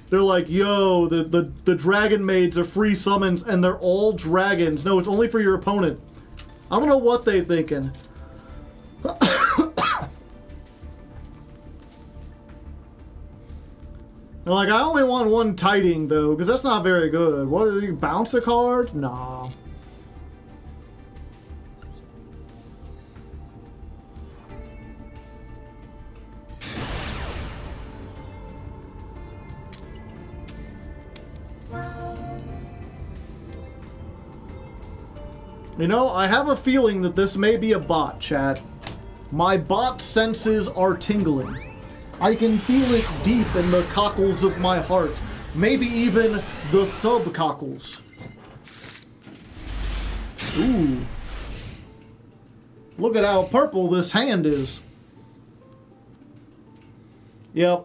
They're like, yo, the Dragon Maids are free summons and they're all dragons. No, it's only for your opponent. I don't know what they thinking. They're like, I only want one Tiding though, because that's not very good. What, do you bounce a card? Nah. You know, I have a feeling that this may be a bot, chat. My bot senses are tingling. I can feel it deep in the cockles of my heart. Maybe even the sub-cockles. Ooh. Look at how purple this hand is. Yep.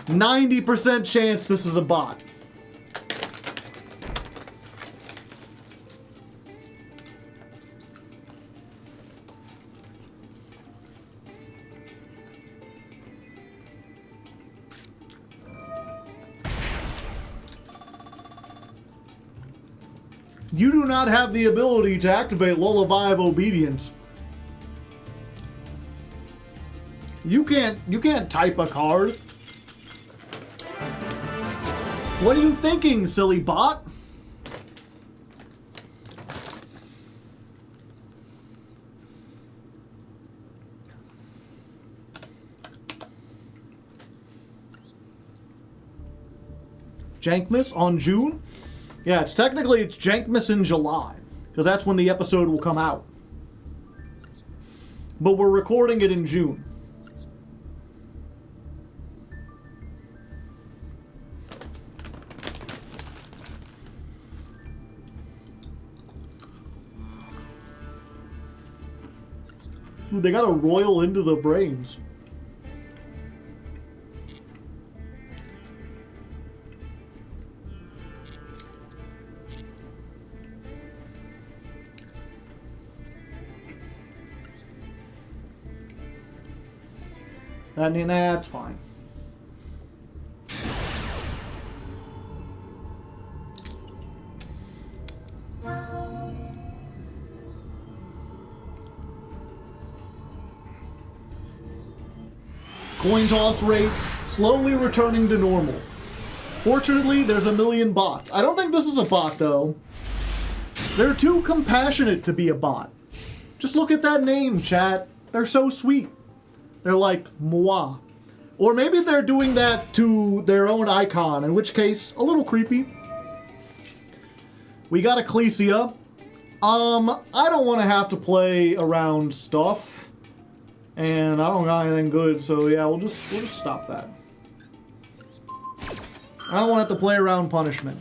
90% chance this is a bot. You do not have the ability to activate Lullaby of Obedience. You can't type a card. What are you thinking, silly bot? Jankmas on June? Yeah, it's Jankmas in July, because that's when the episode will come out. But we're recording it in June. Ooh, they got a royal into the brains. That's fine. Coin toss rate slowly returning to normal. Fortunately, there's a million bots. I don't think this is a bot, though. They're too compassionate to be a bot. Just look at that name, chat. They're so sweet. They're like, moi. Or maybe they're doing that to their own icon, in which case, a little creepy. We got Ecclesia. I don't want to have to play around stuff. And I don't got anything good, so yeah, we'll just stop that. I don't want to have to play around punishment.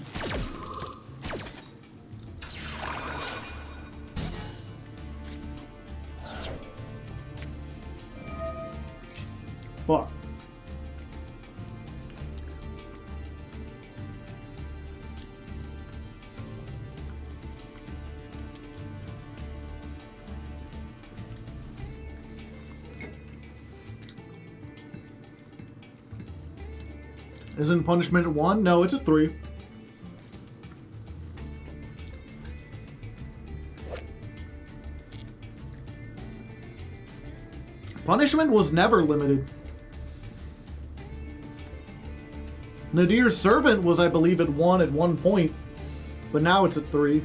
Fuck. Isn't punishment at 1? No, it's at 3. Punishment was never limited. Nadir's Servant was, I believe, at 1 at one point, but now it's at 3.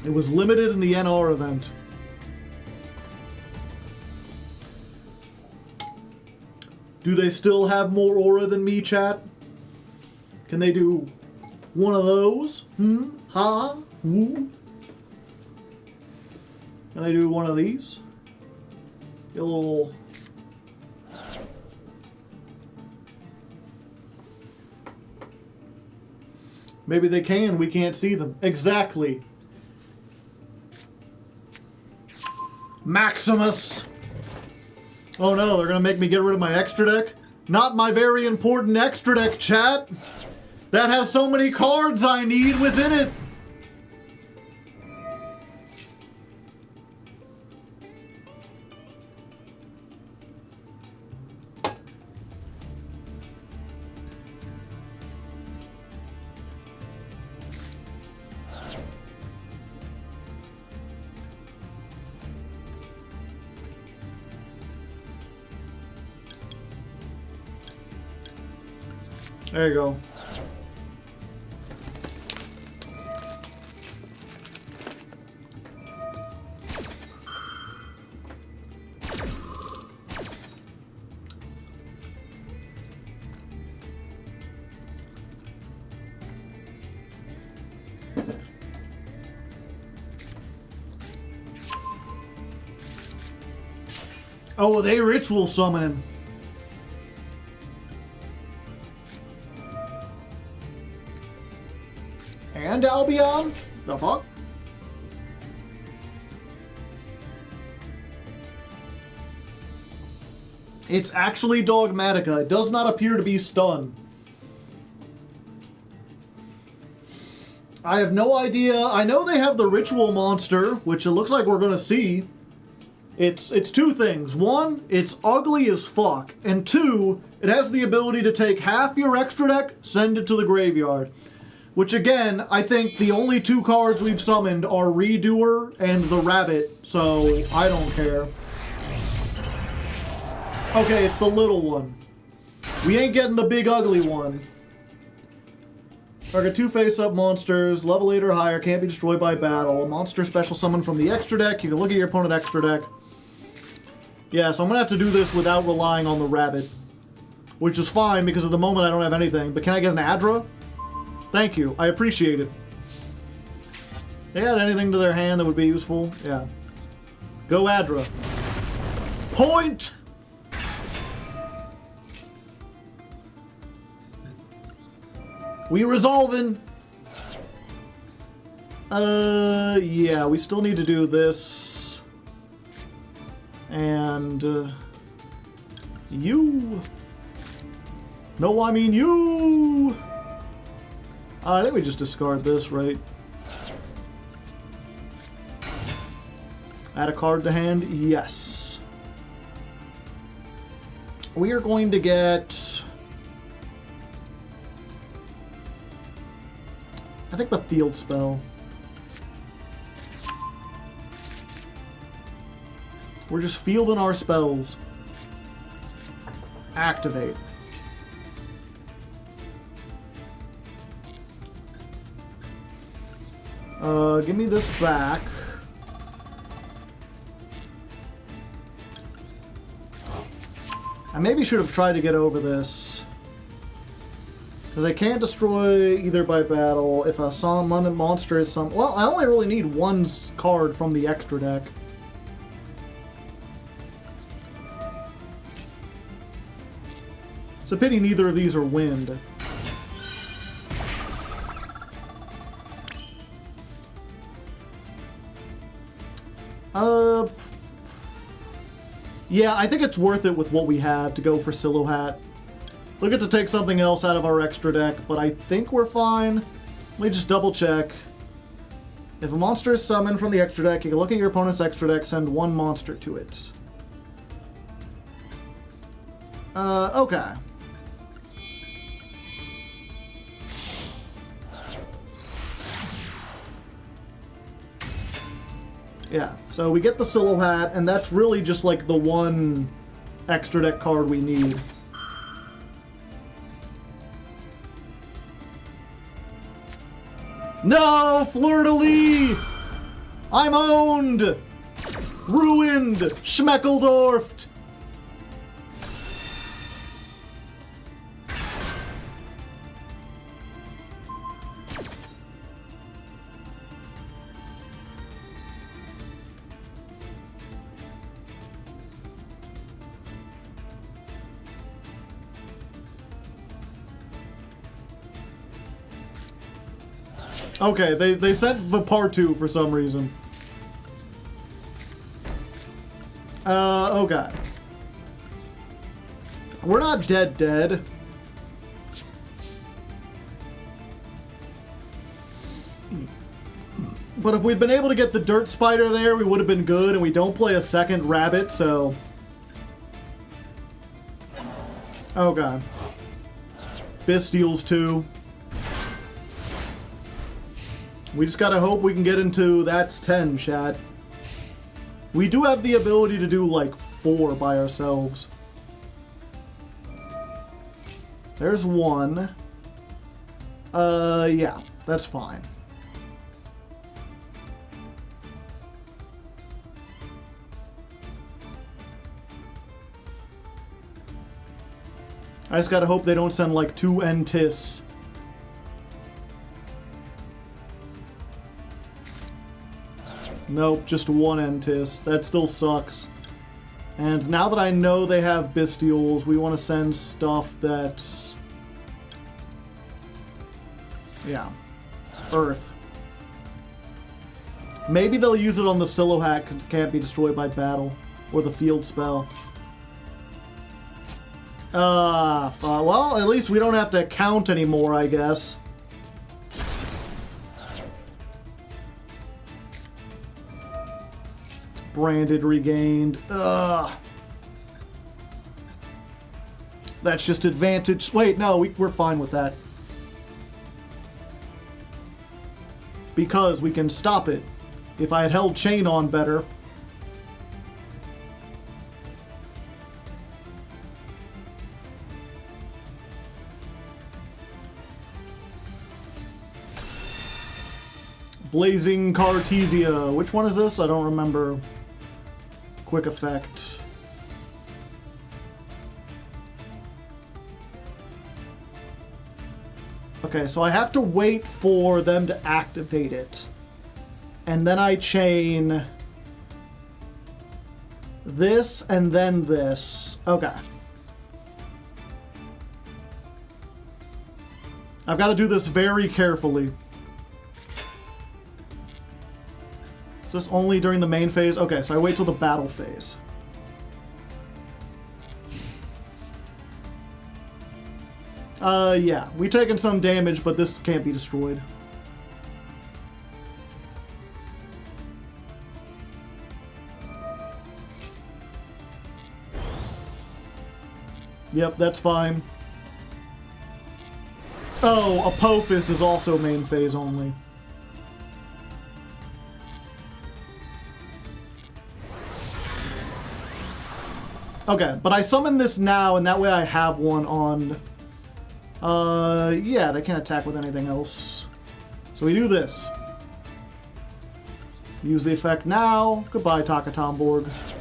It was limited in the NR event. Do they still have more aura than me, chat? Can they do one of those? Ha? Woo? Can they do one of these? Get a little... Maybe they can, we can't see them. Exactly. Maximus! Oh no, they're gonna make me get rid of my extra deck? Not my very important extra deck, chat! That has so many cards I need within it! There you go. Oh, they ritual summon. And Albion? The fuck? It's actually Dogmatica. It does not appear to be stun. I have no idea. I know they have the ritual monster, which it looks like we're gonna see. It's two things. One, it's ugly as fuck. And two, it has the ability to take half your extra deck, send it to the graveyard. Which again, I think the only two cards we've summoned are Redoer and the Rabbit, so I don't care. Okay, it's the little one. We ain't getting the big ugly one. Target 2 face-up monsters, level 8 or higher, can't be destroyed by battle. A monster special summon from the extra deck. You can look at your opponent's extra deck. Yeah, so I'm gonna have to do this without relying on the Rabbit. Which is fine, because at the moment I don't have anything. But can I get an Adra? Thank you. I appreciate it. They had anything to their hand that would be useful? Yeah. Go Adra. Point! We resolving. Yeah, we still need to do this. And, you. No, I mean you. I think we just discard this, right? Add a card to hand? Yes. We are going to get... I think the field spell. We're just fielding our spells. Activate. Give me this back. I maybe should have tried to get over this. Because I can't destroy either by battle. If a summoned monster is some... Well, I only really need one card from the extra deck. It's a pity neither of these are wind. Yeah, I think it's worth it with what we have to go for Silhouette. We'll get to take something else out of our extra deck, but I think we're fine. Let me just double check. If a monster is summoned from the extra deck, you can look at your opponent's extra deck, send one monster to it. Okay. Yeah, so we get the Silhouette, and that's really just like the one extra deck card we need. No! Fleur-de-lis! I'm owned! Ruined! Schmeckeldorfed! Okay, they sent the part 2 for some reason. Okay. We're not dead. But if we'd been able to get the Dirt Spider there, we would have been good, and we don't play a second rabbit, so... Okay. Bestials 2. We just gotta hope we can get into that's 10, chat. We do have the ability to do like 4 by ourselves. There's 1. Yeah, that's fine. I just gotta hope they don't send like 2 Entis. Nope, just 1 Entis. That still sucks. And now that I know they have Bestials, we want to send stuff that's... yeah. Earth. Maybe they'll use it on the Silhouette because it can't be destroyed by battle. Or the field spell. Well, at least we don't have to count anymore, I guess. Branded regained. Ugh. That's just advantage. Wait, no, we're fine with that. Because we can stop it. If I had held Chain on better. Blazing Cartesia. Which one is this? I don't remember. Quick effect. Okay, so I have to wait for them to activate it. And then I chain this and then this. Okay. I've got to do this very carefully. Is this only during the main phase? Okay, so I wait till the battle phase. Yeah. We've taken some damage, but this can't be destroyed. Yep, that's fine. Oh, Apophis is also main phase only. Okay, but I summon this now, and that way I have one on... yeah, they can't attack with anything else. So we do this. Use the effect now. Goodbye, Takatomborg.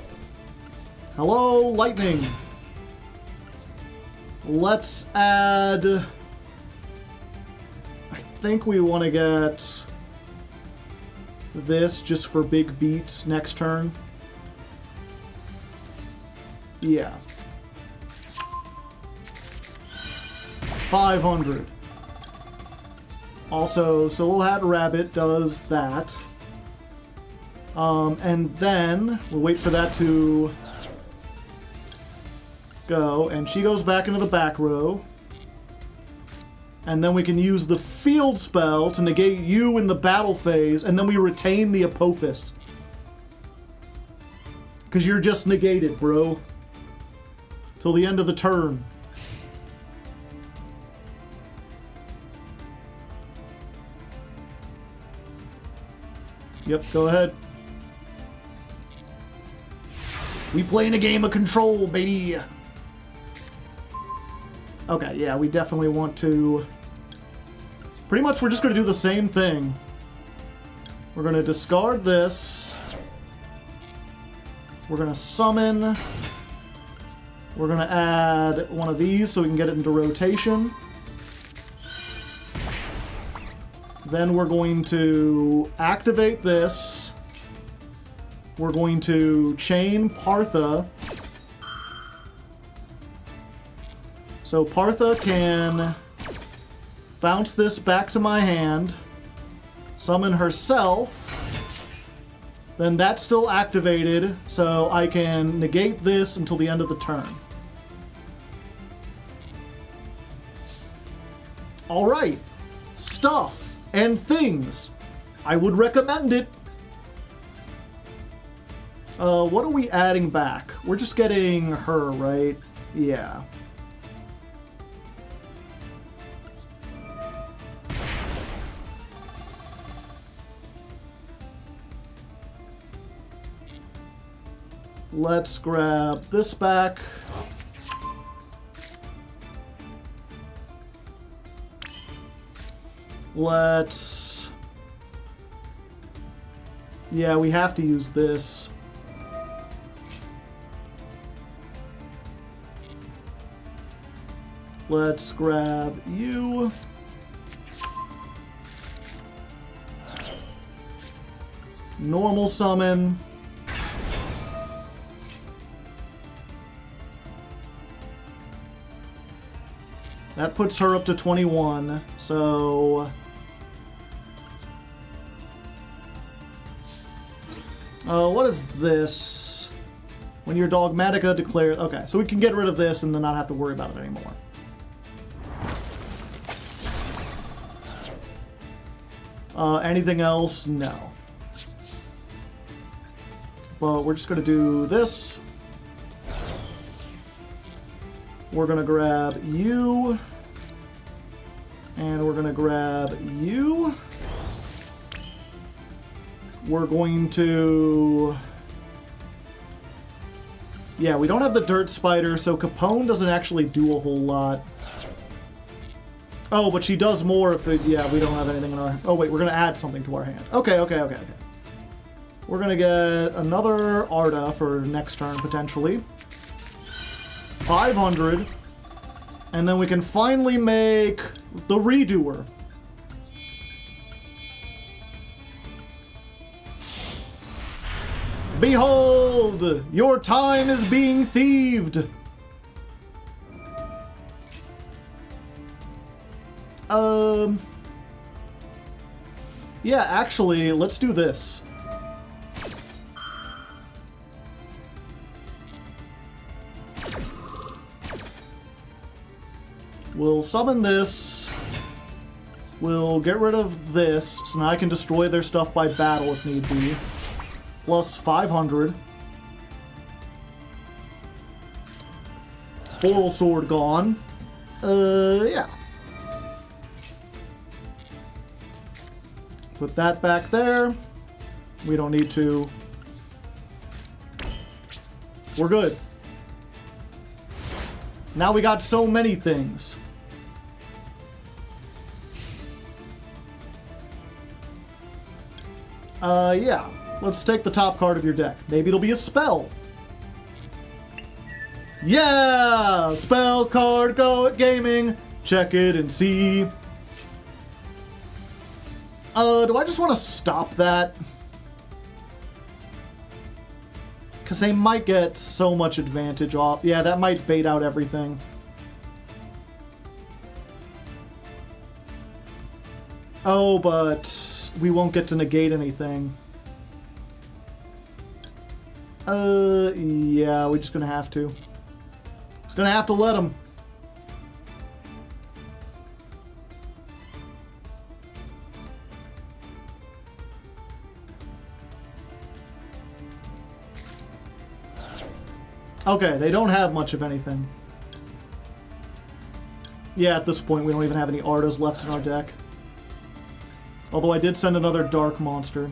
Hello, lightning. Let's add... I think we want to get this just for big beats next turn. Yeah. 500. Also, Solo Hat Rabbit does that. And then we'll wait for that to go, and she goes back into the back row. And then we can use the field spell to negate you in the battle phase, and then we retain the Apophis. Because you're just negated, bro. Till the end of the turn. Yep, go ahead. We playing a game of control, baby! Okay, yeah, we definitely want to... Pretty much we're just going to do the same thing. We're going to discard this. We're going to summon. We're going to add one of these so we can get it into rotation. Then we're going to activate this. We're going to chain Partha. So Partha can bounce this back to my hand, summon herself, then that's still activated, so I can negate this until the end of the turn. Alright, stuff and things. I would recommend it. What are we adding back? We're just getting her, right? Yeah. Let's grab this back. Let's... Yeah, we have to use this. Let's grab you. Normal summon. That puts her up to 21, so... what is this? When your Dogmatica declares... Okay, so we can get rid of this and then not have to worry about it anymore. Anything else? No. Well, we're just going to do this. We're going to grab you. And we're going to grab you. We're going to... Yeah, we don't have the Dirt Spider, so Capone doesn't actually do a whole lot. Oh, but she does more if it... Yeah, we don't have anything in our... Oh, wait, we're going to add something to our hand. Okay. We're going to get another Arda for next turn, potentially. 500. And then we can finally make the Redoer. Behold! Your time is being thieved! Yeah, actually, let's do this. We'll summon this. We'll get rid of this, so now I can destroy their stuff by battle if need be. Plus 500. Oral Sword gone. Yeah. Put that back there. We don't need to. We're good. Now we got so many things. Yeah. let's take the top card of your deck. Maybe it'll be a spell. Yeah! Spell card, go at gaming. Check it and see. Do I just want to stop that? Because they might get so much advantage off. Yeah, that might bait out everything. Oh, but we won't get to negate anything. Yeah, we're just gonna have to. It's gonna have to let him. Okay, they don't have much of anything. Yeah, at this point we don't even have any Ardas left in our deck. Although I did send another dark monster.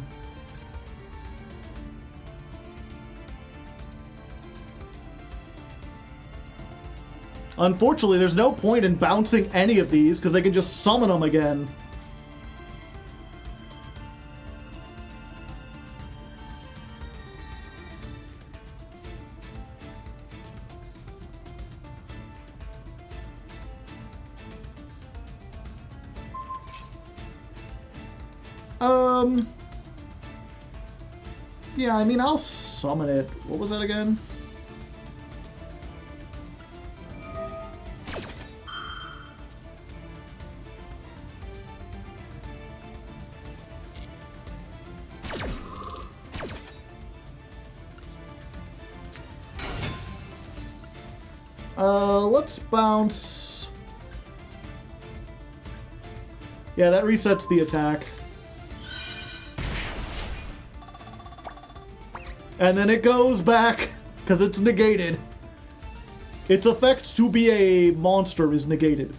Unfortunately, there's no point in bouncing any of these because they can just summon them again. Yeah, I mean, I'll summon it. What was that again? Let's bounce. Yeah, that resets the attack. And then it goes back, because it's negated. Its effect to be a monster is negated.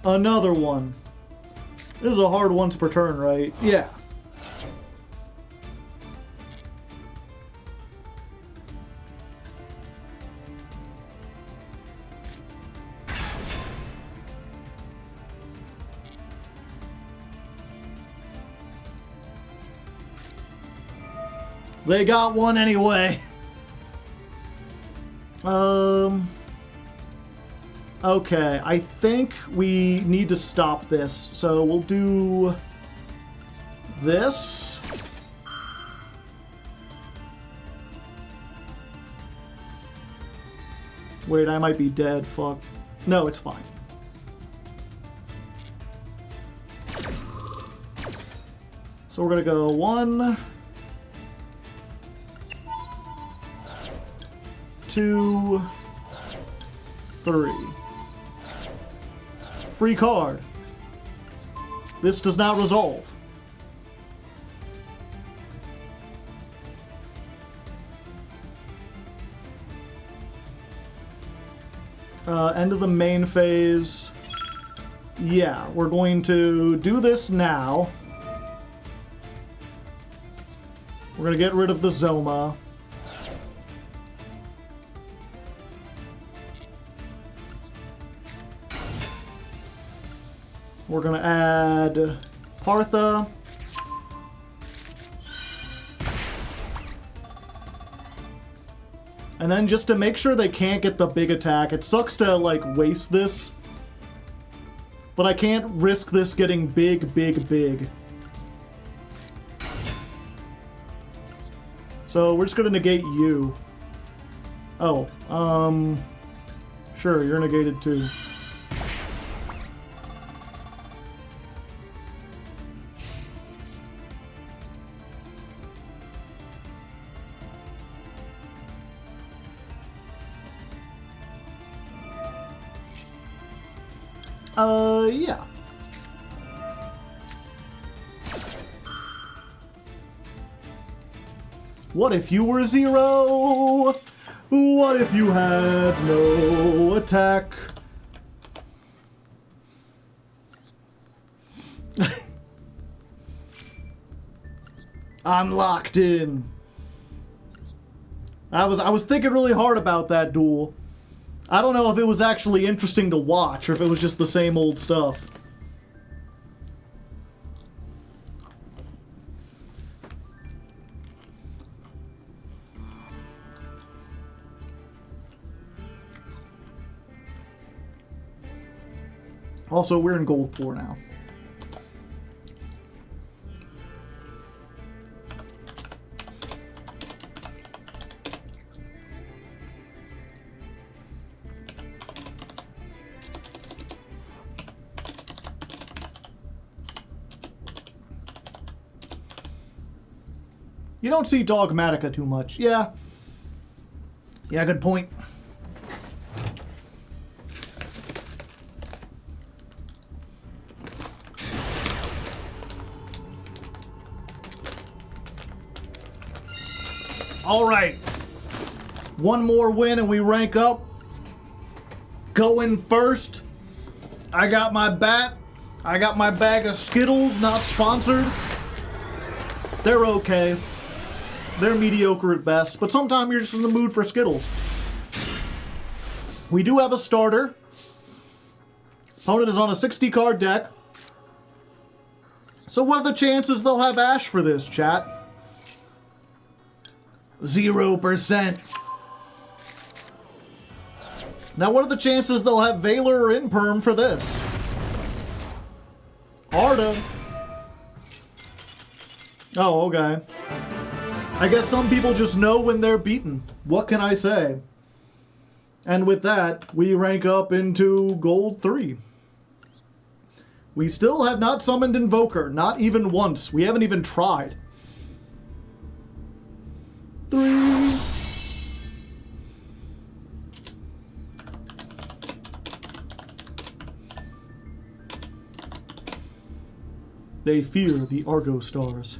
Another one. This is a hard once per turn, right? Yeah. They got one anyway. Okay, I think we need to stop this. So we'll do this. Wait, I might be dead. Fuck. No, it's fine. So we're gonna go 1, 2, 3. Free card. This does not resolve. End of the main phase. Yeah, we're going to do this now. We're gonna get rid of the Zoma. We're gonna add Partha. And then just to make sure they can't get the big attack, it sucks to like waste this. But I can't risk this getting big, big, big. So we're just gonna negate you. Oh, sure, you're negated too. Yeah. What if you were 0? What if you had no attack? I'm locked in. I was thinking really hard about that duel. I don't know if it was actually interesting to watch or if it was just the same old stuff. Also, we're in gold 4 now. You don't see Dogmatica too much. Yeah. Yeah, good point. All right. One more win and we rank up. Going first. I got my bat. I got my bag of Skittles, not sponsored. They're okay. They're mediocre at best, but sometimes you're just in the mood for Skittles. We do have a starter. Opponent is on a 60 card deck. So what are the chances they'll have Ash for this, chat? 0%. Now what are the chances they'll have Valor or Imperm for this? Arda. Oh, okay. I guess some people just know when they're beaten. What can I say? And with that, we rank up into gold 3. We still have not summoned Invoker, not even once. We haven't even tried. 3. They fear the Argostars.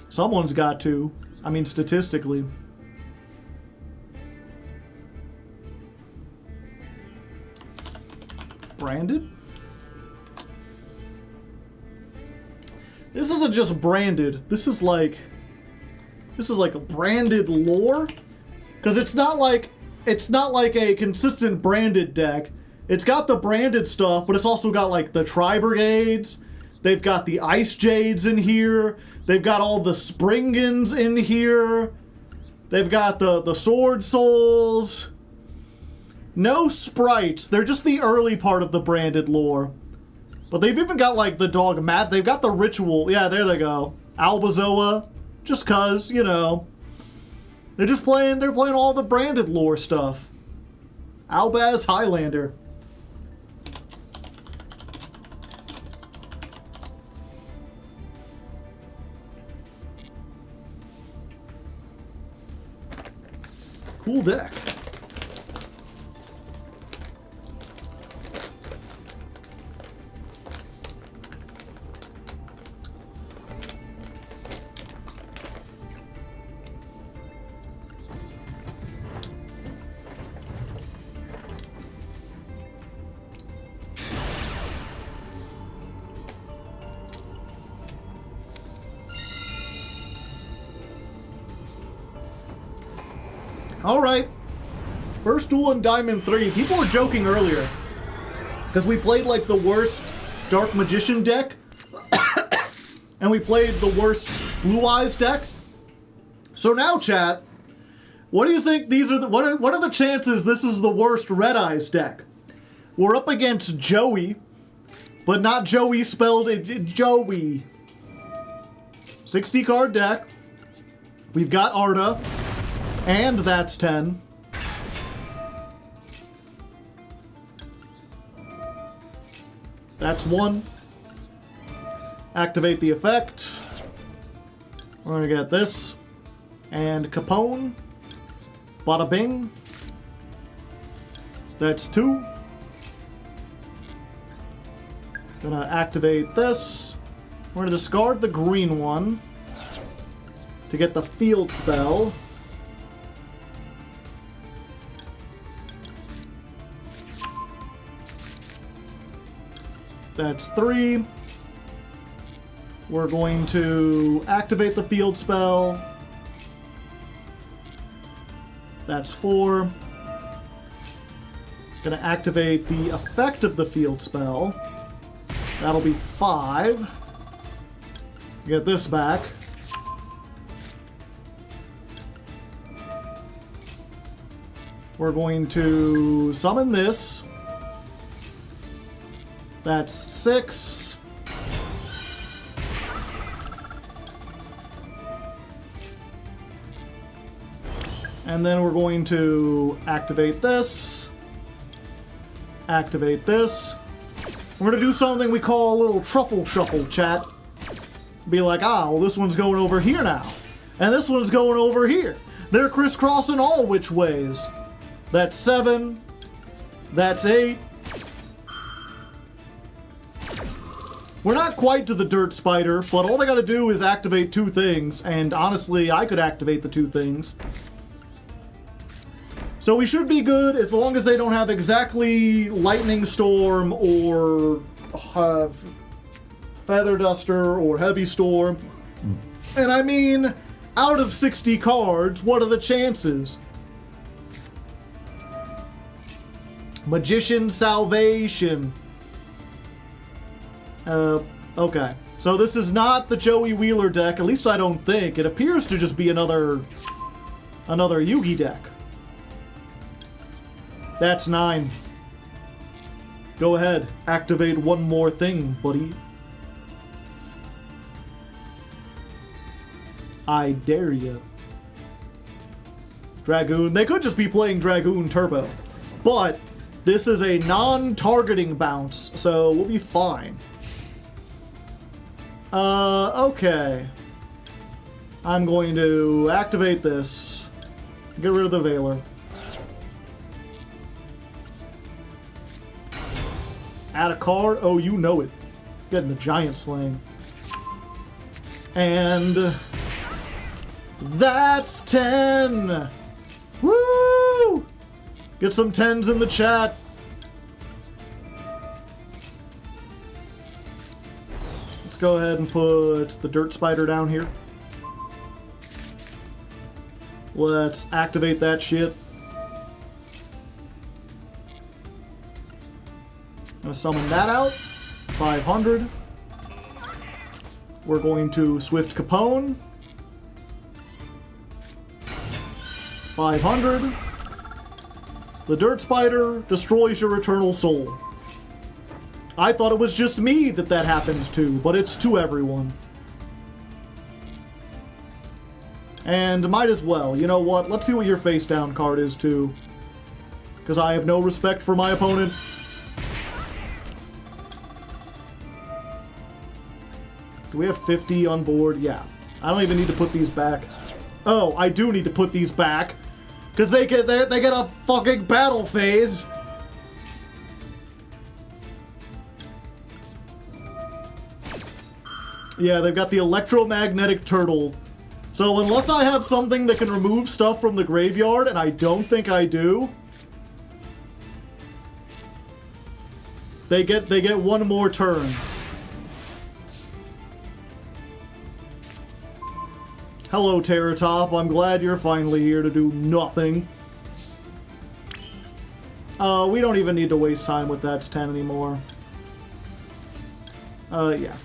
Someone's got to. I mean, statistically. Branded? This isn't just branded. This is like a branded lore. Because it's not like a consistent branded deck. It's got the branded stuff, but it's also got like the Tri-Brigades. They've got the Ice Jades in here. They've got all the Springans in here. They've got the Sword Souls. No sprites. They're just the early part of the branded lore. But they've even got like the Dogmat. They've got the Ritual. Yeah, there they go. Albazoa. Just cause, you know. They're playing all the branded lore stuff. Albaz Highlander. Cool deck. All right. First duel in Diamond 3. People were joking earlier. Because we played like the worst Dark Magician deck. And we played the worst Blue Eyes deck. So now, chat, what do you think these are what are the chances this is the worst Red Eyes deck? We're up against Joey. But not Joey spelled Joey. 60 card deck. We've got Arda. And that's 10. That's 1. Activate the effect. We're gonna get this. And Capone. Bada bing. That's 2. Gonna activate this. We're gonna discard the green one to get the field spell. That's 3. We're going to activate the field spell. That's 4. Gonna activate the effect of the field spell. That'll be 5. Get this back. We're going to summon this. That's 6. And then we're going to activate this. Activate this. We're going to do something we call a little truffle shuffle, chat. Be like, ah, well, this one's going over here now. And this one's going over here. They're crisscrossing all which ways. That's 7. That's 8. We're not quite to the dirt spider, but all they gotta do is activate 2 things. And honestly, I could activate the 2 things. So we should be good as long as they don't have exactly Lightning Storm or Feather Duster or Heavy Storm. And I mean, out of 60 cards, what are the chances? Magician Salvation. Okay. So this is not the Joey Wheeler deck, at least I don't think. It appears to just be another Yugi deck. That's 9. Go ahead, activate one more thing, buddy. I dare ya. Dragoon. They could just be playing Dragoon Turbo. But this is a non-targeting bounce, so we'll be fine. Okay. I'm going to activate this. Get rid of the Veiler. Add a card? Oh, you know it. Getting the Giant Slaying. And that's 10! Woo! Get some 10s in the chat. Let's go ahead and put the Dirt Spider down here. Let's activate that shit. I'm gonna summon that out. 500. We're going to Swift Capone. 500. The Dirt Spider destroys your Eternal Soul. I thought it was just me that happened to, but it's to everyone. And might as well. You know what? Let's see what your face down card is too. Because I have no respect for my opponent. Do we have 50 on board? Yeah. I don't even need to put these back. Oh, I do need to put these back. Because they get a fucking battle phase. Yeah, they've got the electromagnetic turtle. So unless I have something that can remove stuff from the graveyard, and I don't think I do, they get one more turn. Hello, Terratop. I'm glad you're finally here to do nothing. We don't even need to waste time with that's 10 anymore. Yeah.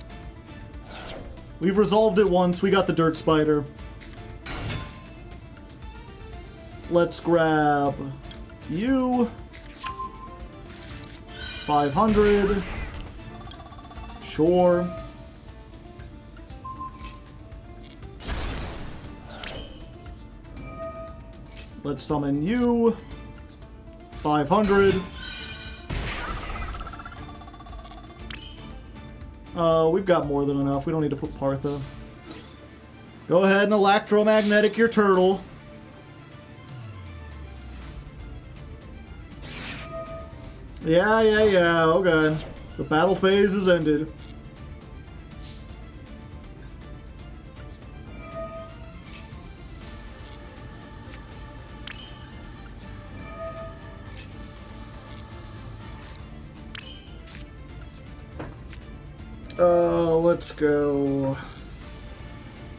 We've resolved it once. We got the Dirt Spider. Let's grab you. 500. Sure. Let's summon you. 500. We've got more than enough. We don't need to put Partha. Go ahead and electromagnetic your turtle. Yeah. Okay. The battle phase is ended. Let's go.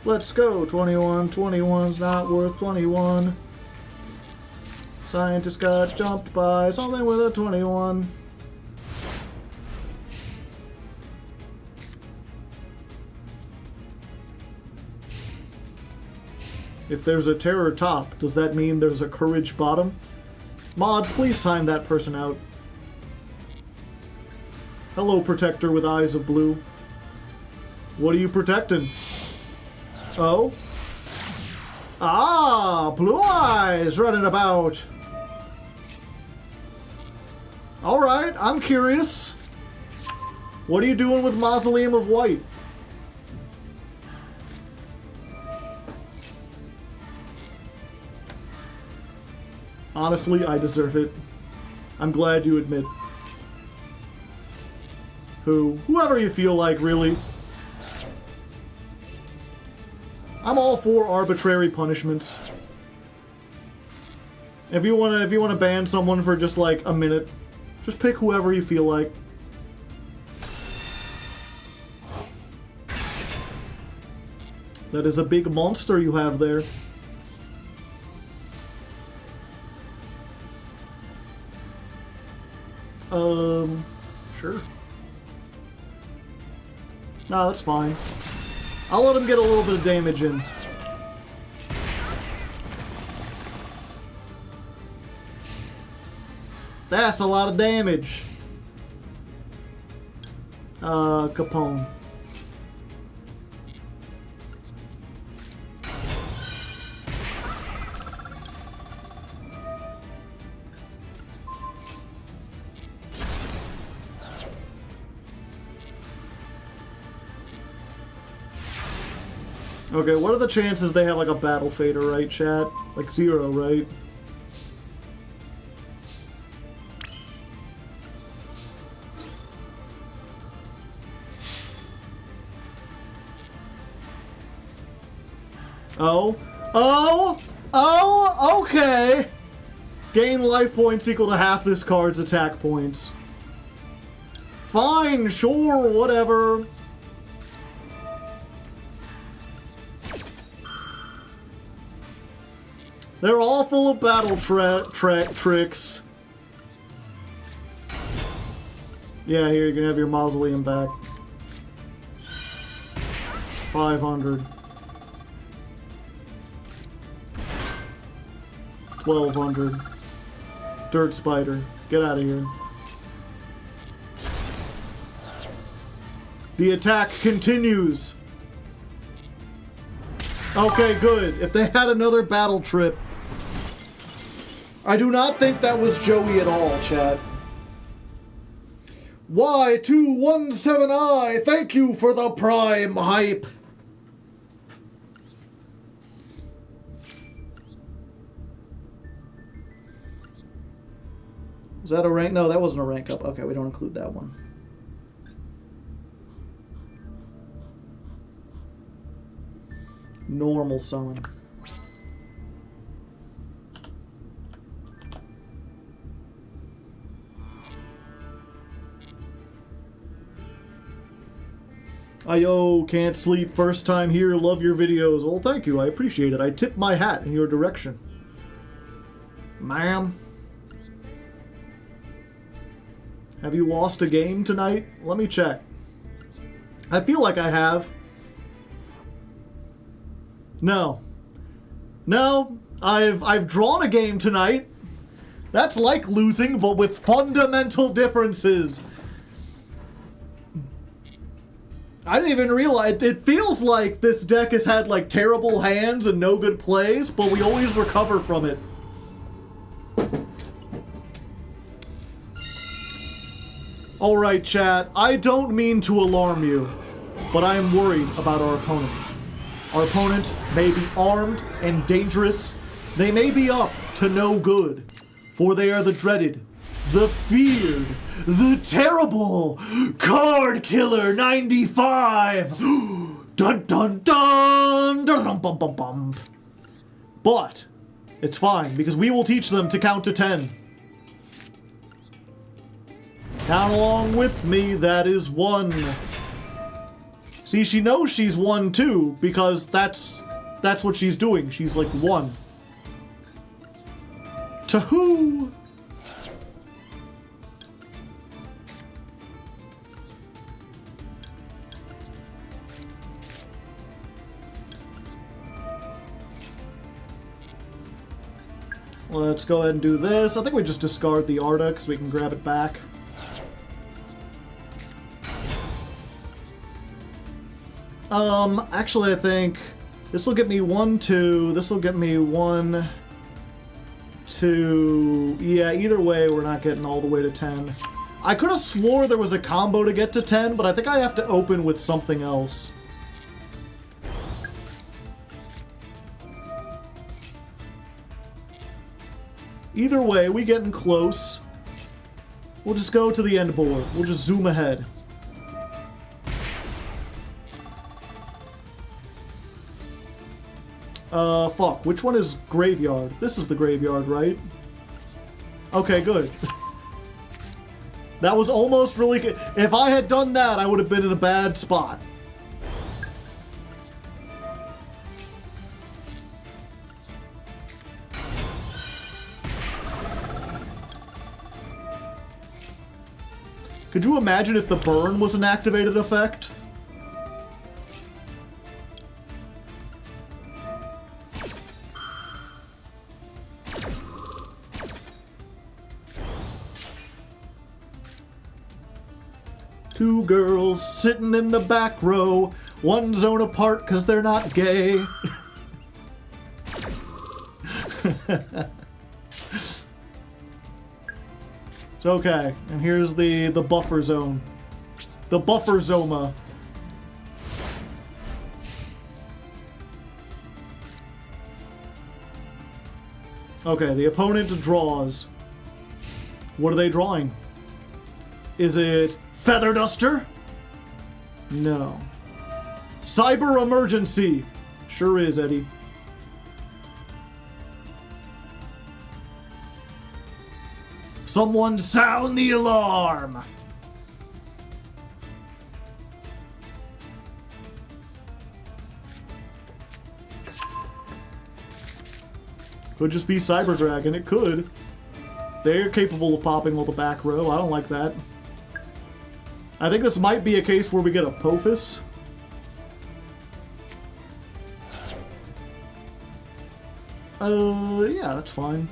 Let's go. 21. 21's not worth 21. Scientist got jumped by something with a 21. If there's a terror top, does that mean there's a courage bottom? Mods, please time that person out. Hello, Protector with eyes of blue. What are you protecting? Oh? Ah, blue eyes running about. Alright, I'm curious. What are you doing with Mausoleum of White? Honestly, I deserve it. I'm glad you admit. Whoever you feel like, really. I'm all for arbitrary punishments. If you wanna ban someone for just like a minute, just pick whoever you feel like. That is a big monster you have there. Sure. Nah, that's fine. I'll let him get a little bit of damage in. That's a lot of damage. Capone. Okay, what are the chances they have like a battle fader, right, chat? Like 0, right? Oh, okay. Gain life points equal to half this card's attack points. Fine, sure, whatever. They're all full of battle tricks. Yeah, here, you can have your mausoleum back. 500. 1200. Dirt spider, get out of here. The attack continues. Okay, good. If they had another battle trip. I do not think that was Joey at all, chat. Y217I, thank you for the prime hype. Was that a rank? No, that wasn't a rank up. Okay, we don't include that one. Normal summon. Ayo, can't sleep, first time here, love your videos. Well, thank you, I appreciate it. I tip my hat in your direction. Ma'am? Have you lost a game tonight? Let me check. I feel like I have. No. No, I've drawn a game tonight. That's like losing, but with fundamental differences. I didn't even realize, it feels like this deck has had like terrible hands and no good plays, but we always recover from it. Alright, chat, I don't mean to alarm you, but I am worried about our opponent. Our opponent may be armed and dangerous. They may be up to no good, for they are the dreaded, the feared, the terrible Card Killer 95. Dun dun dun dun bum bum bum. But it's fine because we will teach them to count to 10. Count along with me. That is 1. See, she knows she's 1 too because that's what she's doing. She's like 1. To who? Let's go ahead and do this. I think we just discard the Arda because we can grab it back. Actually I think this will get me 1, 2. This will get me 1, 2. Yeah, either way we're not getting all the way to 10. I could have swore there was a combo to get to 10, but I think I have to open with something else. Either way, we getting close. We'll just go to the end board. We'll just zoom ahead. Fuck. Which one is graveyard? This is the graveyard, right? Okay, good. That was almost really good. If I had done that, I would have been in a bad spot. Could you imagine if the burn was an activated effect? Two girls sitting in the back row, one zone apart because they're not gay. It's okay. And here's the buffer zone. The buffer zoma. Okay, the opponent draws. What are they drawing? Is it Feather Duster? No. Cyber Emergency. Sure is, Eddie. Someone sound the alarm! Could just be Cyber Dragon, it could. They're capable of popping with the back row, I don't like that. I think this might be a case where we get a Pophis. Yeah, that's fine.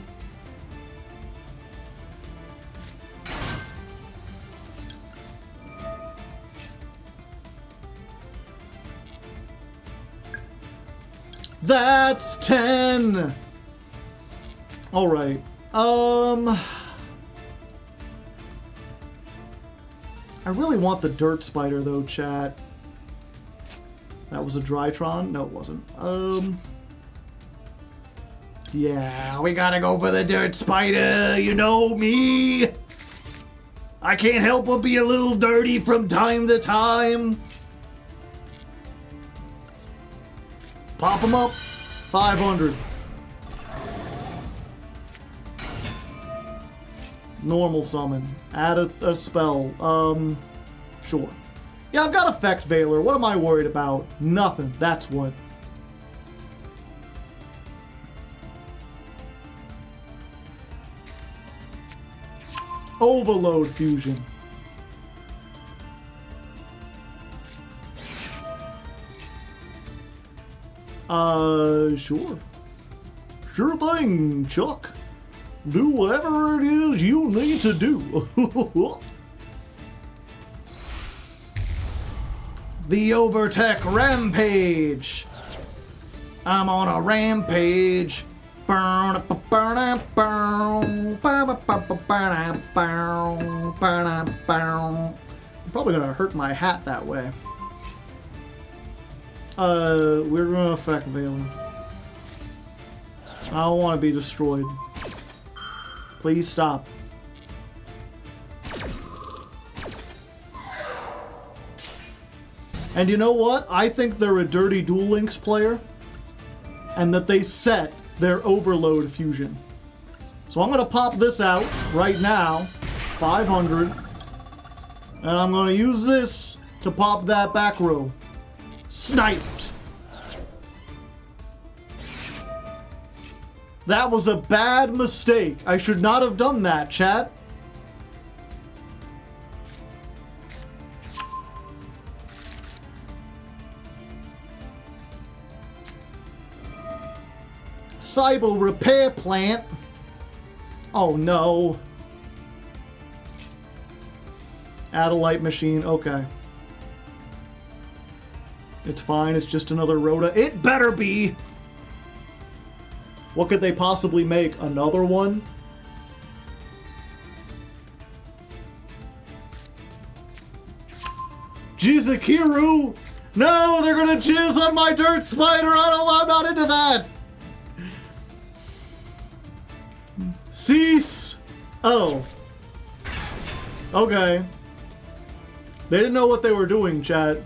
That's 10! Alright. I really want the Dirt Spider though, chat. That was a Drytron? No, it wasn't. Yeah, we gotta go for the Dirt Spider, you know me! I can't help but be a little dirty from time to time. Pop them up. 500. Normal summon. Add a spell. Sure. Yeah, I've got Effect Veiler. What am I worried about? Nothing. That's what. Overload Fusion. Sure. Sure thing, Chuck. Do whatever it is you need to do. The Overtech Rampage. I'm on a rampage. I'm probably gonna hurt my hat that way. We're gonna Effect Veiler. I don't want to be destroyed. Please stop. And you know what? I think they're a dirty Duel Links player, and that they set their Overload Fusion. So I'm gonna pop this out right now, 500, and I'm gonna use this to pop that back row. Sniped! That was a bad mistake. I should not have done that, chat. Cyber Repair Plant. Oh no. Add a light machine. Okay. It's fine. It's just another Rhoda. It better be! What could they possibly make? Another one? Jizukiru! No, they're gonna jizz on my dirt spider! I'm not into that! Cease! Oh. Okay. They didn't know what they were doing, chat.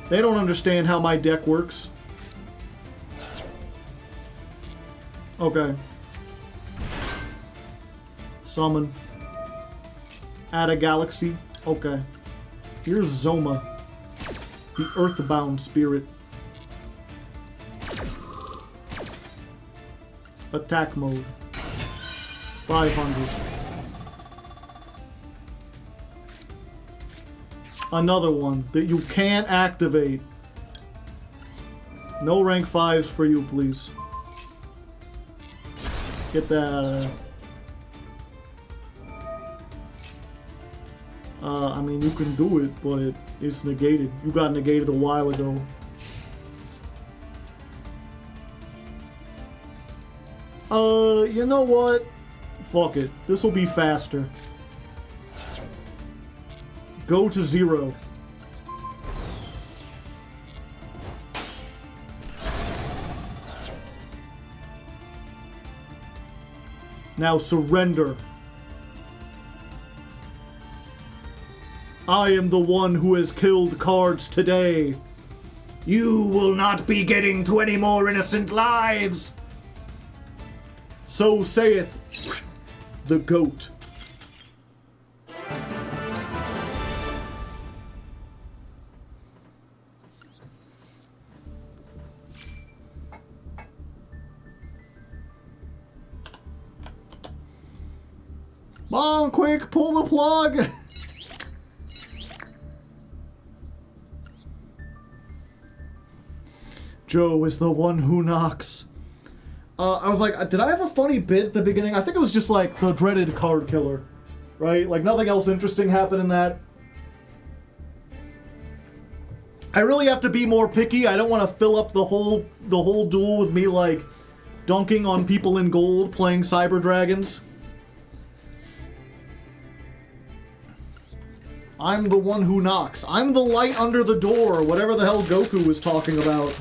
They don't understand how my deck works. Okay. Summon. Add a galaxy. Okay. Here's Zoma. The Earthbound Spirit. Attack mode. 500. Another one that you can't activate. No rank 5s for you, please. Get that. I mean, you can do it, but it's negated. You got negated a while ago. You know what? Fuck it. This will be faster. Go to 0. Now surrender. I am the one who has killed cards today. You will not be getting to any more innocent lives. So saith the goat. Mom, quick, pull the plug! Joe is the one who knocks. I was like, did I have a funny bit at the beginning? I think it was just like the dreaded card killer, right? Like nothing else interesting happened in that. I really have to be more picky. I don't want to fill up the whole duel with me like dunking on people in gold playing Cyber Dragons. I'm the one who knocks. I'm the light under the door, whatever the hell Goku was talking about.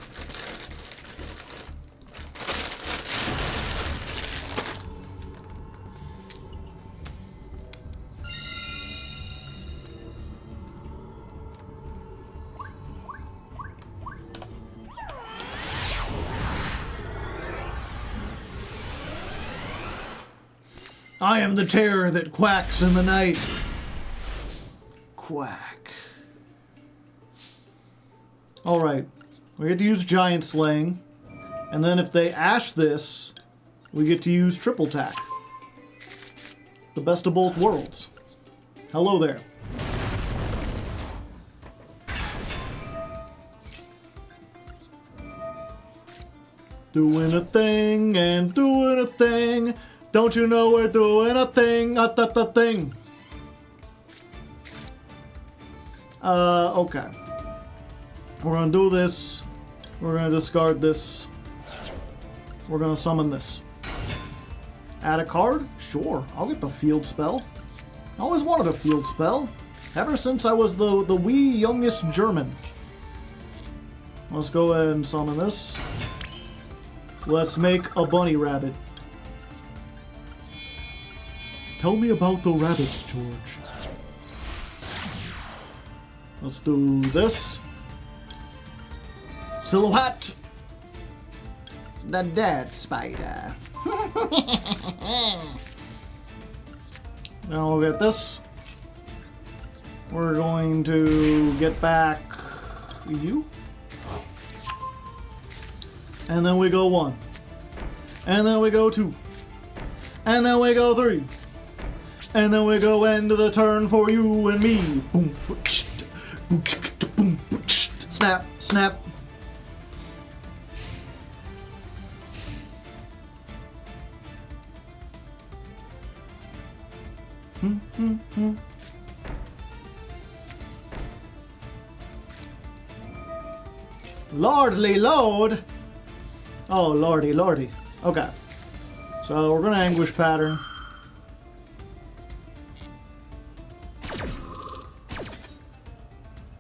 I am the terror that quacks in the night. Quack. Alright. We get to use Giant Slaying. And then if they ash this, we get to use Triple Tack. The best of both worlds. Hello there. Doing a thing and doing a thing. Don't you know we're doing a thing? A thing. Okay. We're gonna do this. We're gonna discard this. We're gonna summon this. Add a card? Sure, I'll get the field spell. I always wanted a field spell. Ever since I was the wee youngest German. Let's go ahead and summon this. Let's make a bunny rabbit. Tell me about the rabbits, George. Let's do this. Silhouette! The dead spider. Now we'll get this. We're going to get back you. And then we go 1. And then we go 2. And then we go 3. And then we go end of the turn for you and me. Boom, boom, snap, snap. Lordly load. Oh, lordy, lordy. Okay. So we're gonna anguish pattern.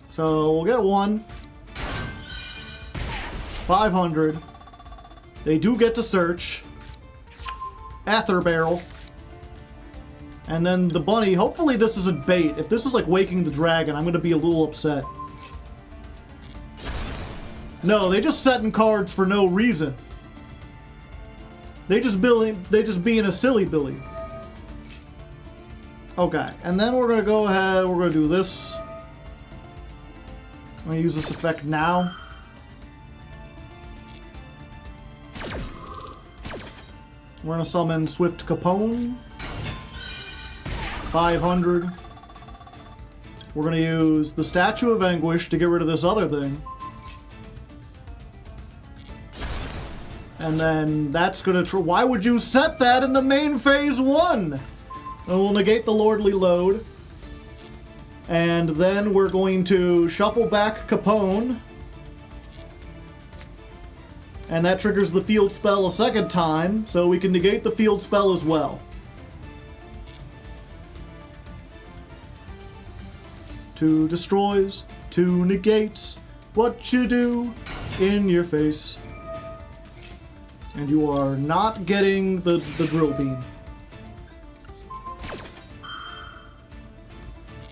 So we'll get 1. 500. They do get to search. Aether barrel. And then the bunny. Hopefully this isn't bait. If this is like waking the dragon, I'm gonna be a little upset. No, they just setting cards for no reason. They just being a silly Billy. Okay, and then we're gonna go ahead, we're gonna do this. I'm gonna use this effect now. We're gonna summon Swift Capone. 500. We're gonna use the Statue of Anguish to get rid of this other thing. And then that's gonna why would you set that in the main phase 1? And we'll negate the Lordly Load. And then we're going to shuffle back Capone. And that triggers the field spell a second time, so we can negate the field spell as well. 2 destroys, 2 negates, what you do in your face. And you are not getting the drill beam.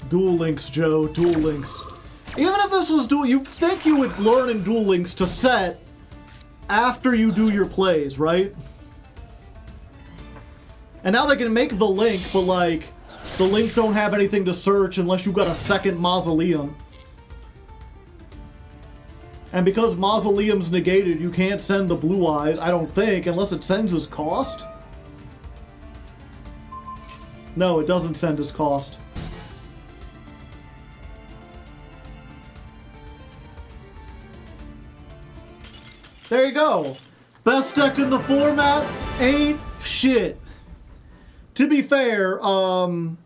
Duel Links, Joe, Duel Links. Even if this was Duel, you'd think you would learn in Duel Links to set after you do your plays, right? And now they can make the link, but like, the link don't have anything to search unless you've got a second mausoleum. And because Mausoleum's negated, you can't send the Blue Eyes, I don't think, unless it sends as cost. No, it doesn't send as cost. There you go. Best deck in the format ain't shit. To be fair, well,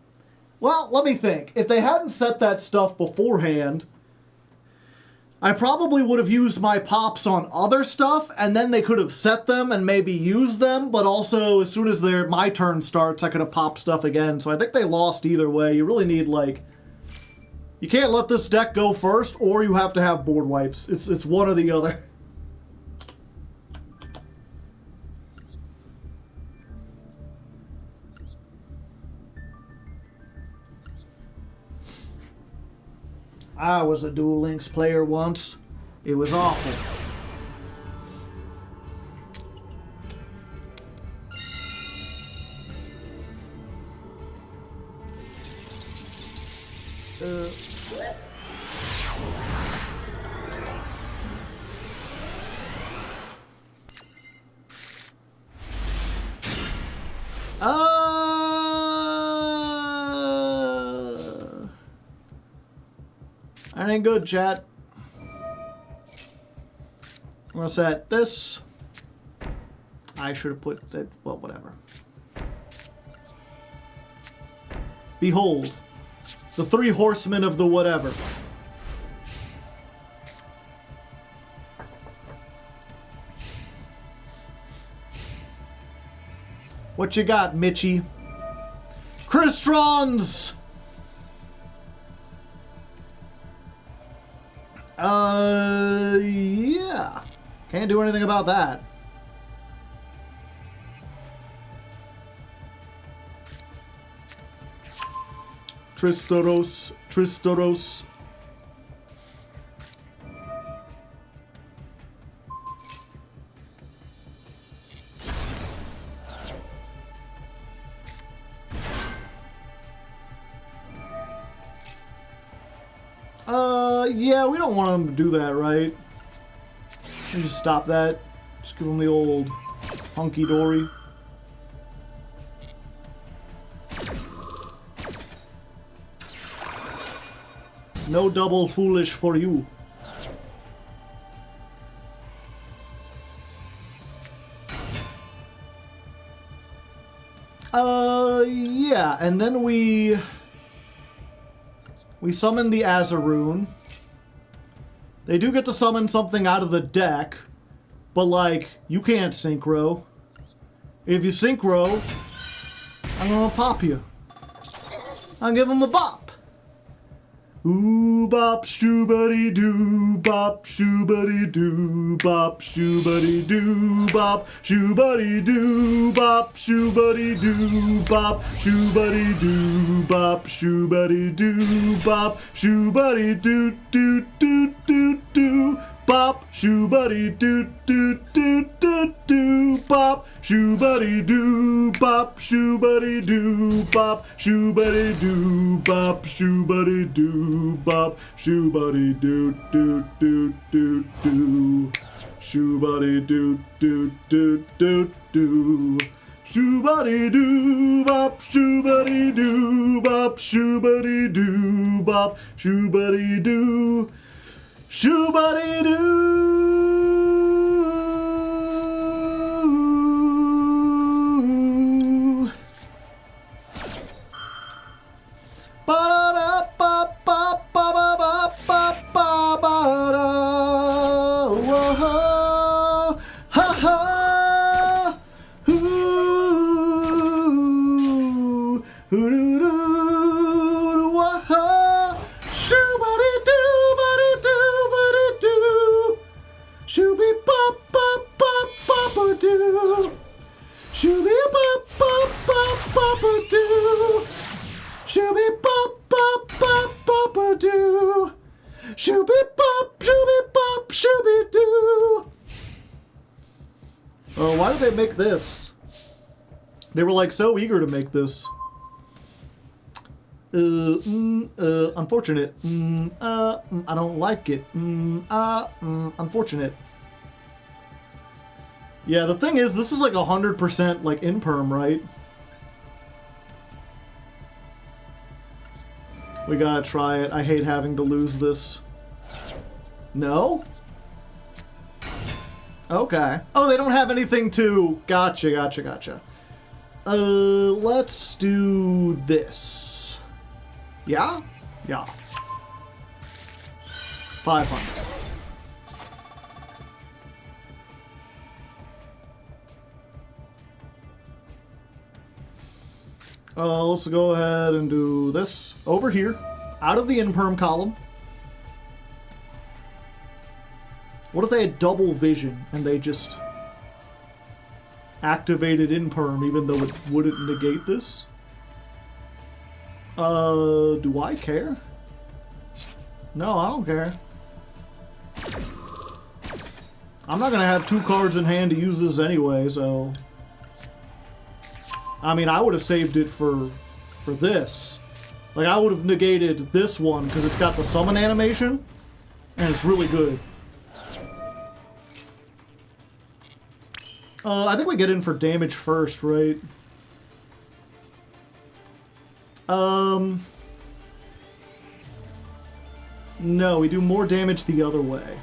let me think. If they hadn't set that stuff beforehand, I probably would have used my pops on other stuff, and then they could have set them and maybe used them, but also as soon as my turn starts, I could have popped stuff again, so I think they lost either way. You really need, like... You can't let this deck go first, or you have to have board wipes. It's one or the other. I was a Duel Links player once. It was awful. That ain't good, chat. I'm gonna set this. I should have put that. Well, whatever. Behold, the 3 horsemen of the whatever. What you got, Mitchie? Kristrons! Yeah. Can't do anything about that. Tristoros, Tristoros. Yeah, we don't want them to do that, right? Let me just stop that. Just give them the old hunky-dory. No double foolish for you. Yeah, yeah, and then we summon the Azaroon. They do get to summon something out of the deck, but like, you can't synchro. If you synchro, I'm gonna pop you. I'll give him a bop. Ooh bop shoobity doo bop shoobity doo bop shoobity doo bop shoobity doo bop shoobity doo bop shoobity doo bop shoobity doo bop shoobity doo doo doo doo doo bop shoobity doo doo doo doo doo bop shoobity doo bop shoobity doo bop shoobity doo bop shoobity doo bop shoobity doo doo doo doo doo shoobity doo doo doo doo doo shoobity doo bop shoobity doo bop shoobity doo bop shoobity doo shoobity doo. Ba ba ba ba ba ba ba ba ba da. Whoa, ha ha. Ooh, doo doo. Whoa, shoobity doo, buddy doo, buddy doo. Shooby bop bop bop bop a doo. Shooby bop bop bop bop a doo. Shooby bop bop bop bop a doo. Shooby bop shooby doo. Oh, why did they make this? They were like so eager to make this. Unfortunate. I don't like it. Unfortunate. Yeah, the thing is, this is like 100% like imperm, right? We gotta try it. I hate having to lose this. No? Okay. Oh, they don't have anything to... Gotcha. Let's do this. Yeah? Yeah. 500. Let's go ahead and do this over here, out of the imperm column. What if they had double vision and they just activated imperm even though it wouldn't negate this? Do I care? No, I don't care. I'm not gonna have 2 cards in hand to use this anyway, so... I mean, I would have saved it for this. Like, I would have negated this one because it's got the summon animation, and it's really good. I think we get in for damage first, right? No, we do more damage the other way.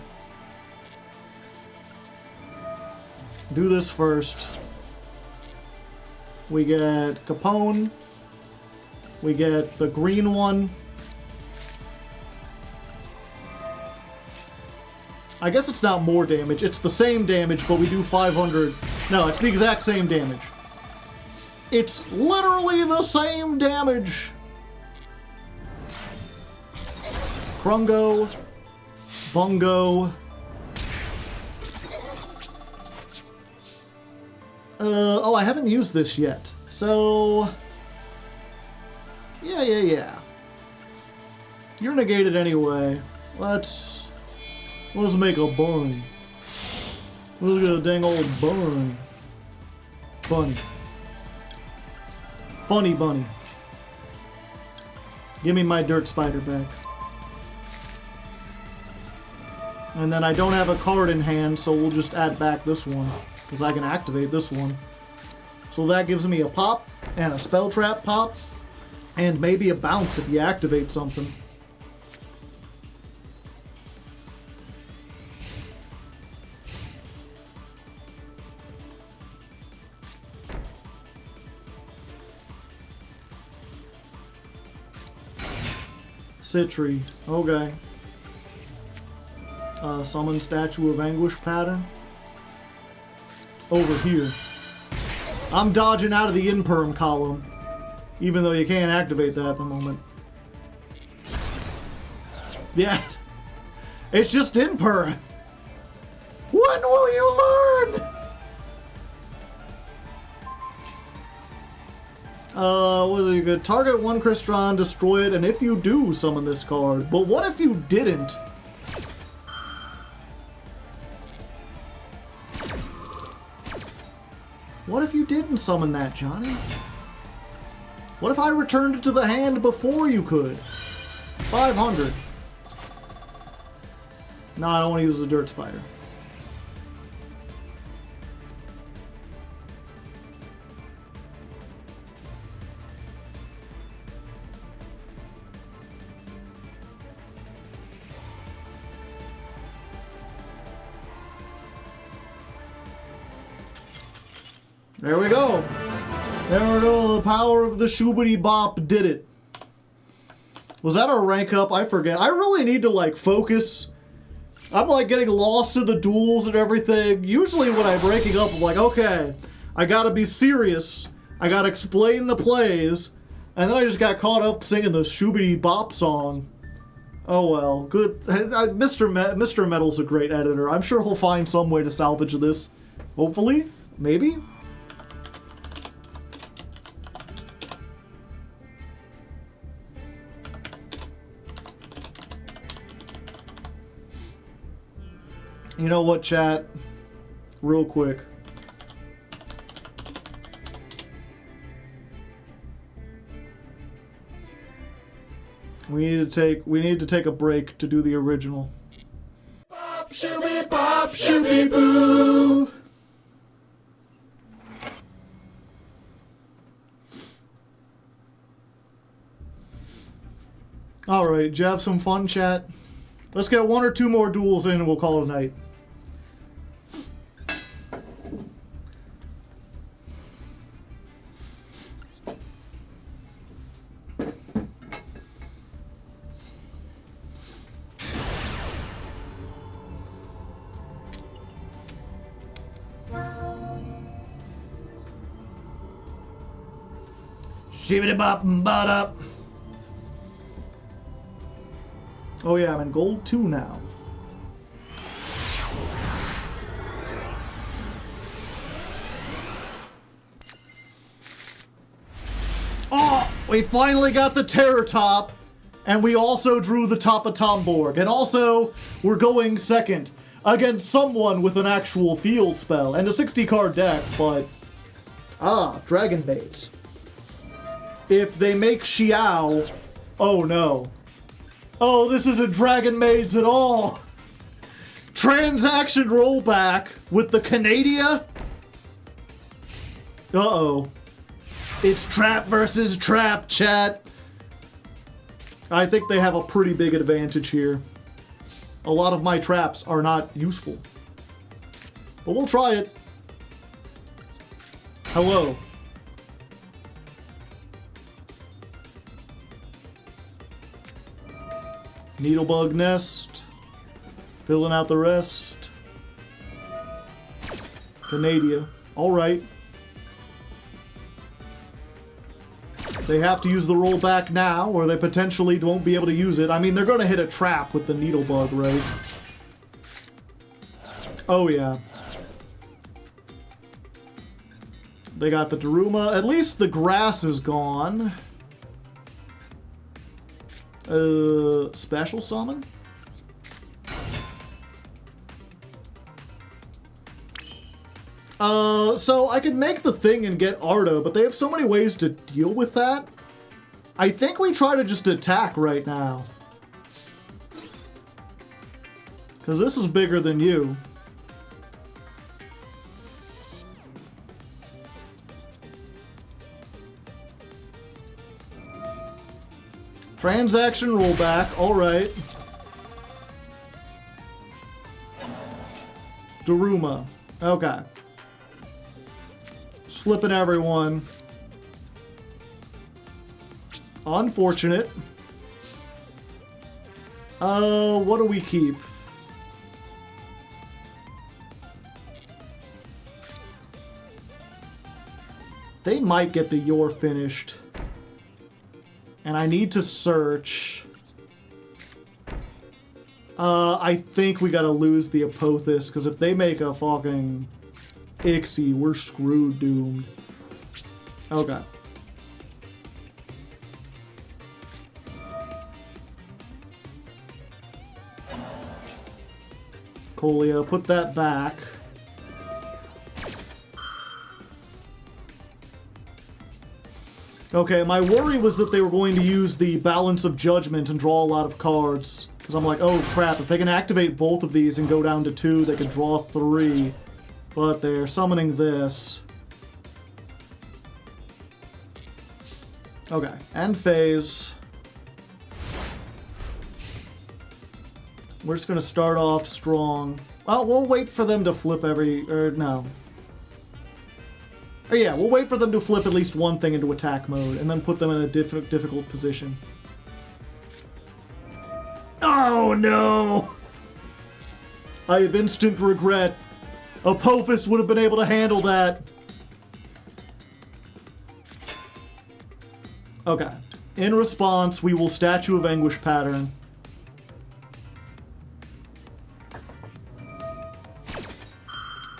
Do this first. We get Capone. We get the green one. I guess it's not more damage. It's the same damage, but we do 500. No, it's the exact same damage. It's literally the same damage. Krungo. Bungo. Oh, I haven't used this yet. So... Yeah. You're negated anyway. Let's make a bunny. Let's get a dang old bunny. Funny bunny. Give me my dirt spider back. And then I don't have a card in hand, so we'll just add back this one. Because I can activate this one. So that gives me a pop, and a spell trap pop, and maybe a bounce if you activate something. Citri. Okay. Summon Statue of Anguish pattern. Over here. I'm dodging out of the Imperm column. Even though you can't activate that at the moment. Yeah. It's just Imperm. When will you learn? What is it good? Target one Crystron, destroy it, and if you do, summon this card. But what if you didn't? What if you didn't summon that, Johnny? What if I returned it to the hand before you could? 500. No, I don't want to use the Dirt Spider. There we go. There we go. The power of the shoobity bop did it. Was that a rank up? I forget. I really need to like focus. I'm like getting lost in the duels and everything. Usually when I'm ranking up, I'm like, okay, I gotta be serious. I gotta explain the plays. And then I just got caught up singing the shoobity bop song. Oh well, good. Mr. Metal's a great editor. I'm sure he'll find some way to salvage this. Hopefully. Maybe. You know what, chat? Real quick. We need to take a break to do the original. Bop shooby boo. All right, did you have some fun, chat? Let's get one or two more duels in and we'll call it a night. Shibbity bop and bot up. Oh yeah, I'm in gold 2 now. Oh, we finally got the Terror Top, and we also drew the top of Tomborg, and also we're going second against someone with an actual field spell and a 60-card deck, but Dragon Baits. If they make Xiao, oh no. Oh, this isn't Dragon Maids at all! Transaction rollback with the Canadia? Uh-oh. It's trap versus trap, chat. I think they have a pretty big advantage here. A lot of my traps are not useful. But we'll try it. Hello. Needlebug Nest. Filling out the rest. Canadia. Alright. They have to use the rollback now, or they potentially won't be able to use it. I mean, they're going to hit a trap with the Needlebug, right? Oh, yeah. They got the Daruma. At least the grass is gone. Special summon? So I could make the thing and get Arda, but they have so many ways to deal with that. I think we try to just attack right now. Because this is bigger than you. Transaction rollback, alright. Daruma, okay. Slipping everyone. Unfortunate. What do we keep? They might get the "you're finished." And I need to search. I think we gotta lose the Apothis, because if they make a fucking Ixie, we're screwed, doomed. Okay. Colia, put that back. Okay, my worry was that they were going to use the Balance of Judgment and draw a lot of cards. Because I'm like, oh crap, if they can activate both of these and go down to 2, they could draw 3. But they're summoning this. Okay, end phase. We're just gonna start off strong. Well, we'll wait for them to flip no. Or yeah, we'll wait for them to flip at least one thing into attack mode, and then put them in a difficult position. Oh no! I have instant regret. Apophis would have been able to handle that. Okay. In response, we will Statue of Anguish pattern.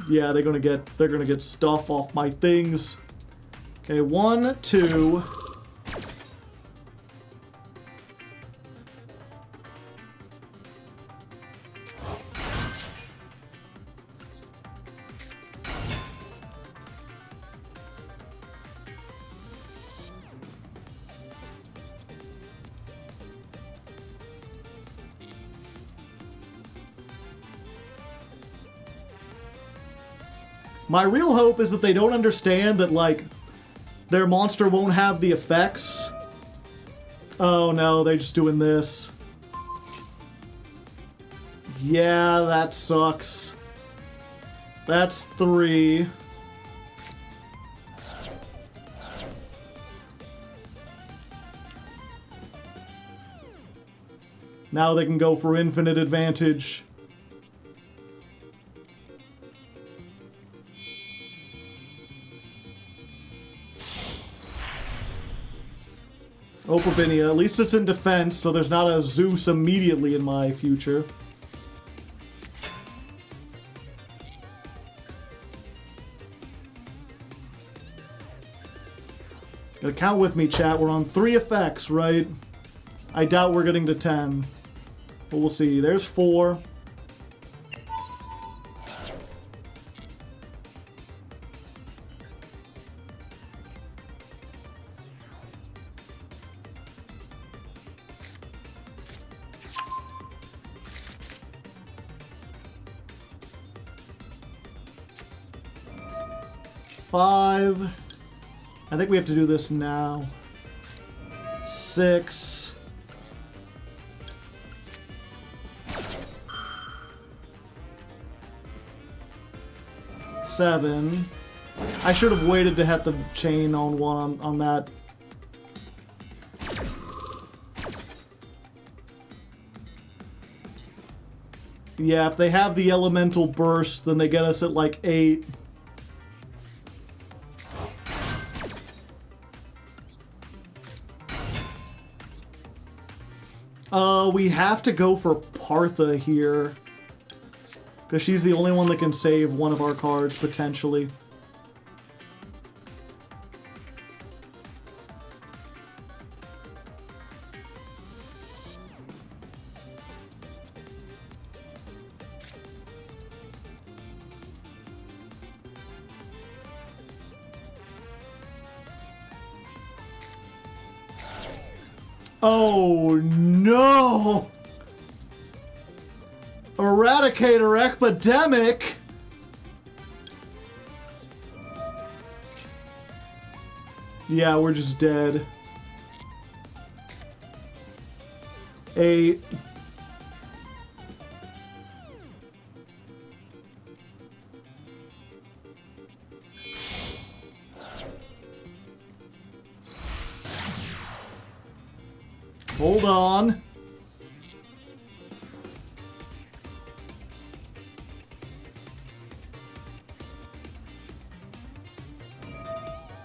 Yeah, they're gonna get stuff off my things. Okay, 1, 2. My real hope is that they don't understand that, like, their monster won't have the effects. Oh no, they're just doing this. Yeah, that sucks. That's 3. Now they can go for infinite advantage. Opabinia, at least it's in defense, so there's not a Zeus immediately in my future. Gotta count with me, chat. We're on 3 effects, right? I doubt we're getting to 10. But we'll see. There's 4. Five. I think we have to do this now. 6. 7. I should have waited to hit the chain on one on that. Yeah, if they have the elemental burst, then they get us at like 8. We have to go for Partha here. Because she's the only one that can save one of our cards, potentially. Oh no! Eradicator Epidemic? Yeah, we're just dead. 8. Hold on.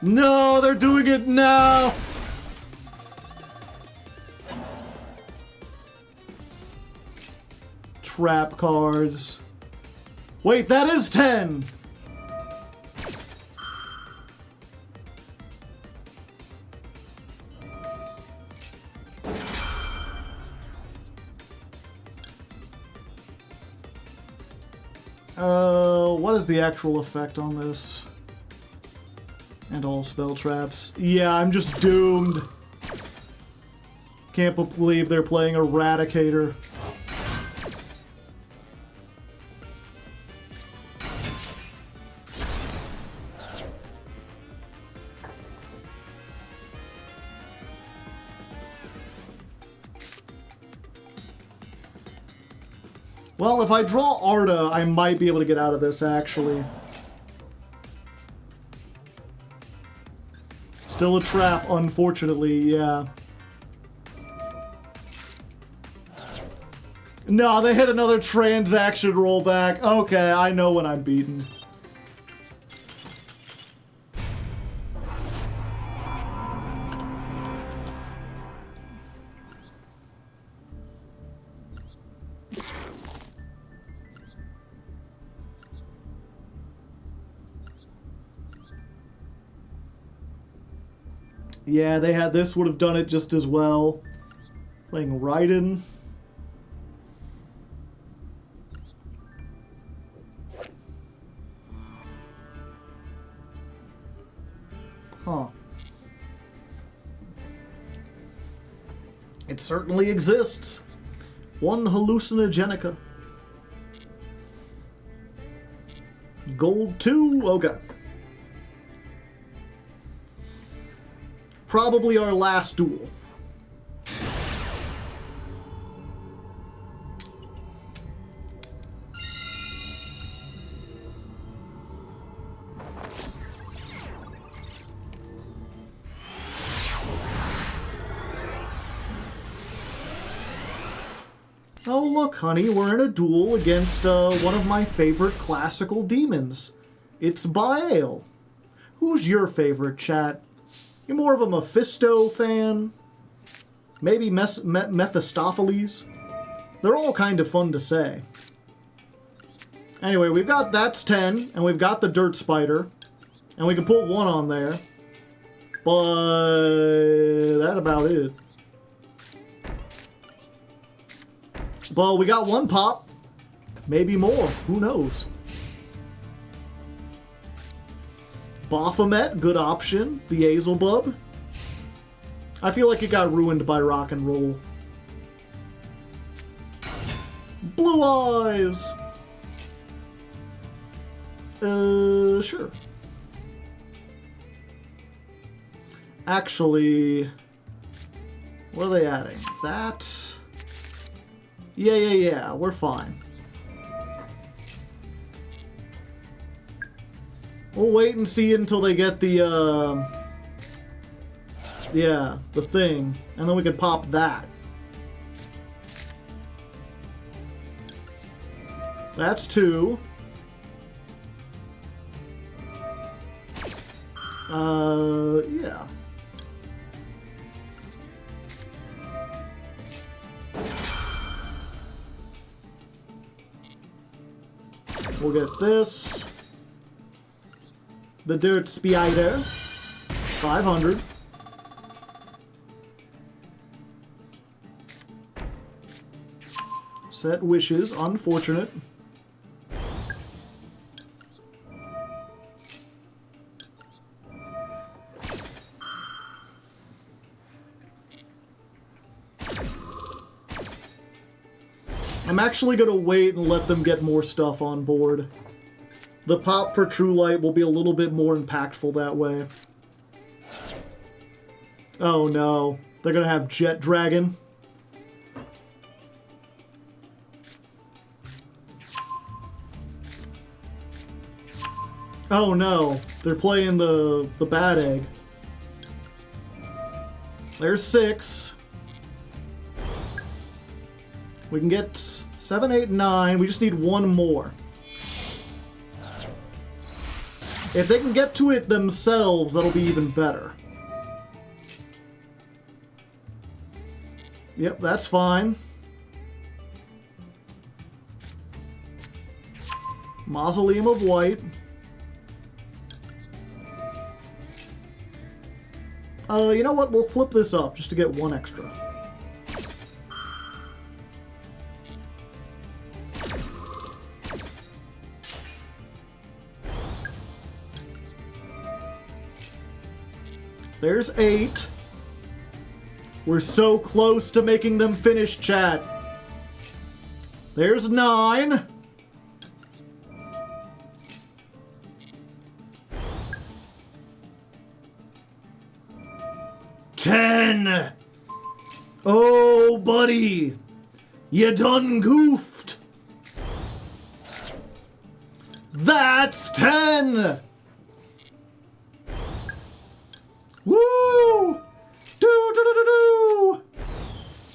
No, they're doing it now! Trap cards. Wait, that is 10! What is the actual effect on this? And all spell traps. Yeah, I'm just doomed. Can't believe they're playing Eradicator. Well, if I draw Arda, I might be able to get out of this, actually. Still a trap, unfortunately, yeah. No, they hit another transaction rollback. Okay, I know when I'm beaten. Yeah, they had this would have done it just as well. Playing Raiden. Huh. It certainly exists. One hallucinogenica. Gold 2? Okay. Probably our last duel. Oh look, honey, we're in a duel against one of my favorite classical demons. It's Baal. Who's your favorite, chat? You're more of a Mephisto fan? Maybe Mephistopheles? They're all kind of fun to say. Anyway, we've got that's 10, and we've got the Dirt Spider, and we can put 1 on there. But that's about it. But we got 1 pop. Maybe more. Who knows? Baphomet, good option. Beelzebub. I feel like it got ruined by rock and roll. Blue Eyes! Sure. Actually, what are they adding? That... Yeah, we're fine. We'll wait and see until they get the, yeah, the thing. And then we can pop that. That's 2. Yeah. We'll get this. The Dirt Spider. 500. Set wishes. Unfortunate. I'm actually going to wait and let them get more stuff on board. The pop for True Light will be a little bit more impactful that way. Oh no, they're going to have Jet Dragon. Oh no, they're playing the Bad Egg. There's 6. We can get 7, 8, 9. We just need 1 more. If they can get to it themselves, that'll be even better. Yep, that's fine. Mausoleum of White. You know what? We'll flip this up just to get one extra. There's 8. We're so close to making them finish, chat. There's 9. $10. Oh, buddy. You done goofed. That's 10. Woo! Do.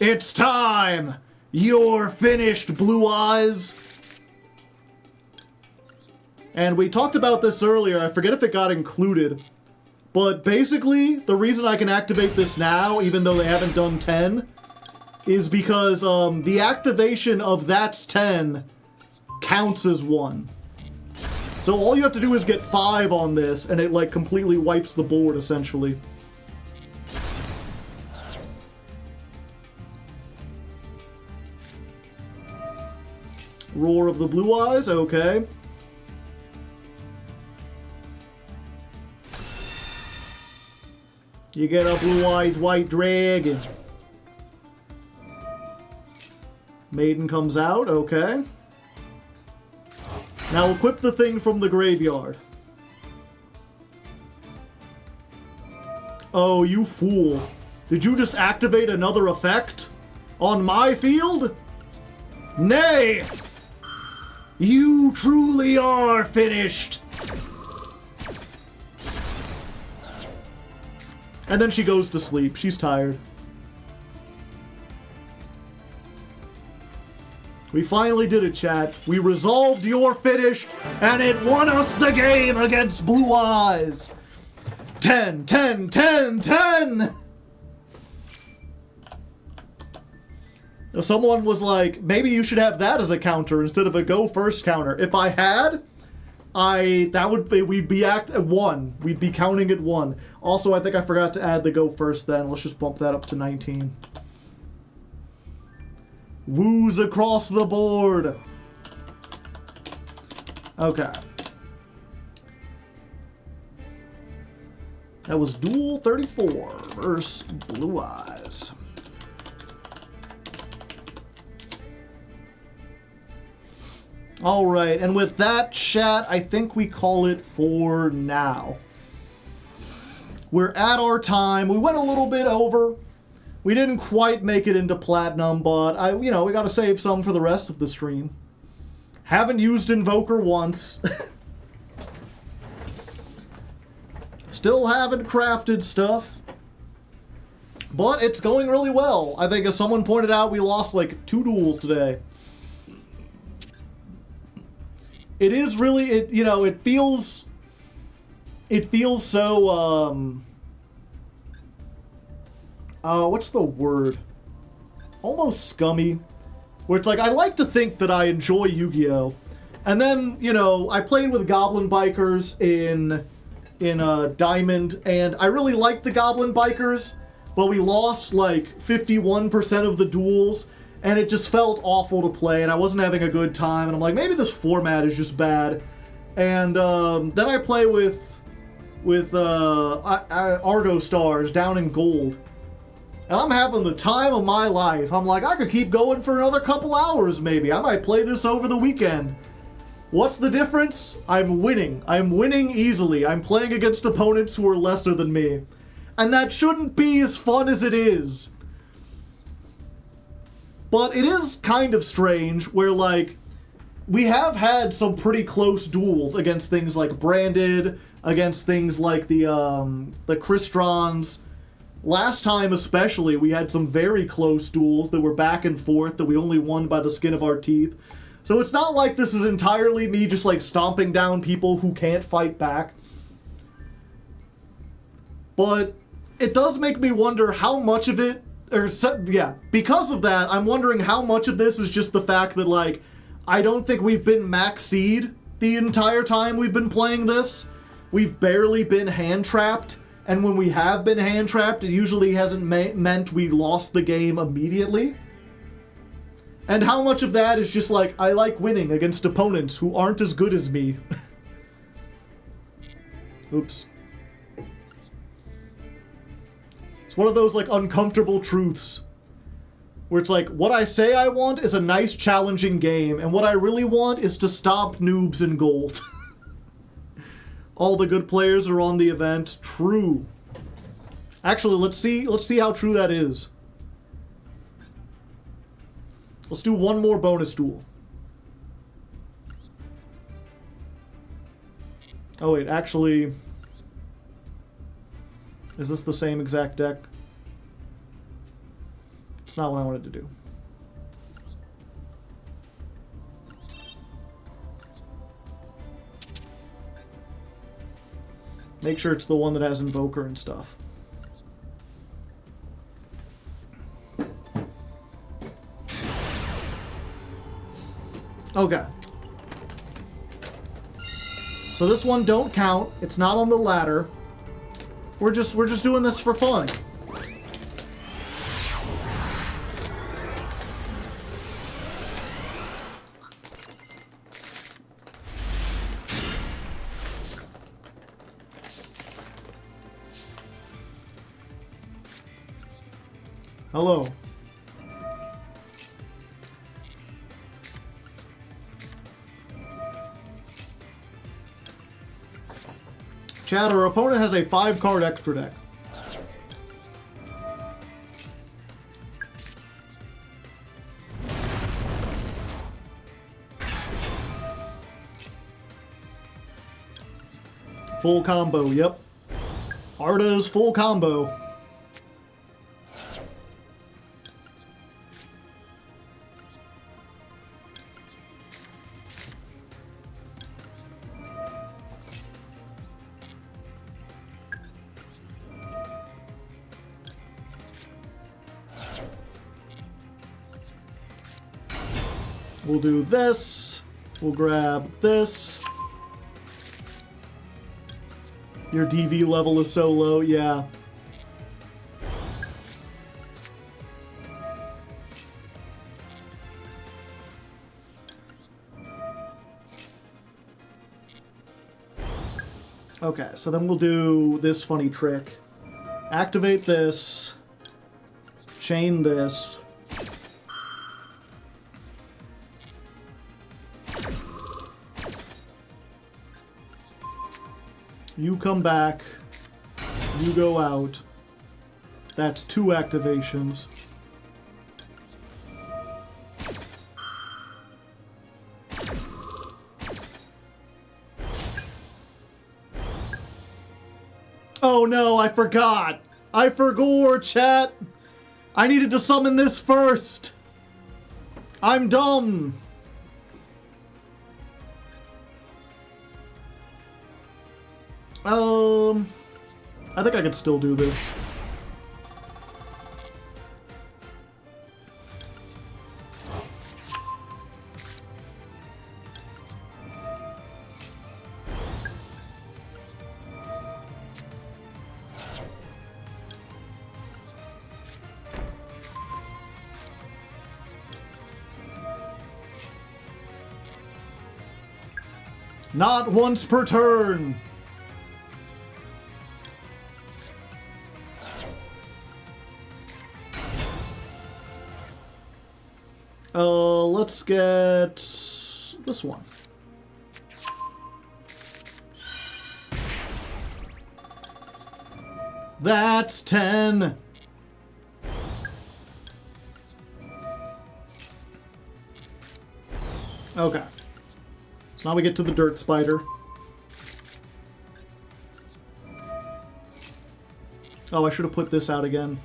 It's time. You're finished, Blue Eyes. And we talked about this earlier. I forget if it got included. But basically, the reason I can activate this now, even though they haven't done 10, is because the activation of that's 10 counts as 1. So all you have to do is get 5 on this, and it like completely wipes the board, essentially. Roar of the Blue Eyes, okay. You get a Blue Eyes White Dragon. Maiden comes out, okay. Now equip the thing from the graveyard. Oh, you fool. Did you just activate another effect? On my field? Nay! You truly are finished! And then she goes to sleep. She's tired. We finally did it, chat. We resolved you're finished, and it won us the game against Blue Eyes. 10, 10, 10, 10! Someone was like, maybe you should have that as a counter instead of a go first counter. If I had, we'd be at 1. We'd be counting at 1. Also, I think I forgot to add the go first then. Let's just bump that up to 19. Woos across the board. Okay. That was Duel 34 versus Blue Eyes. Alright, and with that, chat, I think we call it for now. We're at our time. We went a little bit over. We didn't quite make it into Platinum, but we gotta save some for the rest of the stream. Haven't used Invoker once. Still haven't crafted stuff. But it's going really well. I think as someone pointed out, we lost like 2 duels today. It is really, it feels so, what's the word? Almost scummy. Where it's like, I like to think that I enjoy Yu-Gi-Oh! And then, I played with Goblin Bikers in Diamond, and I really liked the Goblin Bikers, but we lost like 51% of the duels, and it just felt awful to play, and I wasn't having a good time, and I'm like, maybe this format is just bad. And then I play with Argostars down in Gold, and I'm having the time of my life. I'm like, I could keep going for another couple hours maybe. I might play this over the weekend. What's the difference? I'm winning. I'm winning easily. I'm playing against opponents who are lesser than me. And that shouldn't be as fun as it is. But it is kind of strange where, like, we have had some pretty close duels against things like Branded, against things like the Cristrons. Last time especially, we had some very close duels that were back and forth that we only won by the skin of our teeth. So it's not like this is entirely me just like stomping down people who can't fight back. But it does make me wonder how much of it, because of that, I'm wondering how much of this is just the fact that, like, I don't think we've been max seed the entire time we've been playing this. We've barely been hand-trapped, and when we have been hand-trapped, it usually hasn't meant we lost the game immediately. And how much of that is just like, I like winning against opponents who aren't as good as me. Oops. It's one of those, like, uncomfortable truths. Where it's like, what I say I want is a nice, challenging game, and what I really want is to stop noobs in gold. All the good players are on the event. True. Actually, let's see how true that is. Let's do one more bonus duel. Oh wait, actually... Is this the same exact deck? It's not what I wanted to do. Make sure it's the one that has Invoker and stuff. Okay. So this one don't count. It's not on the ladder. We're just doing this for fun. Hello. Chat, our opponent has a 5-card extra deck. Full combo, yep. Arda's full combo. We'll do this. We'll grab this. Your DV level is so low, yeah. Okay, so then we'll do this funny trick. Activate this. Chain this. You come back, you go out. That's 2 activations. Oh no, I forgot! I forgot, chat! I needed to summon this first! I'm dumb! I think I could still do this. Not once per turn! Let's get this one. That's 10. Okay. So now we get to the dirt spider. Oh, I should have put this out again.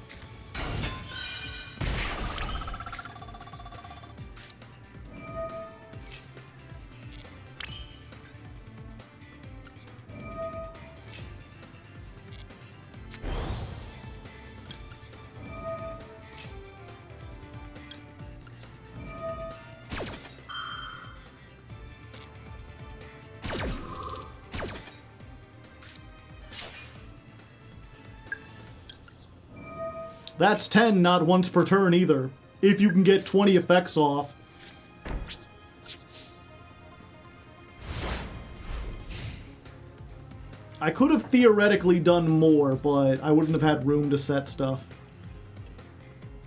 That's 10, not once per turn either. If you can get 20 effects off. I could have theoretically done more, but I wouldn't have had room to set stuff.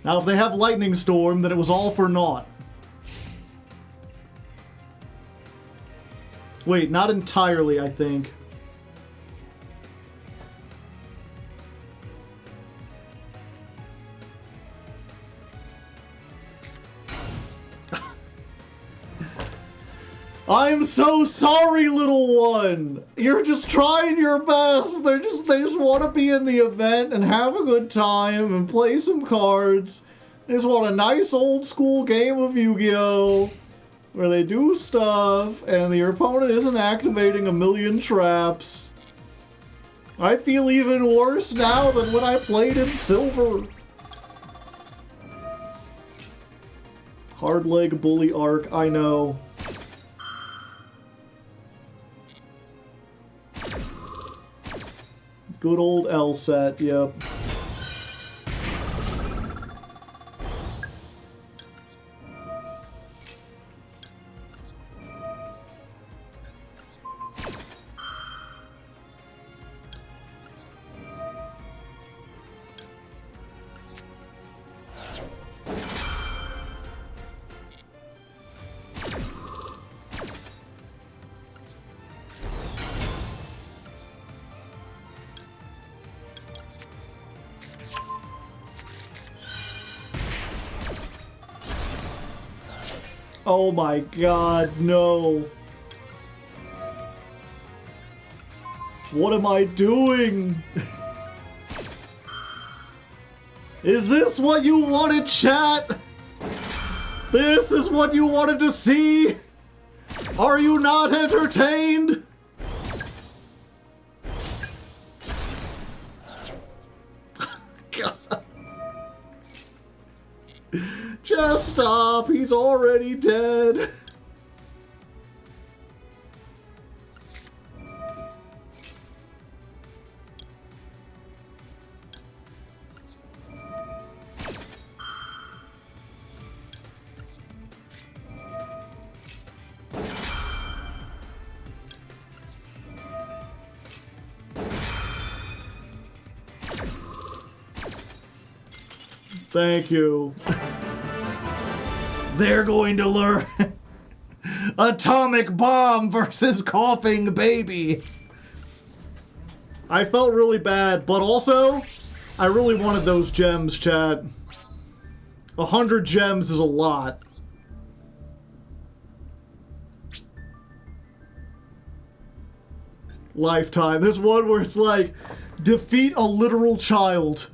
Now, if they have Lightning Storm, then it was all for naught. Wait, not entirely, I think. I'm so sorry, little one. You're just trying your best. They just want to be in the event and have a good time and play some cards. They just want a nice old school game of Yu-Gi-Oh! Where they do stuff and your opponent isn't activating a million traps. I feel even worse now than when I played in Silver. Hardleg Bully Arc, I know. Good old L set, yep. Oh my god, no. What am I doing? Is this what you wanted, chat? This is what you wanted to see? Are you not entertained? God. Just stop, he's already dead. Thank you. They're going to learn atomic bomb versus coughing baby. I felt really bad, but also, I really wanted those gems, chat. 100 gems is a lot. Lifetime. There's one where it's like, defeat a literal child.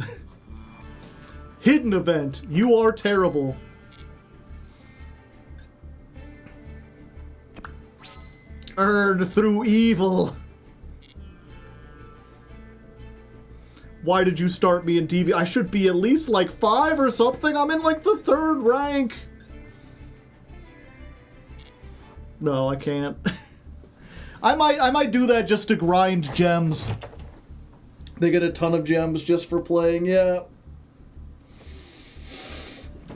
Hidden event. You are terrible. Earned through evil. Why did you start me in TV? I should be at least like 5 or something. I'm in like the 3rd rank. No, I can't. I might do that just to grind gems. They get a ton of gems just for playing, yeah.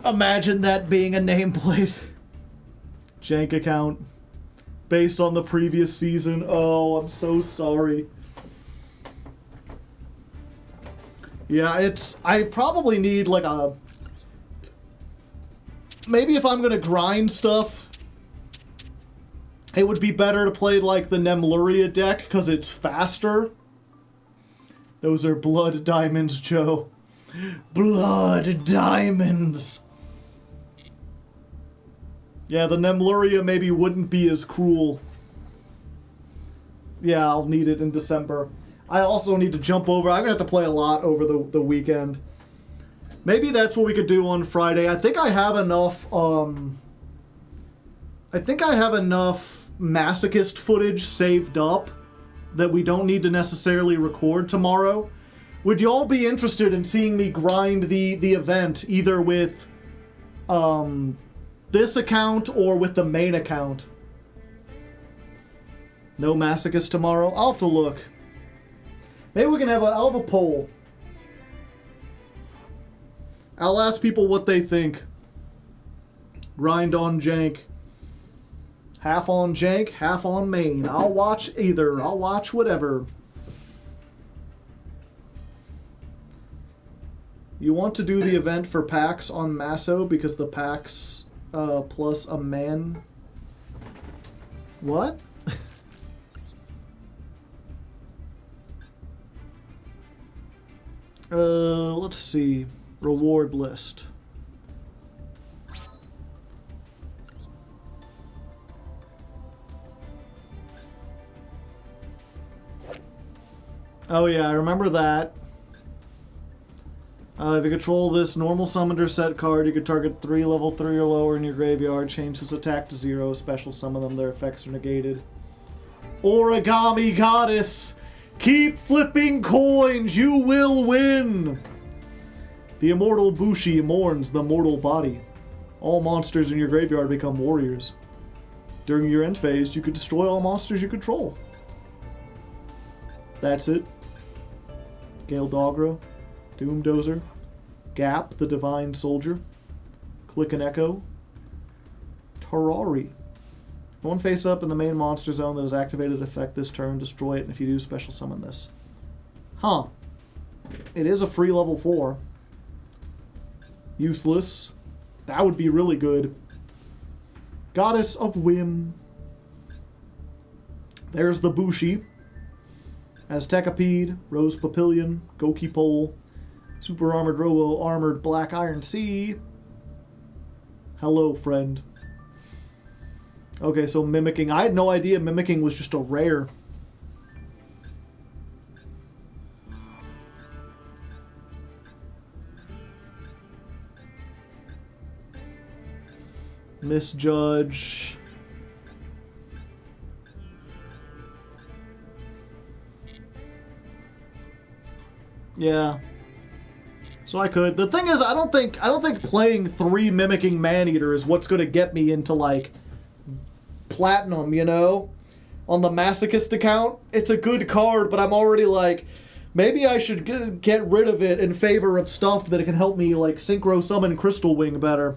Imagine that being a nameplate. Jank account. Based on the previous season. Oh, I'm so sorry. Yeah, I probably need like a... Maybe if I'm gonna grind stuff, it would be better to play like the Nemluria deck, because it's faster. Those are blood diamonds, Joe. Blood diamonds! Yeah, the Nemluria maybe wouldn't be as cruel. Yeah, I'll need it in December. I also need to jump over. I'm going to have to play a lot over the weekend. Maybe that's what we could do on Friday. I think I have enough, masochist footage saved up that we don't need to necessarily record tomorrow. Would y'all be interested in seeing me grind the event, either with, this account or with the main account? No masochist tomorrow? I'll have to look. Maybe we can have I'll have a poll. I'll ask people what they think. Grind on jank. Half on jank, half on main. I'll watch either. I'll watch whatever. You want to do the event for packs on Masso because the packs plus a man... What? Let's see. Reward list. Oh yeah, I remember that. If you control this normal summoner set card, you can target 3 level 3 or lower in your graveyard, change his attack to 0, special summon them, their effects are negated. Origami Goddess! Keep flipping coins, you will win! The immortal Bushi mourns the mortal body. All monsters in your graveyard become warriors. During your end phase, you can destroy all monsters you control. That's it. Gale Dogra, Doomdozer, Gap, the Divine Soldier, Click and Echo, Terrari. One face up in the main monster zone that is activated effect this turn, destroy it, and if you do, special summon this. Huh. It is a free level 4. Useless. That would be really good. Goddess of Whim. There's the Bushi. Aztecapede, Rose Papillion, Goki Pole, Super Armored Robo, Armored Black Iron Sea. Hello, friend. Okay, so Mimicking. I had no idea Mimicking was just a rare. Misjudge. Yeah. So I could. The thing is, I don't think playing 3 Mimicking Maneater is what's going to get me into, like, Platinum, you know? On the Masochist account, it's a good card, but I'm already like, maybe I should get rid of it in favor of stuff that can help me, like, Synchro Summon Crystal Wing better.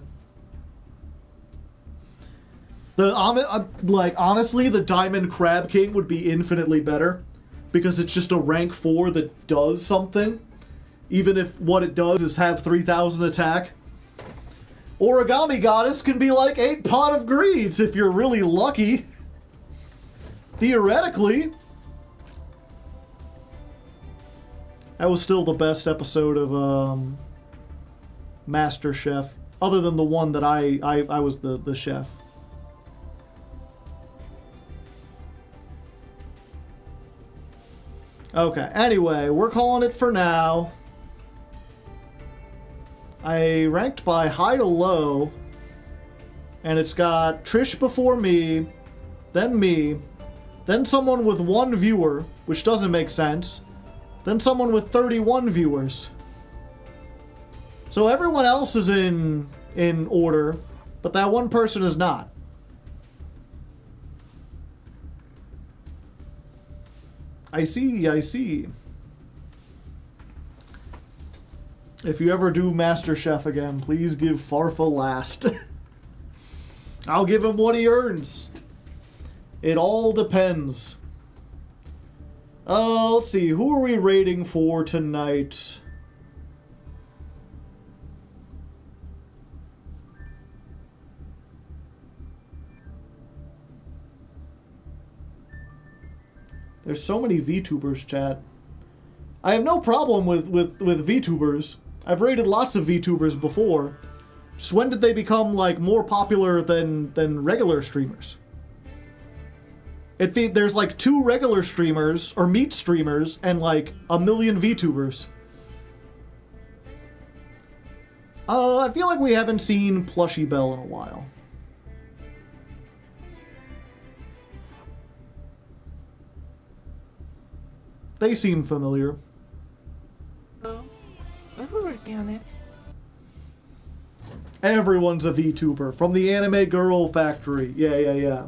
Honestly, the Diamond Crab King would be infinitely better. Because it's just a rank 4 that does something. Even if what it does is have 3,000 attack. Origami Goddess can be like 8 Pot of Greeds if you're really lucky. Theoretically. That was still the best episode of Master Chef. Other than the one that I was the chef. Okay, anyway, we're calling it for now. I ranked by high to low, and it's got Trish before me, then someone with 1 viewer, which doesn't make sense, then someone with 31 viewers. So everyone else is in order, but that one person is not. I see. If you ever do Master Chef again, please give Farfa last. I'll give him what he earns. It all depends. Let's see. Who are we rating for tonight? There's so many VTubers, chat. I have no problem with VTubers. I've rated lots of VTubers before. Just when did they become, like, more popular than regular streamers? There's, like, 2 regular streamers, or meat streamers, and, like, 1 million VTubers. I feel like we haven't seen Plushy Bell in a while. They seem familiar. Oh, we're working on it. Everyone's a VTuber from the Anime Girl Factory. Yeah.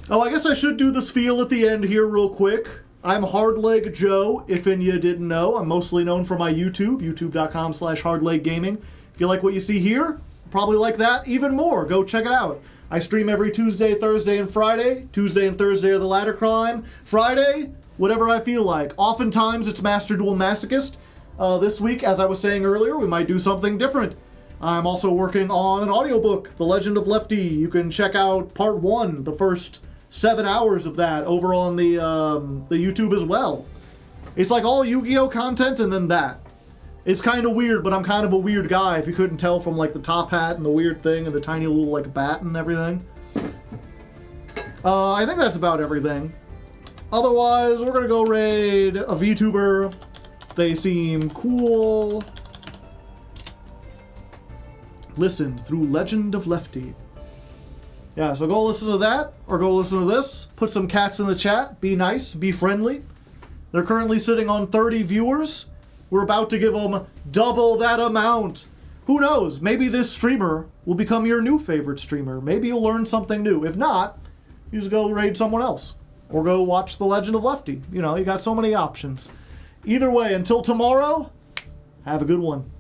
Oh, I guess I should do the spiel at the end here real quick. I'm Hardleg Joe, if any you didn't know. I'm mostly known for my YouTube, youtube.com/hardleggaming. If you like what you see here, probably like that even more. Go check it out. I stream every Tuesday, Thursday, and Friday. Tuesday and Thursday are the ladder climb. Friday, whatever I feel like. Oftentimes it's Master Duel Masochist. This week, as I was saying earlier, we might do something different. I'm also working on an audiobook, The Legend of Lefty. You can check out part 1, the first 7 hours of that, over on the YouTube as well. It's like all Yu-Gi-Oh content and then that. It's kind of weird, but I'm kind of a weird guy, if you couldn't tell from like the top hat and the weird thing and the tiny little like bat and everything. I think that's about everything. Otherwise, we're gonna go raid a VTuber. They seem cool. Listen through Legend of Lefty. Yeah, so go listen to that, or go listen to this. Put some cats in the chat. Be nice, be friendly. They're currently sitting on 30 viewers. We're about to give them double that amount. Who knows? Maybe this streamer will become your new favorite streamer. Maybe you'll learn something new. If not, you just go raid someone else. Or go watch The Legend of Lefty. You know, you got so many options. Either way, until tomorrow, have a good one.